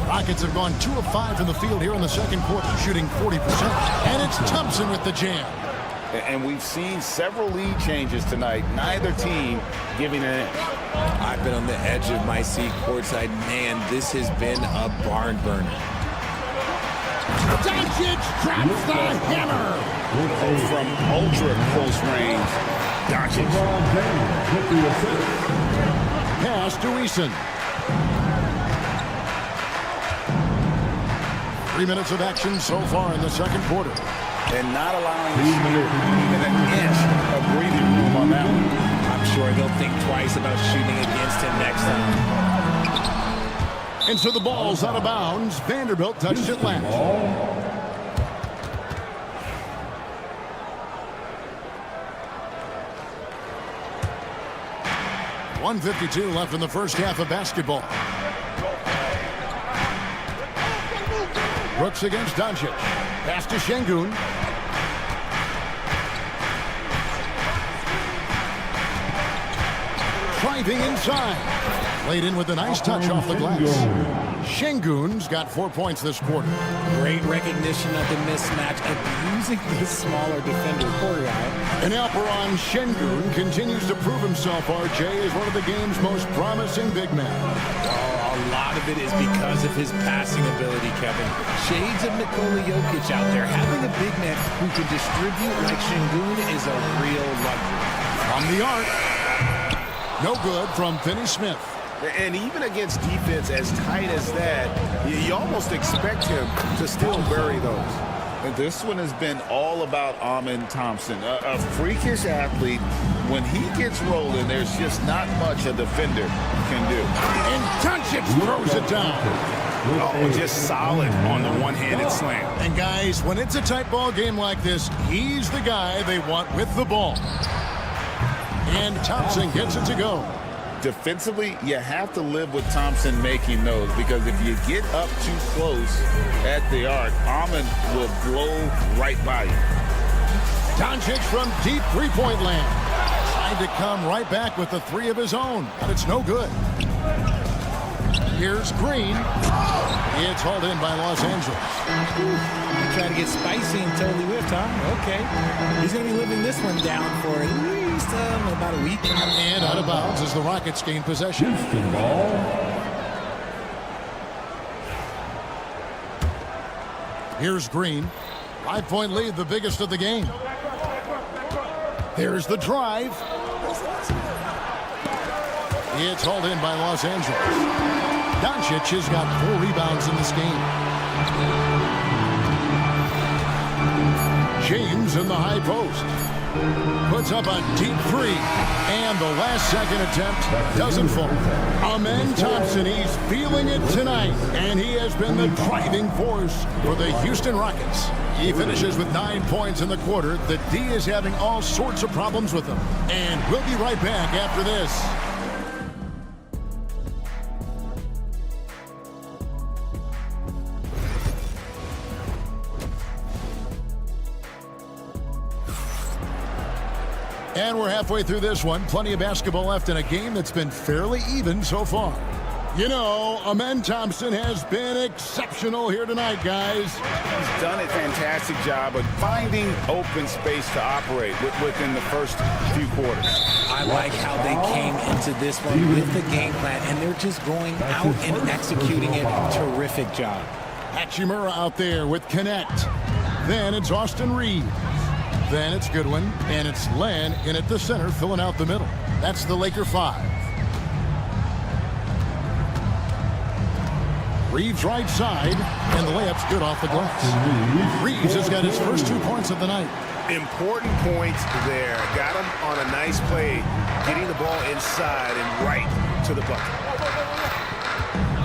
Rockets have gone 2 of 5 in the field here in the second quarter, shooting 40%. And it's Thompson with the jam. And we've seen several lead changes tonight. Neither team giving an inch. I've been on the edge of my seat courtside. Man, this has been a barn burner. Doncic drops the hammer. From ultra close range, Doncic. Pass to Easton. 3 minutes of action so far in the second quarter. And not allowing the shooter even an inch of breathing room on that one. I'm sure they'll think twice about shooting against him next time. And so the ball's out of bounds. Vanderbilt touched it last. 1:52 left in the first half of basketball. Brooks against Doncic. Pass to Şengün. driving inside. Laid in with a nice touch off the glass. Şengün's got 4 points this quarter. Great recognition of the mismatch, abusing the smaller defender. Poor guy. And Alperen Şengün continues to prove himself, RJ, as one of the game's most promising big men. Oh, a lot of it is because of his passing ability, Kevin. Shades of Nikola Jokic out there. Having a big man who can distribute like Şengün is a real luxury. From the arc. No good from Finney-Smith. And even against defense as tight as that, you almost expect him to still bury those. And this one has been all about Amen Thompson, a freakish athlete. When he gets rolling, there's just not much a defender can do. And Doncic throws it down. Oh, just solid on the one-handed slam. And guys, when it's a tight ball game like this, he's the guy they want with the ball. And Thompson gets it to go. Defensively, you have to live with Thompson making those, because if you get up too close at the arc, Amen will blow right by you. Doncic from deep three-point land. Trying to come right back with the three of his own, but it's no good. Here's Green. It's hauled in by Los Angeles. Trying to get spicy and totally whipped, huh? Okay. He's going to be living this one down for at least about a week. And out of bounds as the Rockets gain possession. Houston ball. Here's Green. 5-point lead, the biggest of the game. Here's the drive. It's hauled in by Los Angeles. Doncic has got 4 rebounds in this game. James in the high post. Puts up a deep three. And the last second attempt doesn't fall. Amen Thompson, he's feeling it tonight. And he has been the driving force for the Houston Rockets. He finishes with 9 points in the quarter. The D is having all sorts of problems with him. And we'll be right back after this. And we're halfway through this one. Plenty of basketball left in a game that's been fairly even so far. You know, Amen Thompson has been exceptional here tonight, guys. He's done a fantastic job of finding open space to operate within the first few quarters. I like how they came into this one with the game plan, and they're just going out and executing it. Terrific job. Hachimura out there with Connect. Then it's Austin Reeves. Then it's Goodwin, and it's Len in at the center, filling out the middle. That's the Laker 5. Reeves right side, and the layup's good off the glass. Reeves has got his first 2 points of the night. Important points there. Got him on a nice play, getting the ball inside and right to the bucket.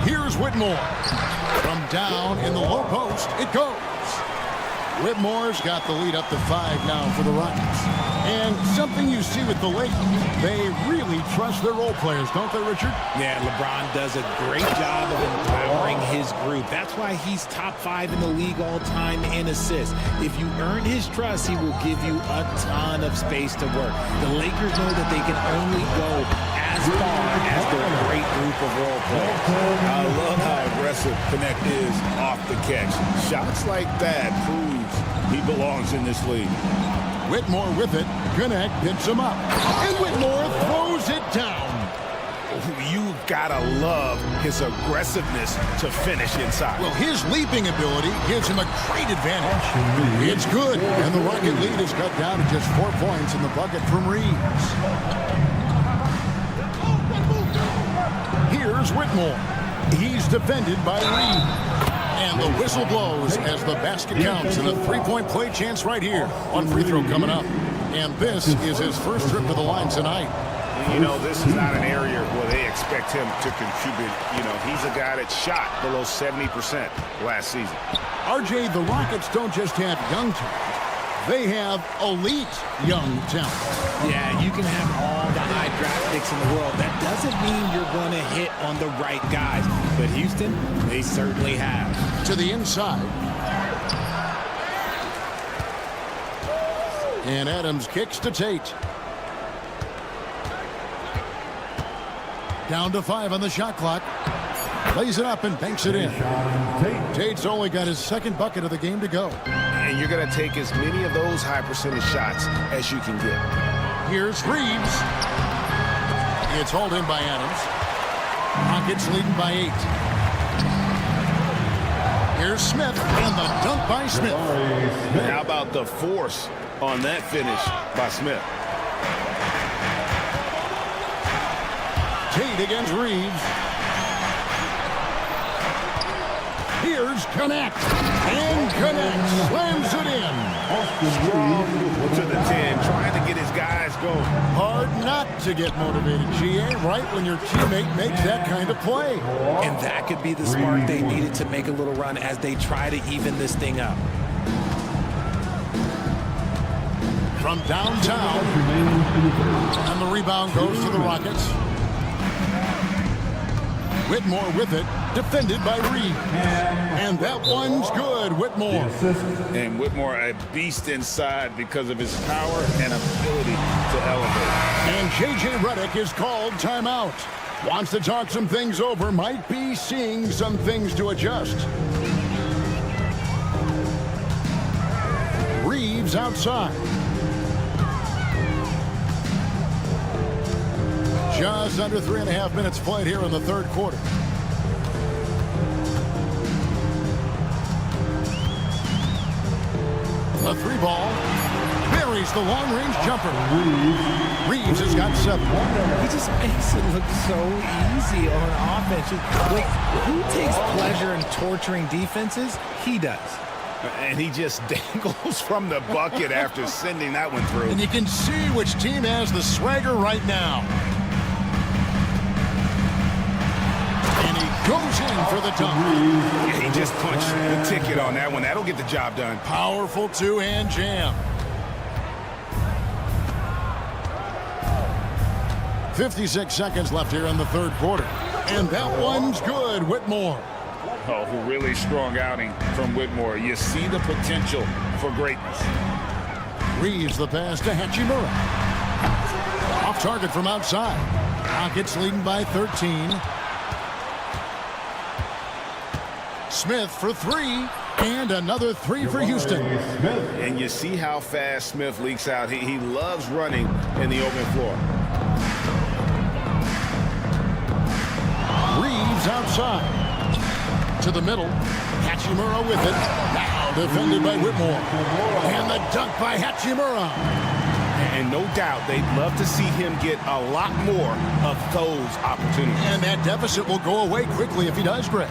Here's Whitmore. From down in the low post, it goes. Whitmore's got the lead up to 5 now for the Rockets. And something you see with the Lakers, they really trust their role players, don't they, Richard? Yeah, LeBron does a great job of empowering his group. That's why he's top 5 in the league all time in assists. If you earn his trust, he will give you a ton of space to work. The Lakers know that they can only go as far as their great group of role players. I love how aggressive Connect is off the catch. Shots like that proves he belongs in this league. Whitmore with it. Connect picks him up. And Whitmore throws it down. You've got to love his aggressiveness to finish inside. Well, his leaping ability gives him a great advantage. It's good, and the Rocket lead is cut down to just 4 points in the bucket from Reeves. Here's Whitmore. He's defended by Reeves. And the whistle blows as the basket counts, and a 3-point play chance right here. One free throw coming up. And this is his first trip to the line tonight. You know, this is not an area where they expect him to contribute. You know, he's a guy that shot below 70% last season. RJ, the Rockets don't just have young talent. They have elite young talent. Yeah, you can have all the high draft picks in the world. That doesn't mean you're going to hit on the right guys. But Houston, they certainly have. To the inside. And Adams kicks to Tate. Down to 5 on the shot clock. Lays it up and banks it in. Tate's only got his second bucket of the game to go. And you're going to take as many of those high percentage shots as you can get. Here's Reeves. It's hauled in by Adams. Rockets leading by 8. Here's Smith, and the dunk by Smith. How about the force on that finish by Smith? Tate against Reeves. Here's Connect. And Connect slams it in. Strong move to the 10, trying to get his guys going. Hard not to get motivated, GA, right when your teammate makes that kind of play. And that could be the spark they needed to make a little run as they try to even this thing up. From downtown, and the rebound goes to the Rockets. Whitmore with it, defended by Reed. And that one's good, Whitmore. And Whitmore, a beast inside because of his power and ability to elevate. And J.J. Redick is called timeout. Wants to talk some things over, might be seeing some things to adjust. Reeves outside. Just under 3.5 minutes played here in the third quarter. The 3-ball buries the long-range jumper. Reeves has got 7. He just makes it look so easy on offense. Like, who takes pleasure in torturing defenses? He does. And he just dangles from the bucket after sending that one through. And you can see which team has the swagger right now. Goes in for the dunk. Yeah, he just punched the ticket on that one. That'll get the job done. Powerful two-hand jam. 56 seconds left here in the third quarter. And that one's good, Whitmore. Oh, really strong outing from Whitmore. You see the potential for greatness. Reeves the pass to Hachimura. Off target from outside. Rockets leading by 13. Smith for 3, and another 3 for Houston. And you see how fast Smith leaks out. He loves running in the open floor. Reeves outside. To the middle. Hachimura with it. Now defended by Whitmore. And the dunk by Hachimura. And no doubt they'd love to see him get a lot more of those opportunities. And that deficit will go away quickly if he does, Greg.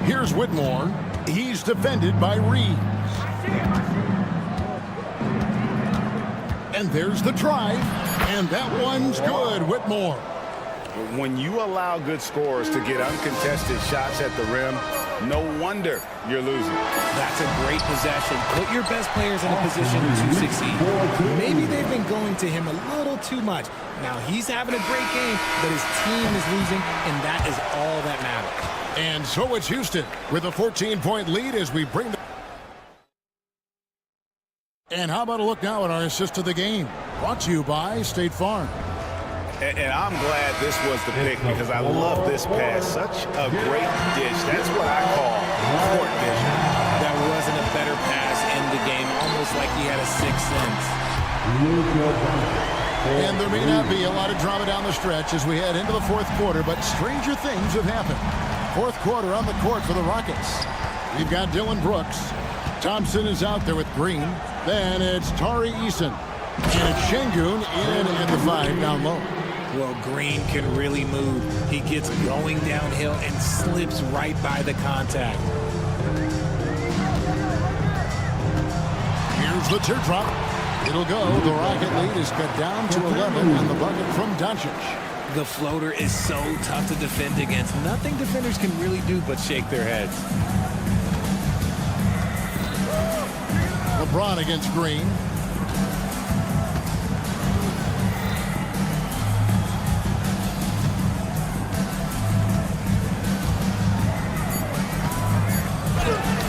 Here's Whitmore. He's defended by Reeves. And there's the drive. And that one's good, Whitmore. When you allow good scorers to get uncontested shots at the rim, no wonder you're losing. That's a great possession. Put your best players in a position to succeed. Maybe they've been going to him a little too much. Now he's having a great game, but his team is losing, and that is all that matters. And so it's Houston with a 14-point lead as we bring the... And how about a look now at our assist of the game? Brought to you by State Farm. And I'm glad this was the pick because I love this pass. Such a great dish. That's what I call court vision. There wasn't a better pass in the game, almost like he had a sixth sense. And there may not be a lot of drama down the stretch as we head into the fourth quarter, but stranger things have happened. Fourth quarter on the court for the Rockets. We've got Dylan Brooks. Thompson is out there with Green. Then it's Tari Eason. And it's Şengün in at the 5 down low. Well, Green can really move. He gets going downhill and slips right by the contact. Here's the teardrop. It'll go. The Rocket lead is cut down to 11 and the bucket from Doncic. The floater is so tough to defend against. Nothing defenders can really do but shake their heads. LeBron against Green.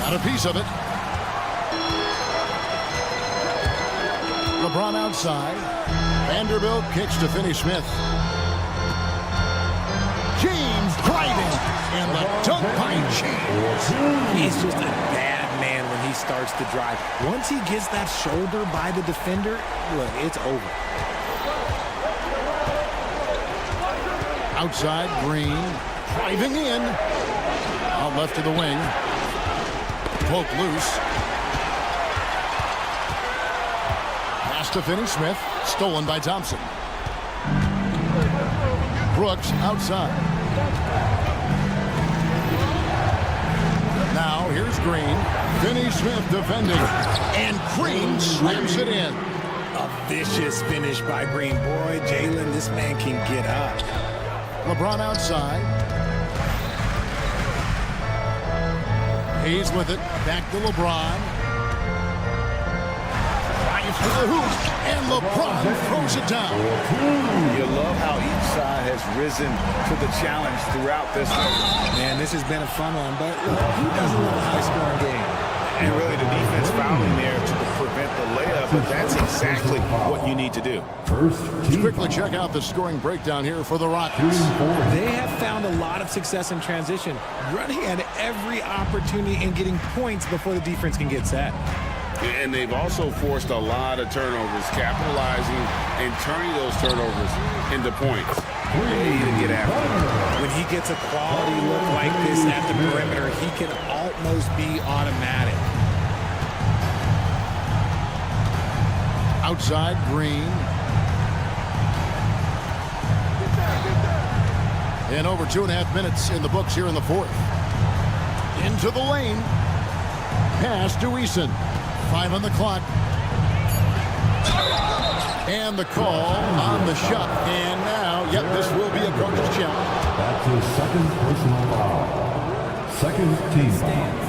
Got a piece of it. LeBron outside. Vanderbilt kicks to Finney-Smith. James driving, and the dunk by James. He's just a bad man when he starts to drive. Once he gets that shoulder by the defender, look, it's over. Outside, Green driving in. Out left to the wing. Poke loose. Pass to Finney-Smith. Stolen by Thompson. Brooks outside. Now here's Green. Finney-Smith defending. And Green slams it in. A vicious finish by Green. Boy, Jalen, this man can get up. LeBron outside. Hayes with it. Back to LeBron. Drives to the hoop. And LeBron throws it down. You love how each side has risen to the challenge throughout this game. Man, this has been a fun one, but who doesn't love a high-scoring game? And really the defense fouling there to prevent the layup, but that's exactly what you need to do. Let's quickly check out the scoring breakdown here for the Rockets. They have found a lot of success in transition, running at every opportunity and getting points before the defense can get set. And they've also forced a lot of turnovers, capitalizing and turning those turnovers into points. Ready to get after it. When he gets a quality look like this at the perimeter, he can almost be automatic. Outside, Green. And over 2.5 minutes in the books here in the fourth. Into the lane. Pass to Eason. 5 on the clock. And the call on the shot. And now, yep, this will be a coach's check. That's his second personal foul. Second team foul.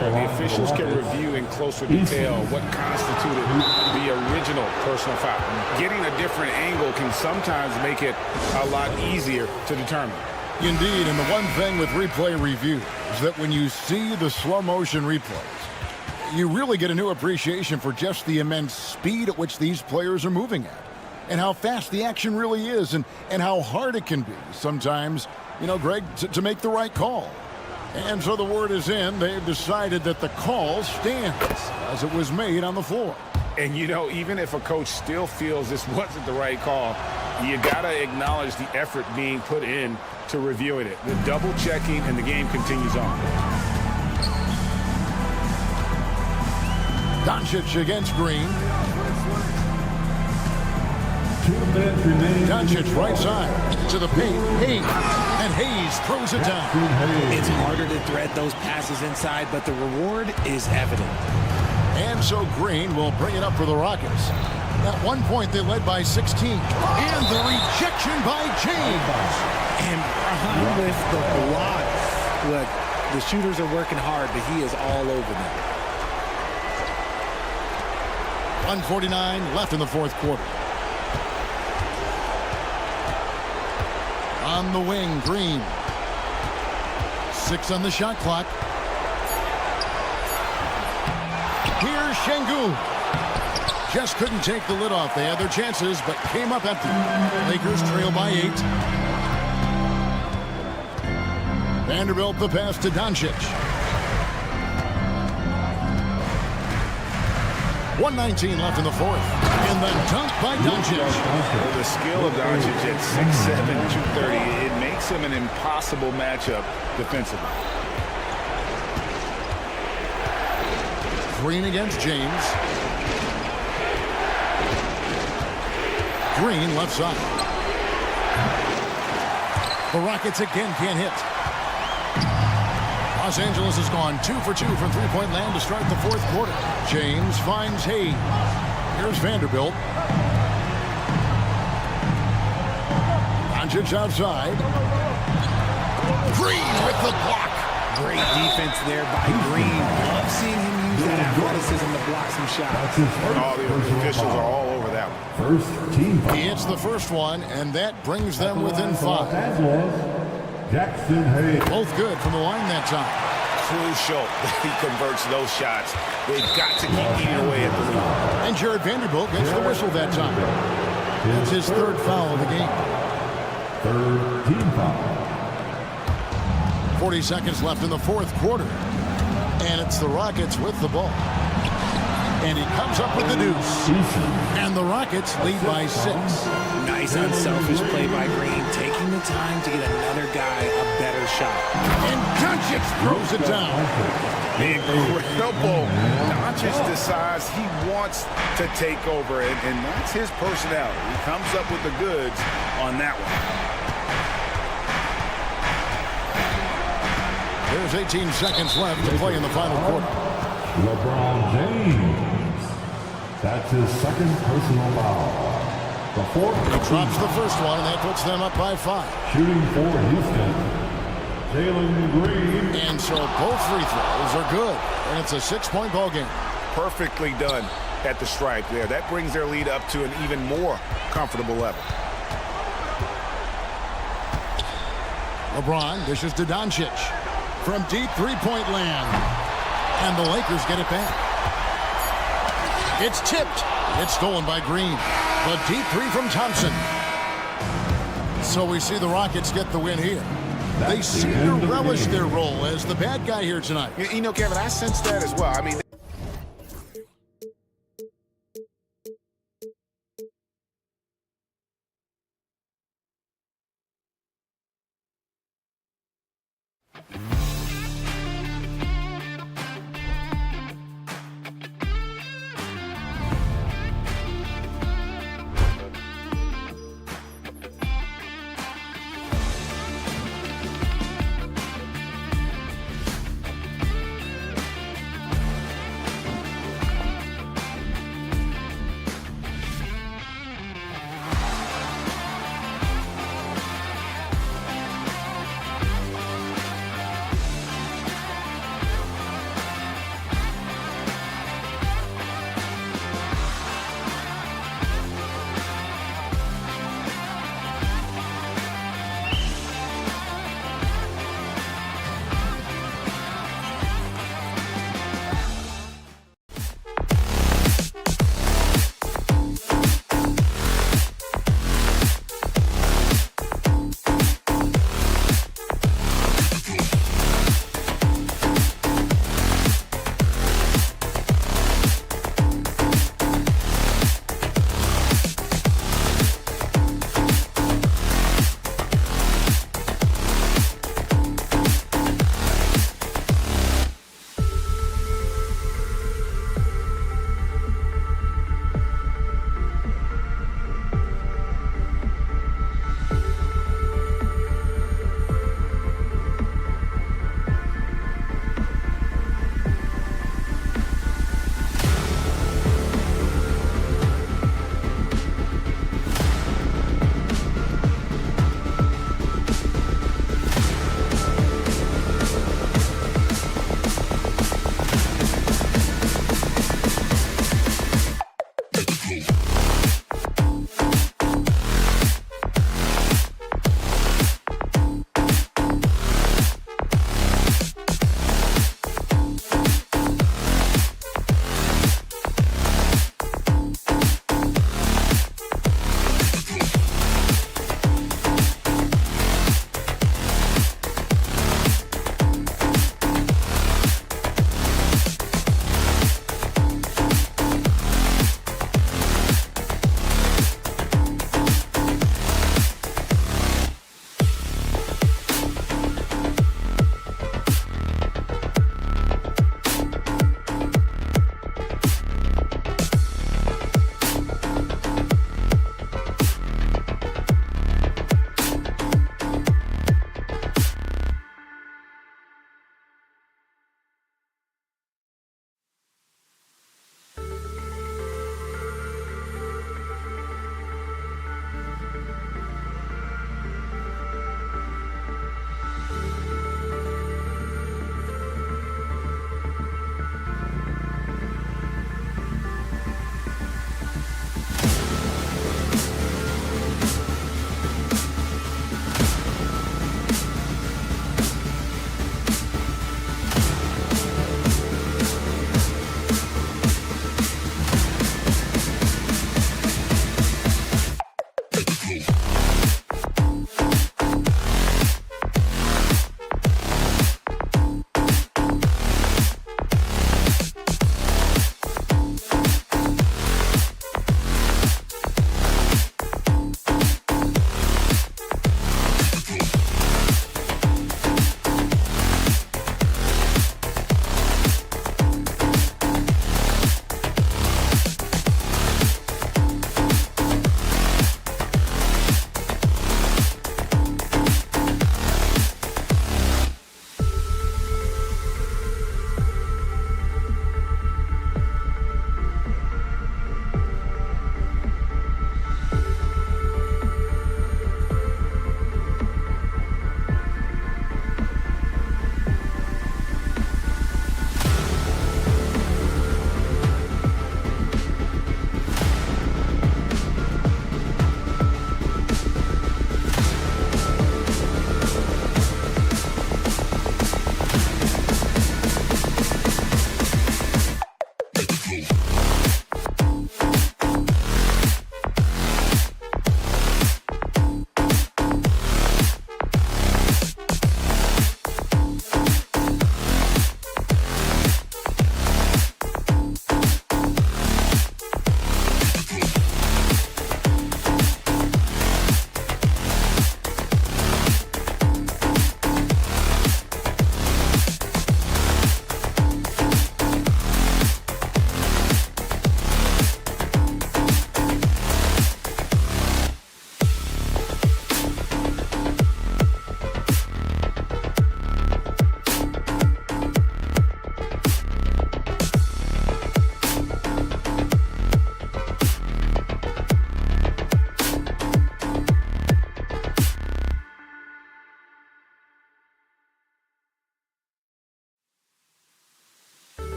The officials can review in closer detail what constituted the original personal foul. Getting a different angle can sometimes make it a lot easier to determine. Indeed, and the one thing with replay review is that when you see the slow motion replays, you really get a new appreciation for just the immense speed at which these players are moving at, and how fast the action really is, and how hard it can be sometimes, you know, Greg, to make the right call. And so the word is in. They've decided that the call stands as it was made on the floor. And, you know, even if a coach still feels this wasn't the right call, you got to acknowledge the effort being put in to reviewing it. The double checking, and the game continues on. Doncic against Green. 2 minutes remaining. Doncic right side to the paint. Hayes. And Hayes throws it down. It's harder to thread those passes inside, but the reward is evident. And so Green will bring it up for the Rockets. At one point, they led by 16. And the rejection by James. And Brown with the blocks. Look, the shooters are working hard, but he is all over them. 1:49 left in the fourth quarter. On the wing, Green. 6 on the shot clock. Here's Şengün. Just couldn't take the lid off. They had their chances, but came up empty. Lakers trail by 8. Vanderbilt the pass to Doncic. 1:19 left in the fourth. And the dunk by Doncic. Well, the skill of Doncic at 6'7", 230, it makes him an impossible matchup defensively. Green against James. Green left side. The Rockets again can't hit. Los Angeles has gone 2 for 2 from three-point land to start the fourth quarter. James finds Hayes. Here's Vanderbilt. Doncic outside. Green with the block. Great defense there by Green. Love seeing him use that athleticism to block some shots. All the officials are all over that one. First team foul. He hits the first one, and that brings them within 5. Jackson Hayes. Both good from the line that time. crucial that he converts those shots. They've got to keep eating away at the lead. And Jared Vanderbilt gets the whistle that time. That's his third foul of the game. Third team foul. 40 seconds left in the fourth quarter. And it's the Rockets with the ball. And he comes up with the deuce. And the Rockets lead by 6. Nice unselfish play by Green, taking the time to get another guy a better shot. And Doncic throws it down. Incredible. Doncic decides he wants to take over, and that's his personality. He comes up with the goods on that one. There's 18 seconds left to play in the final quarter. LeBron James. That's his second personal foul. The fourth. He drops the first one, and that puts them up by 5. Shooting for Houston, Jalen Green. And so both free throws are good. And it's a 6-point ball game. Perfectly done at the stripe there. That brings their lead up to an even more comfortable level. LeBron dishes to Doncic from deep three-point land. And the Lakers get it back. It's tipped. It's stolen by Green. The deep three from Thompson. So we see the Rockets get the win here. They seem to relish their role as the bad guy here tonight. You know, Kevin, I sense that as well. I mean,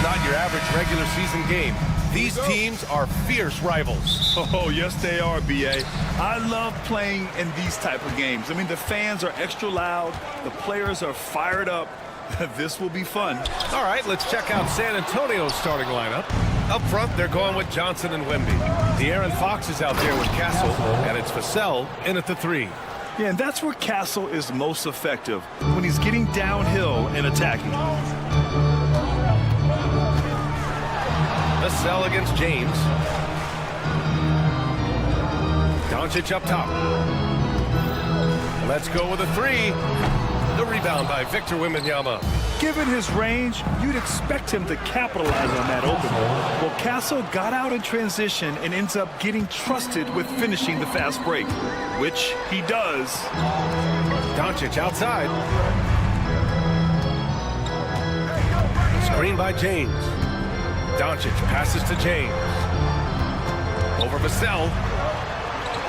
Not your average regular season game. These teams are fierce rivals. Oh, yes, they are, B.A. I love playing in these type of games. I mean, the fans are extra loud. The players are fired up. This will be fun. All right, let's check out San Antonio's starting lineup. Up front, they're going with Johnson and Wemby. De'Aaron Fox is out there with Castle, and it's Vassell in at the 3. Yeah, and that's where Castle is most effective, when he's getting downhill and attacking. Vassell against James. Doncic up top. Let's go with a 3. The rebound by Victor Wembanyama. Given his range, you'd expect him to capitalize on that opening. Well, Castle got out in transition and ends up getting trusted with finishing the fast break, which he does. Doncic outside. Screen by James. Doncic passes to James. Over Vassell.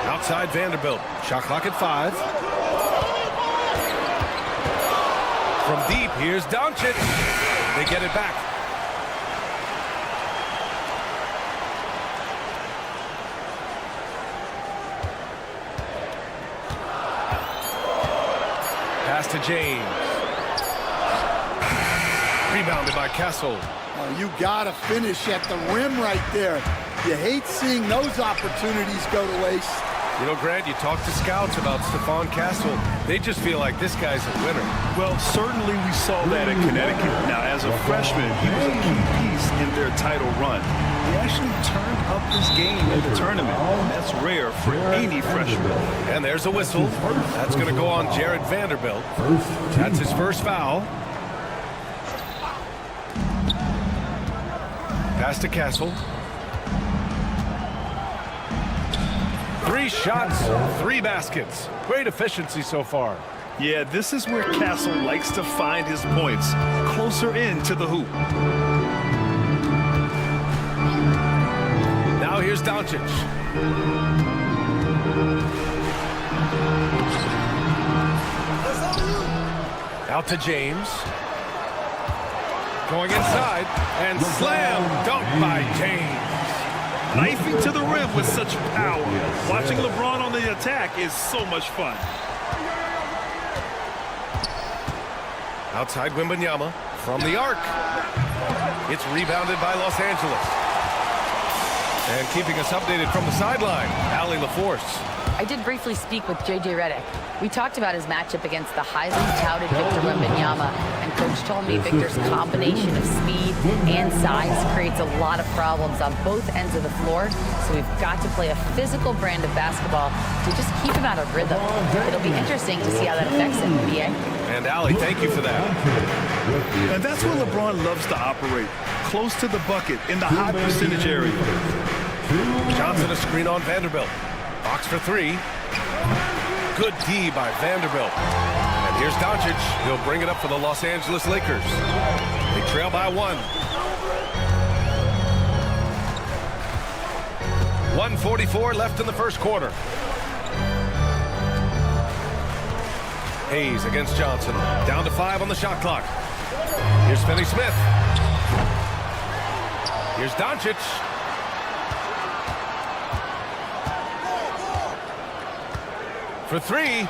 Outside Vanderbilt. Shot clock at 5. From deep, here's Doncic. They get it back. Pass to James. Rebounded by Castle. Oh, you got to finish at the rim right there. You hate seeing those opportunities go to waste. You know, Grant, you talk to scouts about Stephon Castle. They just feel like this guy's a winner. Well, certainly we saw that in Connecticut. Now, as a freshman, he was a key piece in their title run. He actually turned up his game in the tournament. That's rare for any freshman. And there's a whistle. That's going to go on Jared Vanderbilt. That's his first foul. Pass to Castle. 3 shots, 3 baskets. Great efficiency so far. Yeah, this is where Castle likes to find his points, closer in to the hoop. Now here's Doncic. Out to James. Going inside, and slam dunk by James. Knifing to the rim with such power. Watching LeBron on the attack is so much fun. Outside Wembanyama from the arc. It's rebounded by Los Angeles. And keeping us updated from the sideline, Allie LaForce. I did briefly speak with J.J. Redick. We talked about his matchup against the highly touted Victor Wembanyama, and Coach told me Victor's combination of speed and size creates a lot of problems on both ends of the floor, so we've got to play a physical brand of basketball to just keep him out of rhythm. It'll be interesting to see how that affects him, B.A. And Allie, thank you for that. And that's where LeBron loves to operate, close to the bucket in the high percentage area. Johnson a screen on Vanderbilt. Box for 3. Good D by Vanderbilt. And here's Doncic. He'll bring it up for the Los Angeles Lakers. They trail by 1. 1:44 left in the first quarter. Hayes against Johnson. Down to 5 on the shot clock. Here's Finney-Smith. Here's Doncic. For 3.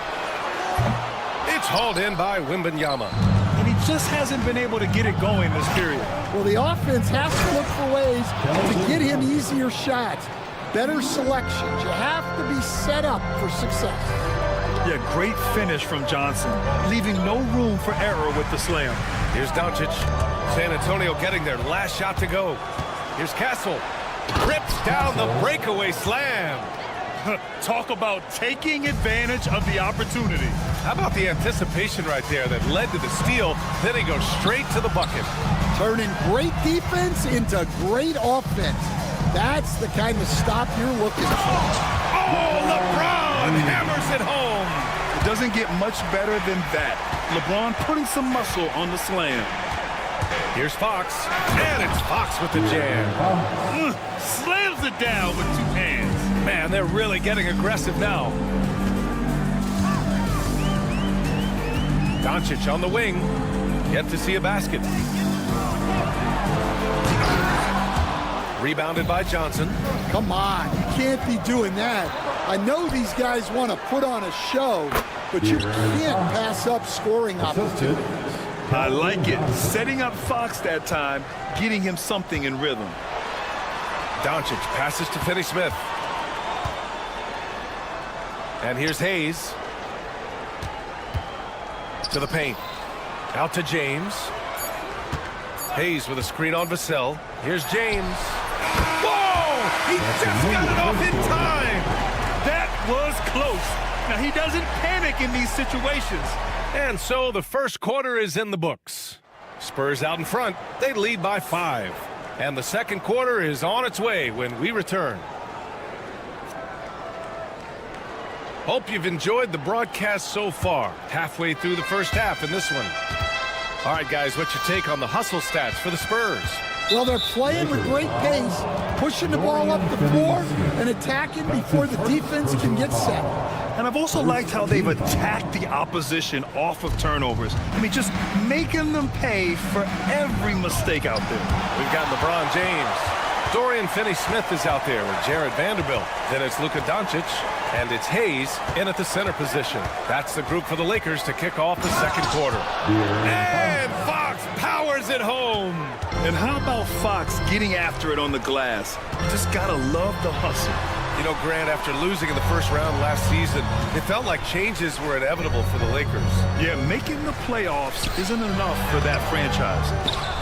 It's hauled in by Wembanyama. And he just hasn't been able to get it going this period. Well, the offense has to look for ways to get him easier shots, better selections. You have to be set up for success. Yeah, great finish from Johnson, leaving no room for error with the slam. Here's Doncic. San Antonio getting their last shot to go. Here's Castle. Rips down the breakaway slam. Talk about taking advantage of the opportunity. How about the anticipation right there that led to the steal? Then he goes straight to the bucket. Turning great defense into great offense. That's the kind of stop you're looking for. Oh, LeBron hammers it home. It doesn't get much better than that. LeBron putting some muscle on the slam. Here's Fox, and it's Fox with the jam. Slams it down with 2 hands. Man, they're really getting aggressive now. Doncic on the wing. Yet to see a basket. Rebounded by Johnson. Come on, you can't be doing that. I know these guys want to put on a show, but you can't pass up scoring opportunities. I like it. Setting up Fox that time, getting him something in rhythm. Doncic passes to Finney-Smith. And here's Hayes. To the paint. Out to James. Hayes with a screen on Vassell. Here's James. Whoa! He just got it off in time! That was close. Now, he doesn't panic in these situations. And so the first quarter is in the books. Spurs out in front. They lead by 5. And the second quarter is on its way when we return. Hope you've enjoyed the broadcast so far. Halfway through the first half in this one. All right, guys, what's your take on the hustle stats for the Spurs? Well, they're playing with great pace, pushing the ball up the floor and attacking before the defense can get set. And I've also liked how they've attacked the opposition off of turnovers. I mean, just making them pay for every mistake out there. We've got LeBron James. Dorian Finney-Smith is out there with Jared Vanderbilt. Then it's Luka Doncic, and it's Hayes in at the center position. That's the group for the Lakers to kick off the second quarter. And Fox powers it home. And how about Fox getting after it on the glass? You just gotta love the hustle. You know, Grant, after losing in the first round last season, it felt like changes were inevitable for the Lakers. Yeah, making the playoffs isn't enough for that franchise.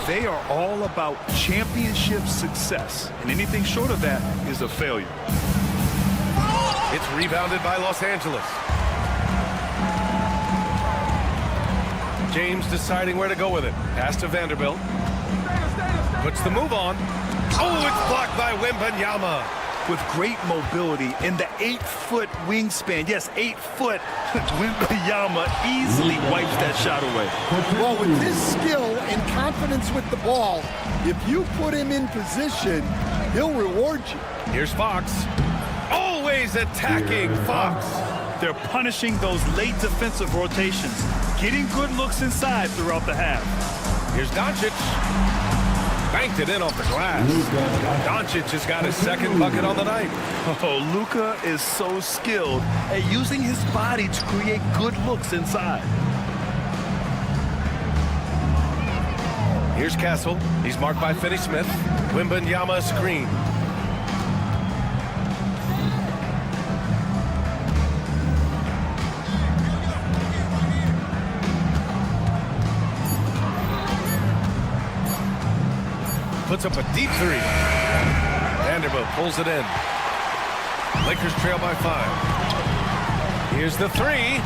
They are all about championship success, and anything short of that is a failure. It's rebounded by Los Angeles. James deciding where to go with it. Pass to Vanderbilt. Puts the move on. Oh, it's blocked by Wembanyama. With great mobility and the 8-foot wingspan. Yes, 8 foot. Wembanyama easily wipes that shot away. Well, with his skill and confidence with the ball, if you put him in position, he'll reward you. Here's Fox. Always attacking Fox. They're punishing those late defensive rotations, getting good looks inside throughout the half. Here's Doncic. Banked it in off the glass. Doncic has got his second bucket on the night. Oh, Luka is so skilled at using his body to create good looks inside. Here's Castle. He's marked by Finney-Smith. Wembanyama screen. Puts up a deep 3. Vanderbilt pulls it in. Lakers trail by 5. Here's the 3.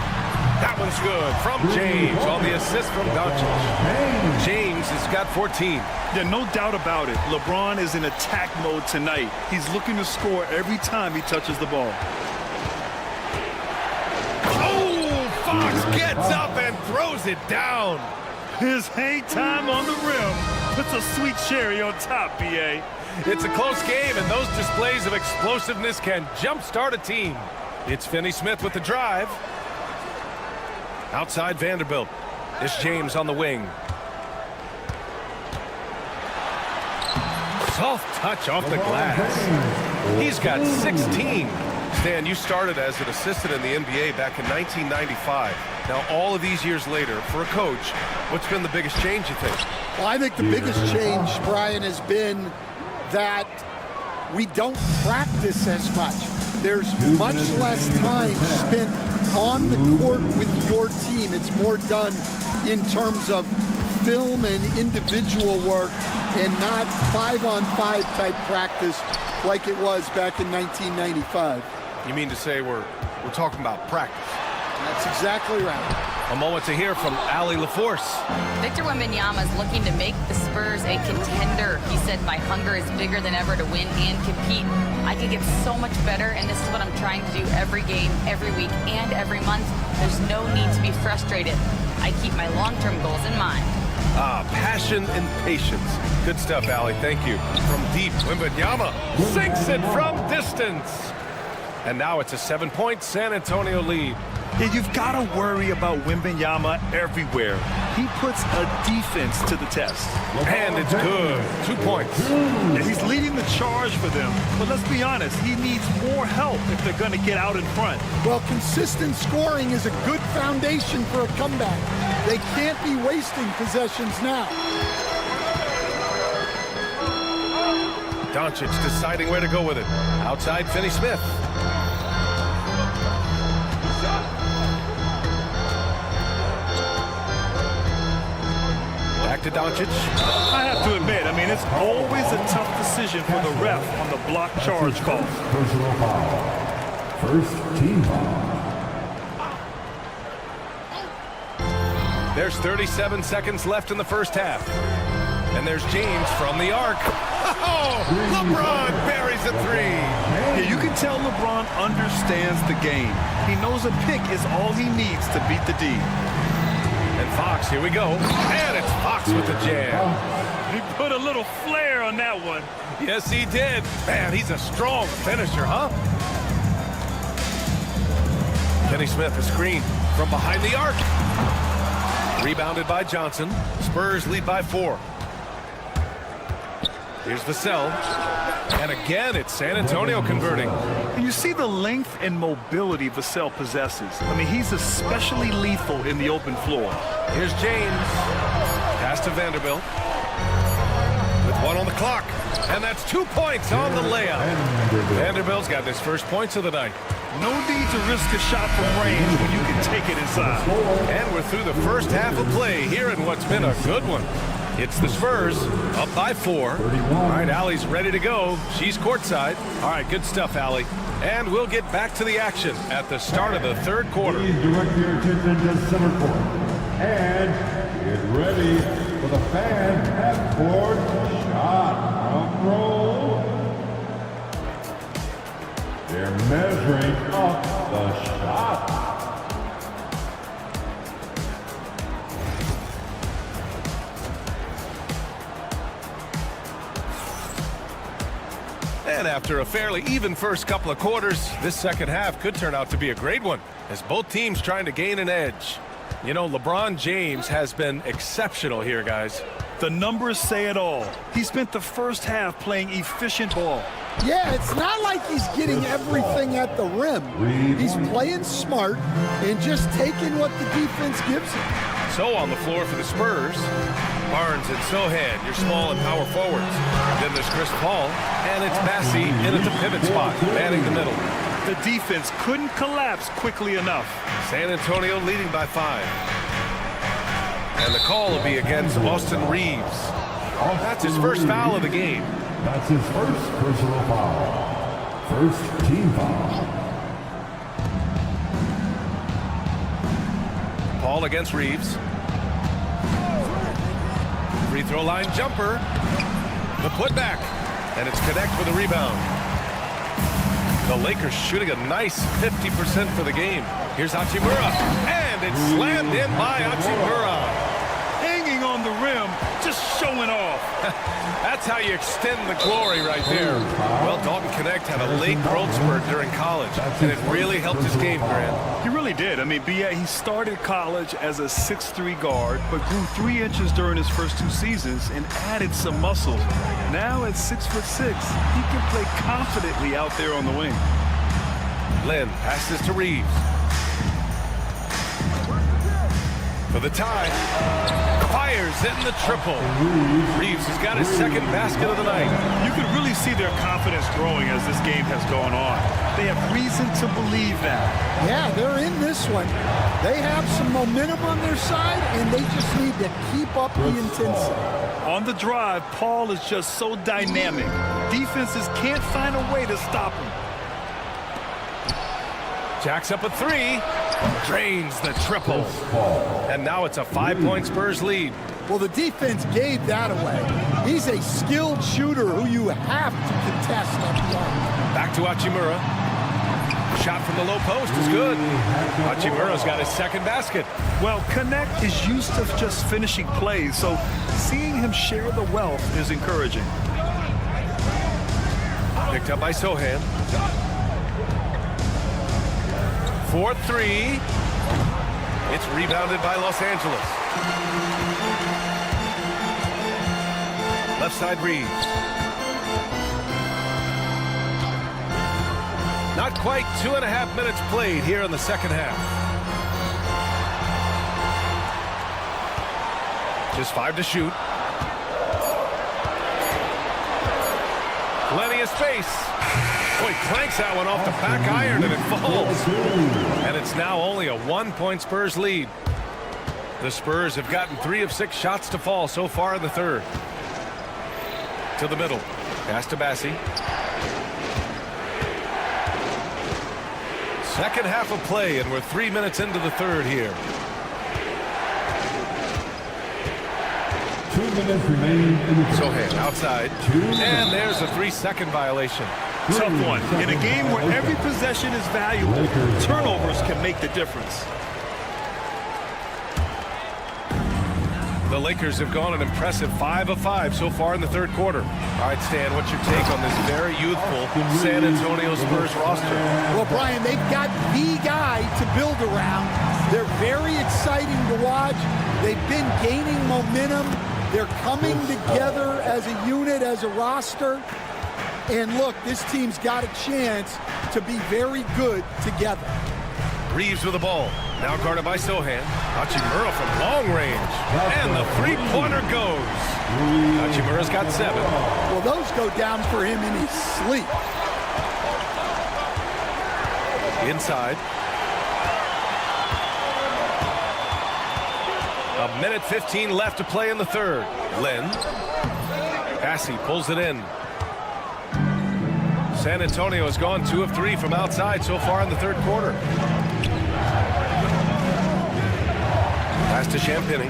That one's good from James on the assist from Doncic. James has got 14. Yeah, no doubt about it. LeBron is in attack mode tonight. He's looking to score every time he touches the ball. Oh, Fox gets up and throws it down. His hang time on the rim puts a sweet cherry on top, B.A. It's a close game, and those displays of explosiveness can jumpstart a team. It's Finney-Smith with the drive. Outside Vanderbilt. It's James on the wing. Soft touch off the glass. He's got 16. Stan, you started as an assistant in the NBA back in 1995. Now, all of these years later, for a coach, what's been the biggest change, you think? Well, I think the biggest change, Brian, has been that we don't practice as much. There's much less time spent on the court with your team. It's more done in terms of film and individual work and not 5-on-5 type practice like it was back in 1995. You mean to say we're talking about practice? That's exactly right. A moment to hear from Ali LaForce. Victor Wembanyama is looking to make the Spurs a contender. He said, my hunger is bigger than ever to win and compete. I could get so much better, and this is what I'm trying to do every game, every week, and every month. There's no need to be frustrated. I keep my long-term goals in mind. Passion and patience. Good stuff, Ali. Thank you. From deep, Wembanyama sinks it from distance. And now it's a 7-point San Antonio lead. Yeah, you've got to worry about Wembanyama everywhere. He puts a defense to the test. And it's good. 2 points. Yeah, he's leading the charge for them. But let's be honest, he needs more help if they're going to get out in front. Well, consistent scoring is a good foundation for a comeback. They can't be wasting possessions now. Doncic deciding where to go with it. Outside, Finney Smith. Back to Doncic. I have to admit, it's always a tough decision for the ref on the block charge call. Personal foul. First team foul. There's 37 seconds left in the first half. And there's James from the arc. Oh, LeBron buries a three. Yeah, you can tell LeBron understands the game. He knows a pick is all he needs to beat the D. And Fox, here we go. And it's Fox with the jam. He put a little flair on that one. Yes, he did. Man, he's a strong finisher, huh? Finney Smith, a screen from behind the arc. Rebounded by Johnson. Spurs lead by 4. Here's Vassell. And again, it's San Antonio converting. And you see the length and mobility Vassell possesses. He's especially lethal in the open floor. Here's James. Pass to Vanderbilt. With 1 on the clock. And that's 2 points on the layup. Vanderbilt's got his first points of the night. No need to risk a shot from range when you can take it inside. And we're through the first half of play here in what's been a good one. It's the Spurs up by 4. All right, Allie's ready to go. She's courtside. All right, good stuff, Allie. And we'll get back to the action at the start of the third quarter. Please direct your attention to center court. And get ready for the fan half-court shot. Drum roll. They're measuring up the shot. And after a fairly even first couple of quarters, this second half could turn out to be a great one as both teams trying to gain an edge. You know, LeBron James has been exceptional here, guys. The numbers say it all. He spent the first half playing efficient ball. Yeah, it's not like he's getting everything at the rim. He's playing smart and just taking what the defense gives him. So on the floor for the Spurs, Barnes and Sohan, your small and power forwards. Then there's Chris Paul, and it's Massey in at the pivot spot, manning the middle. The defense couldn't collapse quickly enough. San Antonio leading by 5. And the call will be against Austin Reeves. That's his first foul of the game. That's his first personal foul. First team foul. Paul against Reeves. Free throw line jumper. The putback. And it's Connect with a rebound. The Lakers shooting a nice 50% for the game. Here's Hachimura. And it's slammed in by Hachimura. Hanging on the rim, just showing off. That's how you extend the glory right there. Well, Dalton Connect had a late growth spurt during college, and it really helped his game, Grant. He really did. He started college as a 6'3" guard, but grew 3 inches during his first 2 seasons and added some muscle. Now at 6'6", he can play confidently out there on the wing. Lynn passes to Reeves. For the tie. fires in the triple. Reeves has got his second basket of the night. You can really see their confidence growing as this game has gone on. They have reason to believe that. Yeah, they're in this one. They have some momentum on their side, and they just need to keep up the intensity. On the drive, Paul is just so dynamic. Defenses can't find a way to stop him. Jacks up a three. Drains the triple. And now it's a 5-point Spurs lead. Well, the defense gave that away. He's a skilled shooter who you have to contest at the arc. Back to Hachimura. Shot from the low post is good. Hachimura's got his second basket. Well, Connect is used to just finishing plays, so seeing him share the wealth is encouraging. Picked up by Sohan. 4-3. It's rebounded by Los Angeles. Left side Reeves. Not quite 2.5 minutes played here in the second half. Just 5 to shoot. Plenty of space. Boy, cranks that one off the back iron and it falls. And it's now only a 1-point Spurs lead. The Spurs have gotten 3 of 6 shots to fall so far in the third. To the middle. Pass to Bassi. Second half of play, and we're 3 minutes into the third here. 2 minutes remaining in the Sohan outside. And there's a 3-second violation. Tough one. In a game where every possession is valuable, turnovers can make the difference. The Lakers have gone an impressive 5 of 5 so far in the third quarter. All right, Stan, what's your take on this very youthful San Antonio Spurs roster? Well, Brian, they've got the guy to build around. They're very exciting to watch. They've been gaining momentum. They're coming together as a unit, as a roster. And look, this team's got a chance to be very good together. Reeves with the ball. Now guarded by Sohan. Hachimura from long range. And the three-pointer goes. Hachimura's got 7. Well, those go down for him in his sleep. Inside. 1:15 left to play in the third. Lynn. Bassi pulls it in. San Antonio has gone 2 of 3 from outside so far in the third quarter. Pass to Champagny.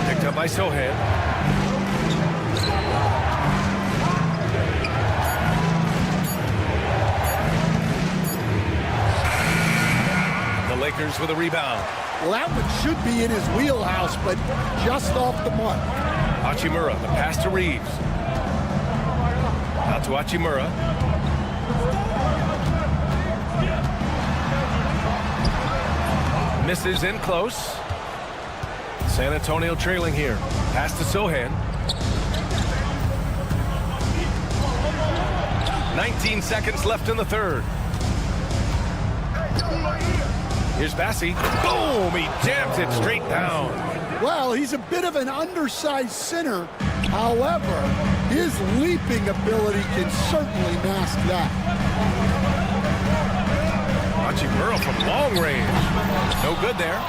Picked up by Sohan. The Lakers with a rebound. Well, that one should be in his wheelhouse, but just off the mark. Hachimura, the pass to Reeves. Out to Hachimura. Misses in close. San Antonio trailing here. Pass to Sohan. 19 seconds left in the third. Here's Bassi. Boom! He jams it straight down. Well, he's a bit of an undersized center. However, his leaping ability can certainly mask that. Hachimura from long range. No good there.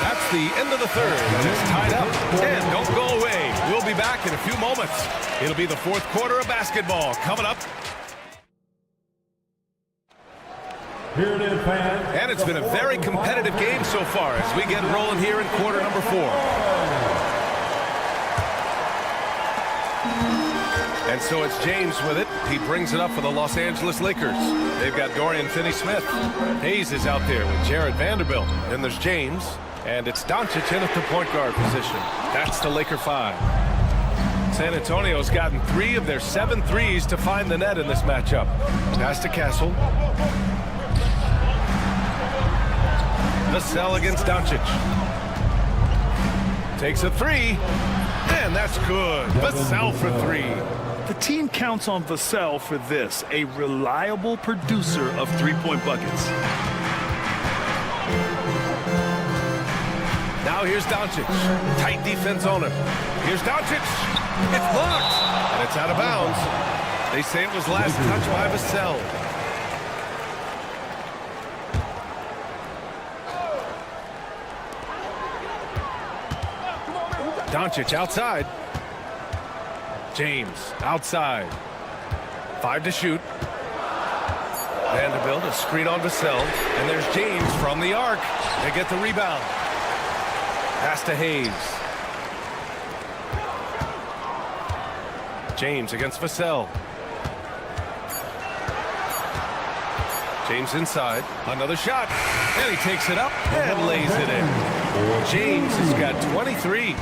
That's the end of the third. It's tied up. 10. Don't go away. We'll be back in a few moments. It'll be the fourth quarter of basketball coming up. Here it is, fans. And it's been a very competitive game so far as we get rolling here in quarter number 4. And so it's James with it. He brings it up for the Los Angeles Lakers. They've got Dorian Finney-Smith. Hayes is out there with Jared Vanderbilt. Then there's James. And it's Doncic in at the point guard position. That's the Laker 5. San Antonio's gotten 3 of their 7 threes to find the net in this matchup. Pass to Castle. Vassell against Doncic. Takes a 3. And that's good. Vassell for 3. The team counts on Vassell for this, a reliable producer of three-point buckets. Now here's Doncic. Tight defense on him. Here's Doncic. It's blocked. And it's out of bounds. They say it was last touch by Vassell. Doncic outside. James outside. 5 to shoot. Vanderbilt, a screen on Vassell. And there's James from the arc. They get the rebound. Pass to Hayes. James against Vassell. James inside. Another shot. And he takes it up and lays it in. James has got 23.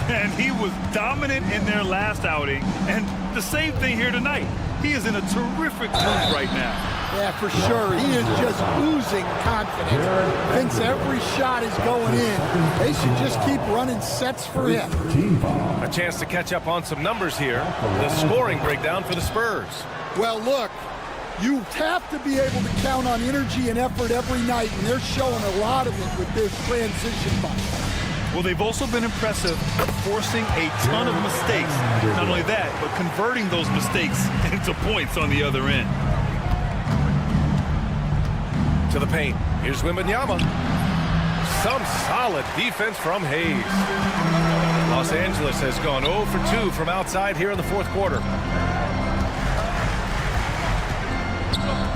And he was dominant in their last outing. And the same thing here tonight. He is in a terrific mood right now. Yeah, for sure. He is just oozing confidence. Thinks every shot is going in. They should just keep running sets for him. A chance to catch up on some numbers here. The scoring breakdown for the Spurs. Well, look, you have to be able to count on energy and effort every night, and they're showing a lot of it with their transition bunch. Well, they've also been impressive forcing a ton of mistakes. Not only that, but converting those mistakes into points on the other end. To the paint. Here's Wembanyama. Some solid defense from Hayes. Los Angeles has gone 0 for 2 from outside here in the fourth quarter.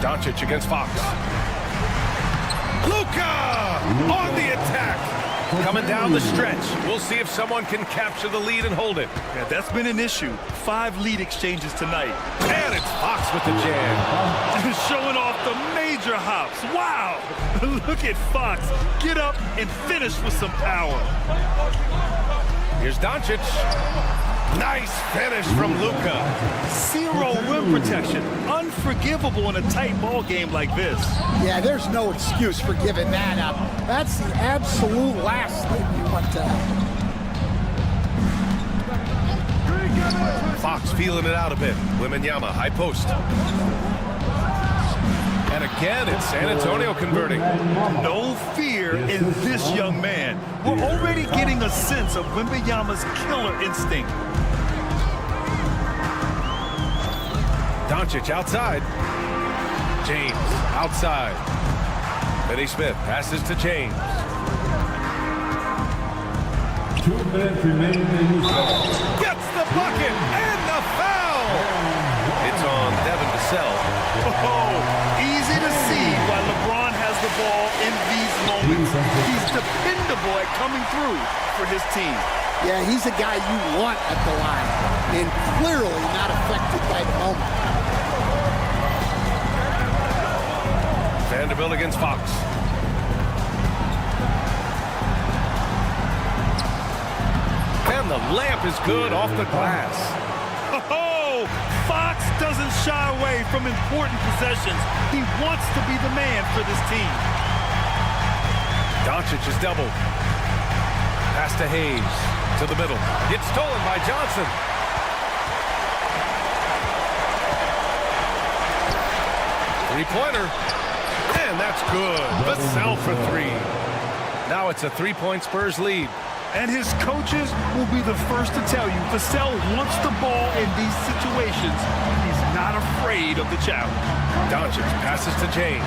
Doncic against Fox. Luka on the attack. Coming down the stretch. We'll see if someone can capture the lead and hold it. Yeah, that's been an issue. 5 lead exchanges tonight. And it's Fox with the jam. Showing off the major hops. Wow! Look at Fox. Get up and finish with some power. Here's Doncic. Nice finish from Luka. 0 rim protection. Unforgivable in a tight ball game like this. Yeah, there's no excuse for giving that up. That's the absolute last thing you want to have. Fox feeling it out a bit. Wembanyama, high post. And again, it's San Antonio converting. No fear in this young man. We're already getting a sense of Wembanyama's killer instinct. Doncic outside. James outside. Finney Smith passes to James. 2 minutes remaining in the second. Gets the bucket and the foul. It's on Devin Vassell. Oh, easy to see why LeBron has the ball in these moments. He's dependable at coming through for his team. Yeah, he's a guy you want at the line, and clearly not affected by the moment. Vanderbilt against Fox. And the layup is good off the glass. Oh, Fox doesn't shy away from important possessions. He wants to be the man for this team. Doncic is doubled. Pass to Hayes. To the middle. Gets stolen by Johnson. Three-pointer. And that's good. Vassell for 3. Now it's a 3-point Spurs lead. And his coaches will be the first to tell you Vassell wants the ball in these situations. He's not afraid of the challenge. Doncic passes to James.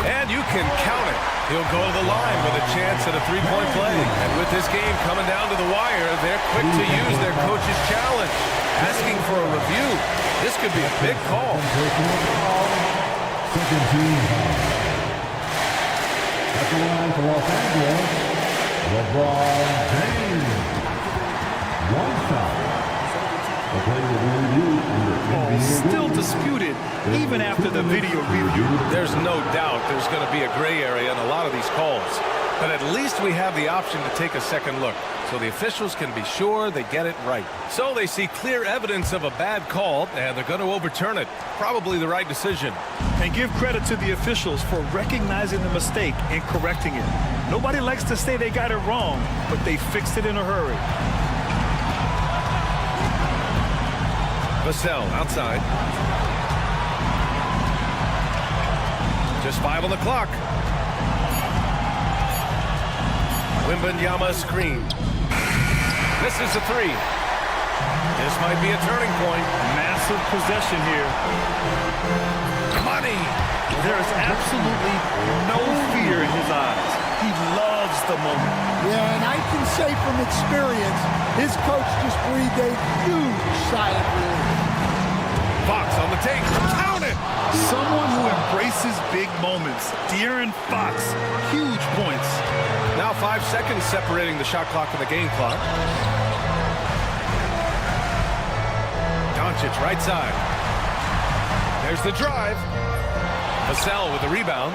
And you can count it. He'll go to the line with a chance at a 3-point play. And with this game coming down to the wire, they're quick to use their coach's challenge. Asking for a review. This could be a big call. Second team. At the line for Los Angeles, LeBron James. 1 foul. The play will be reviewed under NBA Still disputed even after the video review. There's no doubt there's going to be a gray area in a lot of these calls. But at least we have the option to take a second look, so the officials can be sure they get it right. So they see clear evidence of a bad call, and they're going to overturn it. Probably the right decision. And give credit to the officials for recognizing the mistake and correcting it. Nobody likes to say they got it wrong, but they fixed it in a hurry. Vassell outside. Just 5 on the clock. Wembanyama screen. Misses a 3. This might be a turning point. Massive possession here. Money. There is absolutely no fear in his eyes. He loves the moment. Yeah, and I can say from experience, his coach just breathed a huge sigh of relief. Fox on the take. Count it. Someone who embraces big moments. De'Aaron Fox, huge points. Now 5 seconds separating the shot clock and the game clock. Doncic right side. There's the drive. Vassell with the rebound.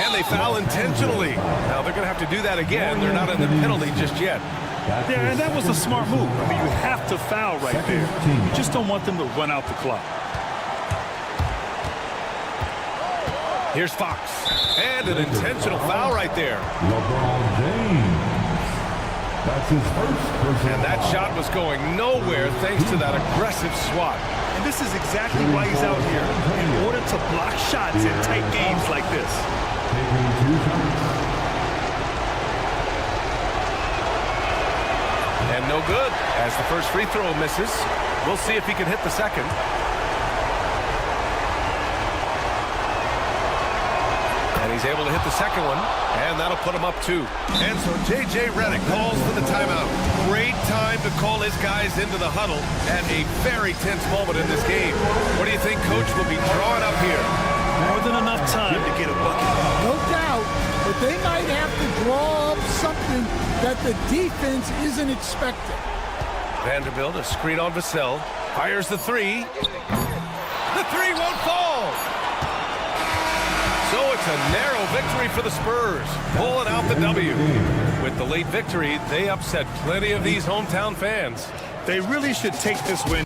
And they foul intentionally. Now they're going to have to do that again. They're not in the penalty just yet. Yeah, and that was a smart move. I mean, you have to foul right there. You just don't want them to run out the clock. Here's Fox. And an intentional foul right there. LeBron James. That's his first personal And that shot was going nowhere thanks to that aggressive swat. And this is exactly why he's out here, in order to block shots in tight games like this. taking 2 shots. And no good as the first free throw misses. We'll see if he can hit the second. And he's able to hit the second one, and that'll put him up 2. And so J.J. Redick calls for the timeout. Great time to call his guys into the huddle at a very tense moment in this game. What do you think Coach will be drawing up here? More than enough time to get a bucket. No doubt, but they might have to draw up something that the defense isn't expecting. Vanderbilt, a screen on Vassell, fires the 3. The 3 won't fall. So it's a narrow victory for the Spurs, pulling out the W. With the late victory, they upset plenty of these hometown fans. They really should take this win.